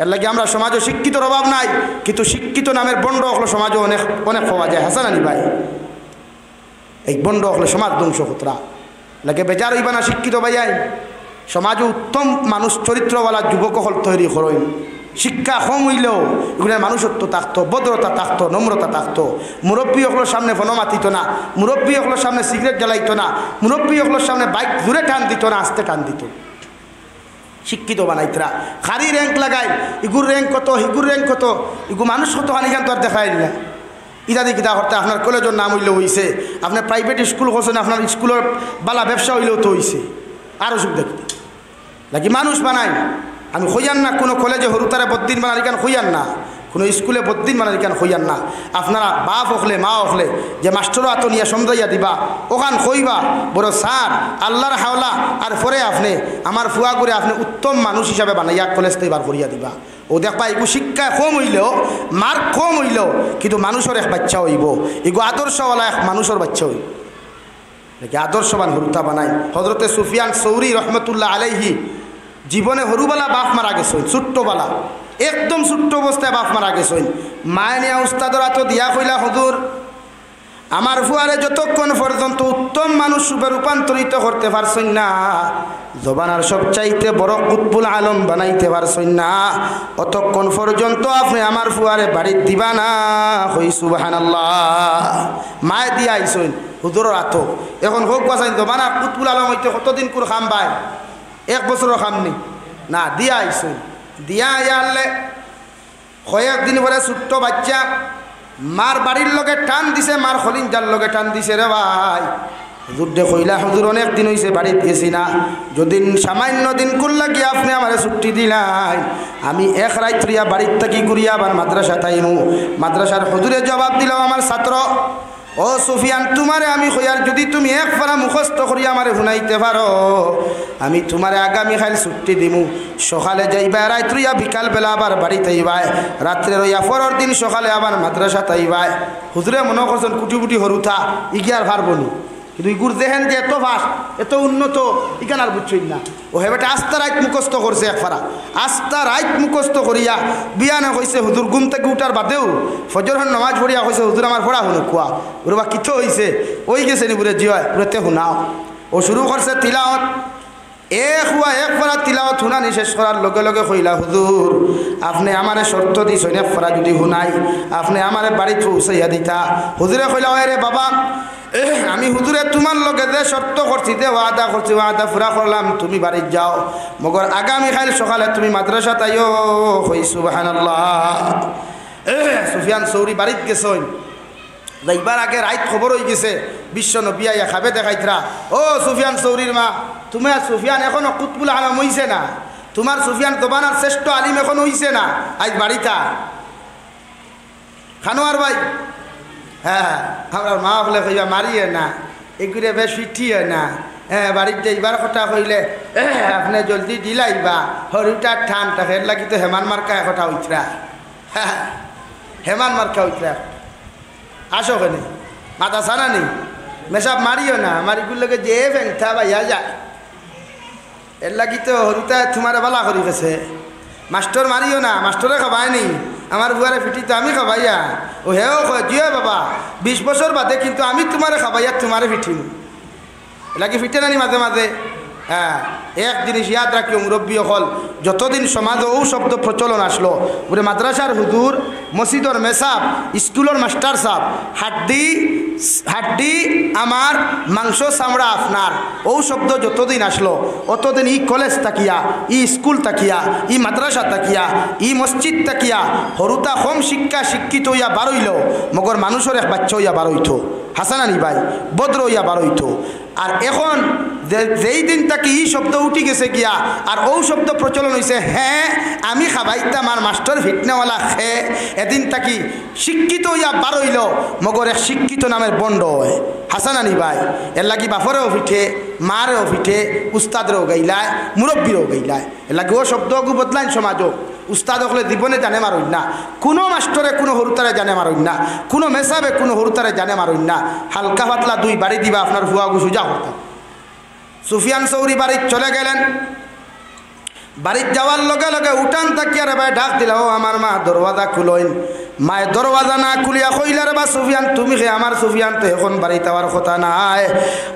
এর লাগে আমরা সমাজে শিক্ষিতর অভাব নাই, কিন্তু শিক্ষিত নামের বন্ড হলো সমাজও অনেক অনেক পাওয়া যায়। হাসান আলী ভাই, এই বন্ড হলে সমাজ ধ্বংস হতরা লাগে বেজার হইবা না। শিক্ষিত ভাইয়াই সমাজে উত্তম মানুষ চরিত্রওয়ালা যুবক হল তৈরি করেন। শিক্ষা কম হইলেও এগুলোর মানুষত্ব থাকতো, ভদ্রতা থাকতো, নম্রতা থাকতো। মুরব্বী হকলোর সামনে ফোন মাতিত না, মুরব্বী হকলোর সামনে সিগারেট জ্বালাইতো না, মুরব্বী হকলোর সামনে বাইক জোরে টান দিত না, আস্তে টান দিত। শিক্ষিত বানাইতরা খারি র্যাঙ্ক লাগাই, ইগুর র্যাঙ্ক কত, হিগুর র্যাঙ্ক কত, ইগু মানুষ কত হানিকান তো আর দেখাই না। ইত্যাদি কিতা করতে আপনার কলেজের নাম হইলেও হয়েছে, আপনার প্রাইভেট স্কুল করছেন, আপনার স্কুলের বালা ব্যবসা হইলেও তো হয়েছে। আরও সুখ দেখতে নাকি মানুষ বানাই। আমি হইয়ান না কোনো কলেজে হরুতারে বদ্দিন বানার কেন হইয়ান না, কোনো স্কুলে বদ্দিন বানার কেন হইয়ান না। আপনারা বাপ হকলে মা হকলে যে মাস্টারও আত নিয়ে সমঝাইয়া দিবা, ওখান কইবা বড় স্যার আল্লাহর হাওলা, আর পরে আপনি আমার ফুয়া করে আপনি উত্তম মানুষ হিসাবে বানাইয়া কলেজ থেকে বার করিয়া দিবা। ও দেখবা এগু শিক্ষা কম হইলেও, মার্ক কম হইলেও, কিন্তু মানুষের এক বাচ্চা হইব, এগু আদর্শওয়ালা এক মানুষের বাচ্চা হইব। দেখি আদর্শবান হরুতা বানাই। হজরতে সুফিয়ান সৌরি রহমতুল্লাহ আলাইহি জীবনে হরুবালা বাপ মারা গেছেন, ছোট্টবালা একদম ছোট্ট অবস্থায় বাপ মারা গেছেন। মায়ে নিয়া উস্তাদরা তো দিয়া কইলা, হুজুর আমার ফুয়ারে যতক্ষণ পর্যন্ত উত্তম মানুষ রূপে রূপান্তরিত করতে পারছেন না, জবানার সবচাইতে বড় কুতবুল আলম বানাইতে পারছেন না, অতক্ষণ পর্যন্ত আপনি আমার ফুয়ারে বাড়ি দিবা না। হই সুবহানাল্লাহ। মায়ে দিয়া আইসেন হুজুরের আতো, এখন হোক বাসাইন জবানা কুতবুল আলম হইতে কতদিন করে খাম পায়, 1 বছরও খামনি না, দিয়া আইসেন। দিয়া আইয়ালে কয়েকদিন পরে ছোট্ট বাচ্চা মার বাড়ির লগে টান দিছে, মার খলিঞ্জার লগে টান দিছে। রে ভাই হুজুর দে কইলা, হুজুর অনেক দিন হয়েছে বাড়িতে গেছি না, যদি সামান্য দিন করলা গিয়ে আপনি আমার ছুটি দিলাই, আমি এক রাত রিয়া বাড়ির থাকি ঘুরিয়া আবার মাদ্রাসা তাইমু। মাদ্রাসার হুজুরে জবাব দিল, আমার ছাত্র ও সুফিয়ান, তোমারে আমি কইয়ার যদি তুমি এক পারা মুখস্থ করিয়া আমারে শুনাইতে পারো, আমি তোমারে আগামী খাইল ছুটি দিমু। সকালে যাইবা রাত রইয়া, বিকালবেলা আবার বাড়িতে আইবাই, রাত্রে রইয়া পরের দিন সকালে আবার মাদ্রাসা তাইবাই। হুজুরে মনে করছেন কুটি কুটি হরুথা ইগিয়ার পারবনি, কিন্তু ইগুর দেখেন যে এত ফাস্ট এত উন্নত, ইখান আর বুঝছই না। ও হেবেটা আস্তা রাইত মুখস্থ করছে, একফারা আস্তা রাইত মুখস্থ করিয়া বিয়ানে কইছে হুজুর ঘুম থেকে উঠার বাদেও ফজরের নামাজ পড়িয়া কইছে, হুজুর আমার পড়া শুনে কুয়া ওরে বা কিতো হয়েছে, ওই গেছে নি বুড়ে জিয় ওরেতে শুনাও। ও শুরু করছে তিলাওয়াত, একবার তিলাওয়াত শুনানি শেষ করার লগে লগে কইলা, হুজুর আপনি আমারে শর্ত দিছেন একবার যদি শুনাই আপনি আমারে বাড়িতে পৌঁছাইয়া দিতা। হুজুরে কইলা, ওরে বাবা আমি হুজুরে তোমার লগে যে শর্ত করছি, যে ওয়াদা করছি, ওয়াদা পুরা করলাম, তুমি বাড়ি যাও, মগর আগামী কাল সকালে তুমি মাদ্রাসা তাইও। হই সুবহানাল্লাহ। সুফিয়ান সৌরি বাড়িতে গেছেন, যাইবার আগে রাইত খবর হয়ে গেছে, বিশ্ব নবী আইয়া খাবে দেখাইতরা, ও সুফিয়ান সৌরির মা, তুমি আর সুফিয়ান এখনো কুতবুল আলম হইছে না, তোমার সুফিয়ান দোবানার শ্রেষ্ঠ আলিম এখন হইছে না, আজ বাড়িটা খানোয়ার ভাই হ্যাঁ আমরা মা হলে কইবা মারিয়ে না এগুলো বেশ ফিটিয়ে না হ্যাঁ বাড়িতে এইবার কথা কইলে আপনি জলদি দিলাইবা হরুটার ঠান থাকে এর লাগি তো হেমান মার্কা কথা উঠরা হ্যাঁ হেমান মার্কা উঠরা আসো কেনে মাথা সানা নেই মেসাব মারিও না মারিগুলোকে যে ভেংথা ভাইয়া যায় এর লাগি তো হরুটা তোমার বালা করি গেছে মাস্টর মারিও না মাস্টরে খাবাই নি আমার বুয়ারে ফিটি তো আমি খাবাইয়া ও হেও জিও বাবা 20 বছর বাদে কিন্তু আমি তোমারে খাবাইয়া তোমারে ফিটিনি এলাকি ফিটে নানি মাঝে মাঝে হ্যাঁ এক জিনিস ইয়াদ রাখিও মুরব্বী হল যতদিন সমাজ ও শব্দ প্রচলন আসলো ওরে মাদ্রাসার হুজুর মসজিদর মেসাব স্কুলের মাস্টার সাহেব হাড্ডি আমার মাংস চামড়া আপনার ও শব্দ যতদিন আসলো অতদিন ই কলেজ তাকিয়া ই স্কুল তাকিয়া ই মাদ্রাসা তাকিয়া ই মসজিদ তাকিয়া হরুতা কম শিক্ষা শিক্ষিত হইয়া বারইল মগর মানুষের এক বাচ্চা হইয়া বারইত হাসানানি ভাই বদ্র হইয়া বারইত আর এখন যেই দিন তাকে ই শব্দ উঠি গেছে গিয়া আর ও শব্দ প্রচলন হয়েছে হ্যাঁ আমি খাবাইতাম আর মাস্টার ফিটনেওয়ালা খে এদিন তাকি শিক্ষিত হইয়া বারইল মগর এক শিক্ষিত নামের বন্ড হয় হাসানানি ভাই এর লাগি বাপরেও ফিঠে মারেও ফিঠে উস্তাদরেও গাইলায় মুরব্বীরও গাইলায় এর লাগি ও শব্দকে বদলাইন সমাজও উস্তাদ হলে জীবনে জানে মারইন না কোনো মাস্টরে কোনো হরুতারে জানে মারইন না কোনো মেসাবে কোনো হরুতারে জানে মারইন না হালকা পাতলা দুই বাড়ি দিবা আপনার ভুয়া গুসুজা করতাম সুফিয়ান সৌরি বাড়ির চলে গেলেন বাড়ির যাওয়ার লগে লগে উঠান তাকিয়া রে ভাই ডাক দিল ও আমার মা দরওয়াজা খুলইন মায়ের দরওয়াজা না খুলিয়া কইলার বা সুফিয়ান তুমি খে আমার সুফিয়ান তো এখন বাড়িতে যাওয়ার কথা নাই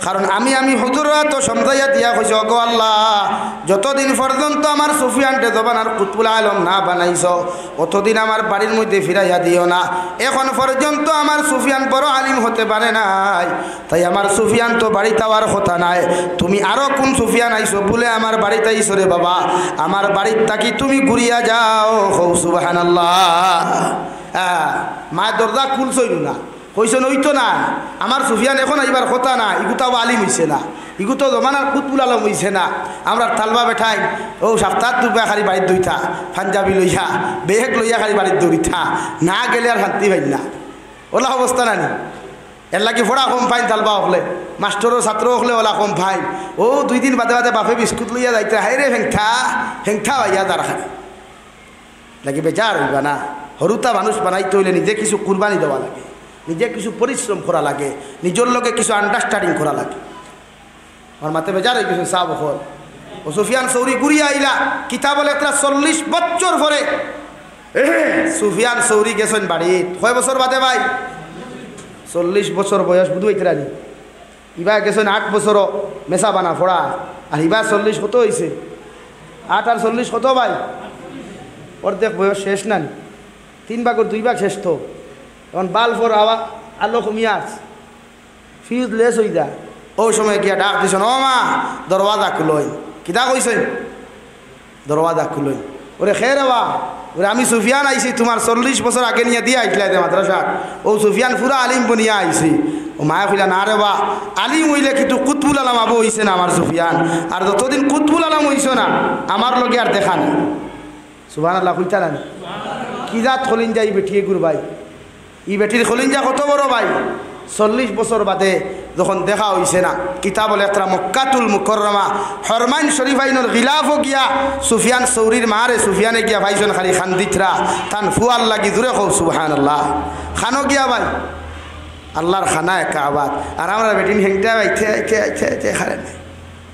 কারণ আমি হুজুরা তো সমঝাইয়া দিয়া কইছি গো আল্লাহ যতদিন পর্যন্ত আমার সুফিয়ানটে জবানার কুতুবুল আলম না বানাইছ অতদিন আমার বাড়ির মধ্যে ফিরাইয়া দিও না এখন পর্যন্ত আমার সুফিয়ান বড় আলিম হতে পারে নাই তাই আমার সুফিয়ান তো বাড়িতে যাওয়ার কথা নাই তুমি আরো কোন সুফিয়ান আইছো বলে আমার বাড়িতে আইছো রে বাবা আমার বাড়ির তাকি তুমি ঘুরিয়া যাও হৌ সুবহানাল্লাহ হ্যাঁ মায়ের দরজা খুলছই না কইস নইতো না আমার সুফিয়ান এখন আইবার কথা না ইগুতাও আলিম হইছে না ইগুতো জমানার কুতুবুল আলম হইছে না আমরা তালবা বেঠাই ও সপ্তাহ দুবা খালি বাড়ির দইতা পাঞ্জাবি লইয়া বেহেক লইয়া খালি বাড়ির দৌড়িথা না গেলে আর শান্তি পাই না ওলা অবস্থা নানি এর লাগি ফোড়া কম ফাইন তালবা হলে মাস্টরও ছাত্র হলে ওলা কম ফাইন ও 2 দিন বাদে বাদে বাপে বিস্কুট লইয়া যাইতে হাই রে হেংঠা হইয়া তার খালি লাগি বেজার হইবা না হরুতা মানুষ বানাইতে হইলে নিজে কিছু কুরবানি দেওয়া লাগে নিজে কিছু পরিশ্রম করা লাগে নিজের লগে কিছু আন্ডারস্ট্যান্ডিং করা লাগে আমার মাতে বেজার হয়ে গেছে সাহ বখর ও সুফিয়ান সৌরি ঘুরিয়া আইলা কিতাব বলে একটা 40 বছর পরে সুফিয়ান সৌরি গেছেন বাড়ি কয় বছর বাদে ভাই 40 বছর বয়স বুধ হইতরানি ইবা গেছেন 8 বছরও মেসা বানা ফোড়া আর ইবা 40 কত হয়েছে 8 আর 40 কত ভাই অর্ধেক বয়স শেষ নানি 3 ভাগের 2 ভাগ শেষ তো এখন বাল ফোর আলো কমিয়া আছে ফিউজ লেস হয়ে যায় ওই সময় গিয়া ডাক দিছেন ও মা দরওয়াজা খুলই কিতা কইছেন দরওয়াজা খুলই ওরে খেয়ে রেবা ওরে আমি সুফিয়ান আইছি তোমার 40 বছর আগে নিয়ে দিয়ে আইসলাই মাদ্রাসা ও সুফিয়ান পুরা আলিম বনিয়া আইছি ও মায়া কইলা না রে বা আলিম হইলে কিন্তু কুতুবুল আলম আবু হইছে না আমার সুফিয়ান আর যতদিন কুতুবুল আলম হইছ না আমার লগে আর দেখা নেই সুবহানাল্লাহ কইতা না কি জাত খলিঞ্জা ই বেটিয়ে গুর ভাই ই বেটির খলিঞ্জা কত বড় ভাই 40 বছর বাদে যখন দেখা হইছে না কিতাবুল ইকরা মক্কাতুল মুকাররমা হরমাইন শরীফাইনুল গিলাফও গিয়া সুফিয়ান সৌরির মারে সুফিয়ানে গিয়া ভাইজন খালি খান্দিতরা তান ফুয়াল লাগি জুরে কও সুবহানাল্লাহ খানো গিয়া ভাই আল্লাহর খানা একা আবাদ আর আমরা বেটিন হেংটা বাইতে খারে নাই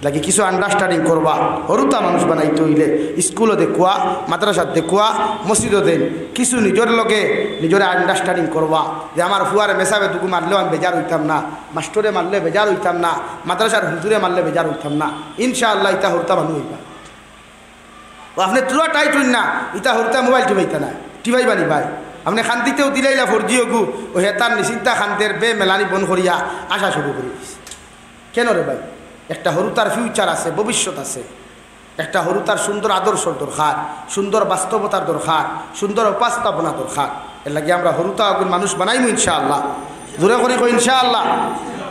লাগে কিছু আন্ডারস্ট্যান্ডিং করবা হরুতা মানুষ বানাইতে হইলে স্কুলও দেখুয়া মাদ্রাসাত দেখুয়া মসজিদও দেন কিছু নিজের লগে নিজের আন্ডারস্ট্যান্ডিং করবা যে আমার ফুয়ারে মেসাবে দুকু মারলেও আমি বেজার হইতাম না মাস্টরে মারলে বেজার হইতাম না মাদ্রাসার হুজুরে মারলে বেজার হইতাম না ইনশাআল্লাহ ইতা হরুতা মানুষ হইবা ও আপনি তুলা টাইট হইন না ইতা হরুতা মোবাইল টিপাইতা না টিপাইবানি ভাই আপনি খান্তিতেও দিলাইলা ফরজিও গু ও হেতার নিশ্চিন্তা খান্তের বে মেলানি বন করিয়া আসা শুরু করে দিস কেন রে ভাই একটা হরুতার ফিউচার আছে ভবিষ্যৎ আছে একটা হরুতার সুন্দর আদর্শর দরকার সুন্দর বাস্তবতার দরকার সুন্দর উপস্থাপনা দরকার এর লাগে আমরা হরুতা আগুন মানুষ বানাইমু ইনশাআল্লাহ জোরে করে কই ইনশাআল্লাহ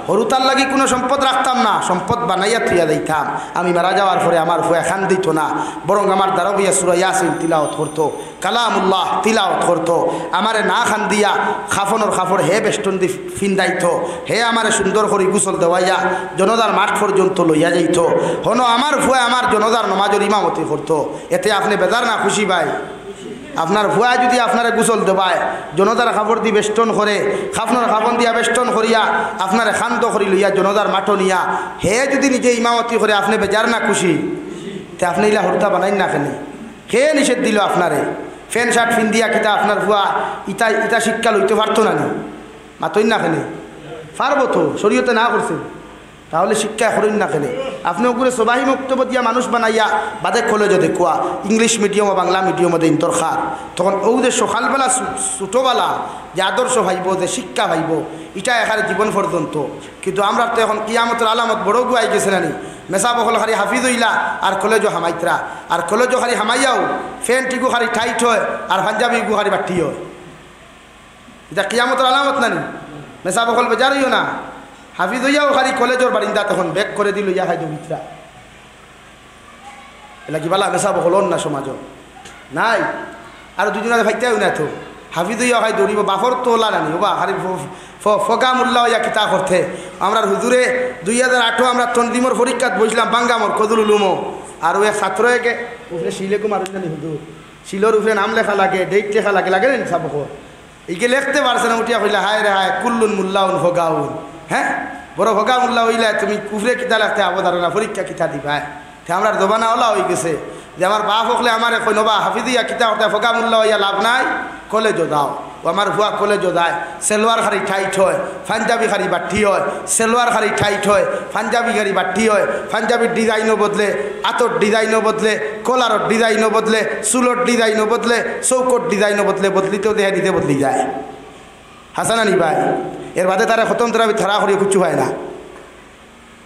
হরুতার লাগি কোনো সম্পদ রাখতাম না, সম্পদ বানাইয়া থুইয়া দিতাম। আমি মারা যাওয়ার পরে আমার ফুয়া খান দিত না, বরং আমার দ্বারা বইয়া সূরা ইয়াসিন তিলাওয়াত করতো, কালামুল্লাহ তিলাওয়াত করতো। আমারে না খান দিয়া খাফনের খাফড় হে বেষ্টন দি ফিন্দাইত, হে আমারে সুন্দর করে গুসল দেওয়াইয়া জনতার মাঠ পর্যন্ত লইয়া যাইত। হনো আমার ফুয়া আমার জনতার নমাজের ইমামতি করতো। এতে আপনি বেজার না খুশি ভাই? আপনার ভুয়া যদি আপনারে গুসল দেবায়, জনতার খাবর দি বেষ্টন করে, খাফনের খাবন দিয়া বেষ্টন করিয়া আপনারে শান্ত করি লইয়া জনতার মাঠো নিয়া হে যদি নিজে ইমামতি করে, আপনি বেজার না খুশি? তে আপনি ইলা হরতা বানাই না কেন? কে নিষেধ দিল আপনারে? ফ্যান শার্ট ফিন দিয়া কিতা আপনার ভুয়া ইটা ইটা শিক্ষা লইতে পারতো না নি? মাতই না কেন? পারবো তো, শরীয়তে না করছে, তাহলে শিক্ষা করেন না কেন? আপনি ওগুলো সবাই বক্তব্য দিয়া মানুষ বানাইয়া বাদে কলেজে দেখুয়া ইংলিশ মিডিয়াম বাংলা মিডিয়ামে দিন দরকার। তখন ওদের সকালবেলা ছোটোবেলা যে আদর্শ ভাইব, যে শিক্ষা ভাইব, এটা এখানে জীবন পর্যন্ত। কিন্তু আমরা তো এখন কিয়ামতের আলামত বড় গুয়াই গেছে নানি, মেসা বকল খালি হাফিজ হইলা আর কলেজও হামাইতরা, আর কলেজও খালি হামাইয়াও ফ্যানটিগু খালি টাইট হয় আর পাঞ্জাবিগু খালি বাটি হয়। এটা কিয়ামতের আলামত নানি? মেসা বকল বেজার হইও না, হাফিজ হইয়াও খালি কলেজের বারিন্দা তখন ব্যাক করে দিল ইয়া খাই দুমিত্রা। এলা কি বালা মেসা বকল না সমাজ নাই? আর দুজনে ভাইতেও না তো হাফিজ হইয়া খাই দৌড়িব বাফর তো ওলা নানি বাবা খালি ফকা মোল্লা হইয়া কিতা করতে। আমরা হুজুরে 2008 আমরা তন্দিমর পরীক্ষাত বসলাম বাঙ্গামর কদুল উলুমো, আর ওই ছাত্র একে উপরে শিলেকু মারুন জানি হুজুর, শিলর উপরে নাম লেখা লাগে, ডেট লেখা লাগে, লাগে না সাবক এইকে লিখতে পারছে না, উঠিয়া কইলা হায় রে হায় কুল্লুন মুল্লাউন ফগাউন। হ্যাঁ, বড় ফগা মুল্লা হইলে তুমি কুফরে কিতা লাগতে আবদার না, পরীক্ষা কিতা দিবা? আমরা দোবানা ওলা হয়ে গেছে যে আমার বাপ হকলে আমার কই নবা হাফিদিয়া কিতা হতে ফগা মুল্লা হইয়া লাভ নাই, কলেজও দাও। ও আমার ভুয়া কলেজও যায়, সেলোয়ার খালি টাইট হয়, পাঞ্জাবি খালি বাটি হয়, সেলোয়ার খালি টাইট হয়, পাঞ্জাবি খালি বাটি হয়, পাঞ্জাবির ডিজাইনও বদলে, আতর ডিজাইনও বদলে, কলারর ডিজাইনও বদলে, চুলোর ডিজাইনও বদলে, চৌকট ডিজাইনও বদলে, বদলিতেও দেহা দিতে বদলি যায়। হাসানানি ভাই, এর বাদে তারা খতম তরাবি থারা করিয়ে কিছু হয় না।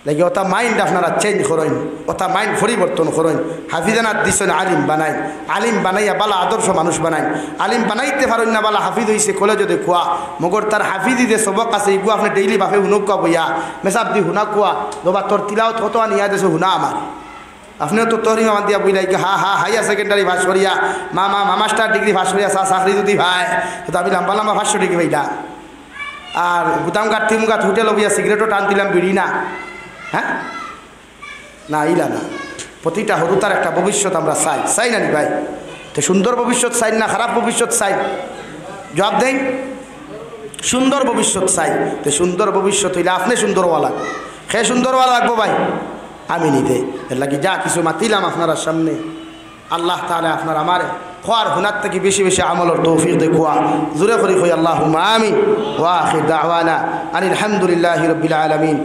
দেখি ওটা মাইন্ড আপনারা চেঞ্জ করেন, ওটা মাইন্ড পরিবর্তন করেন। হাফিজানার দিচ্ছেন আলিম বানাই, আলিম বানাইয়া বালা আদর্শ মানুষ বানাই। আলিম বানাইতে পারেন না, বালা হাফিজ হয়েছে কলেজে দেখুয়া, মগর তার হাফিজি যে সবক আছে এগুলো আপনি ডেইলি বাপে হুনকুয়া বইয়া মেসাব দি হুনা কুয়া দোবা তোর তিলাও কত নিয়া দেশে হুনা আমার। আপনিও তো তরি মামা দিয়া বইলাই হাইয়ার সেকেন্ডারি ভাস করিয়া মাস্টার ডিগ্রি ভাস করিয়া চাকরি যদি ভাই তো আমি লম্বা লম্বা 500 ডিগ্রি ভাইটা, আর গুদাম গাঠ তিম গাছ হোটেল বইয়া সিগারেটও টান দিলাম, বিড়ি না। হ্যাঁ না, ইলা না। প্রতিটা হরুতার একটা ভবিষ্যৎ আমরা চাই না নি ভাই? তো সুন্দর ভবিষ্যৎ চাই না খারাপ ভবিষ্যৎ চাই? জবাব দেন। সুন্দর ভবিষ্যৎ চাই। তো সুন্দর ভবিষ্যৎ হইলে আপনি সুন্দরওয়ালা, সে সুন্দরওয়ালা লাগবো ভাই, আমি নিতে। এর লাগি যা কিছু মাতিলাম আপনার সামনে, আল্লাহ তাআলা আপনার আমারে খোয়ার হুনার থেকে বেশি বেশি আমলের তৌফিক দেখুয়া জোরে করি কই আল্লাহুম্মা আমিন। ওয়া আখির দাওয়ানা আনিল হামদুলিল্লাহি রাব্বিল আলামিন।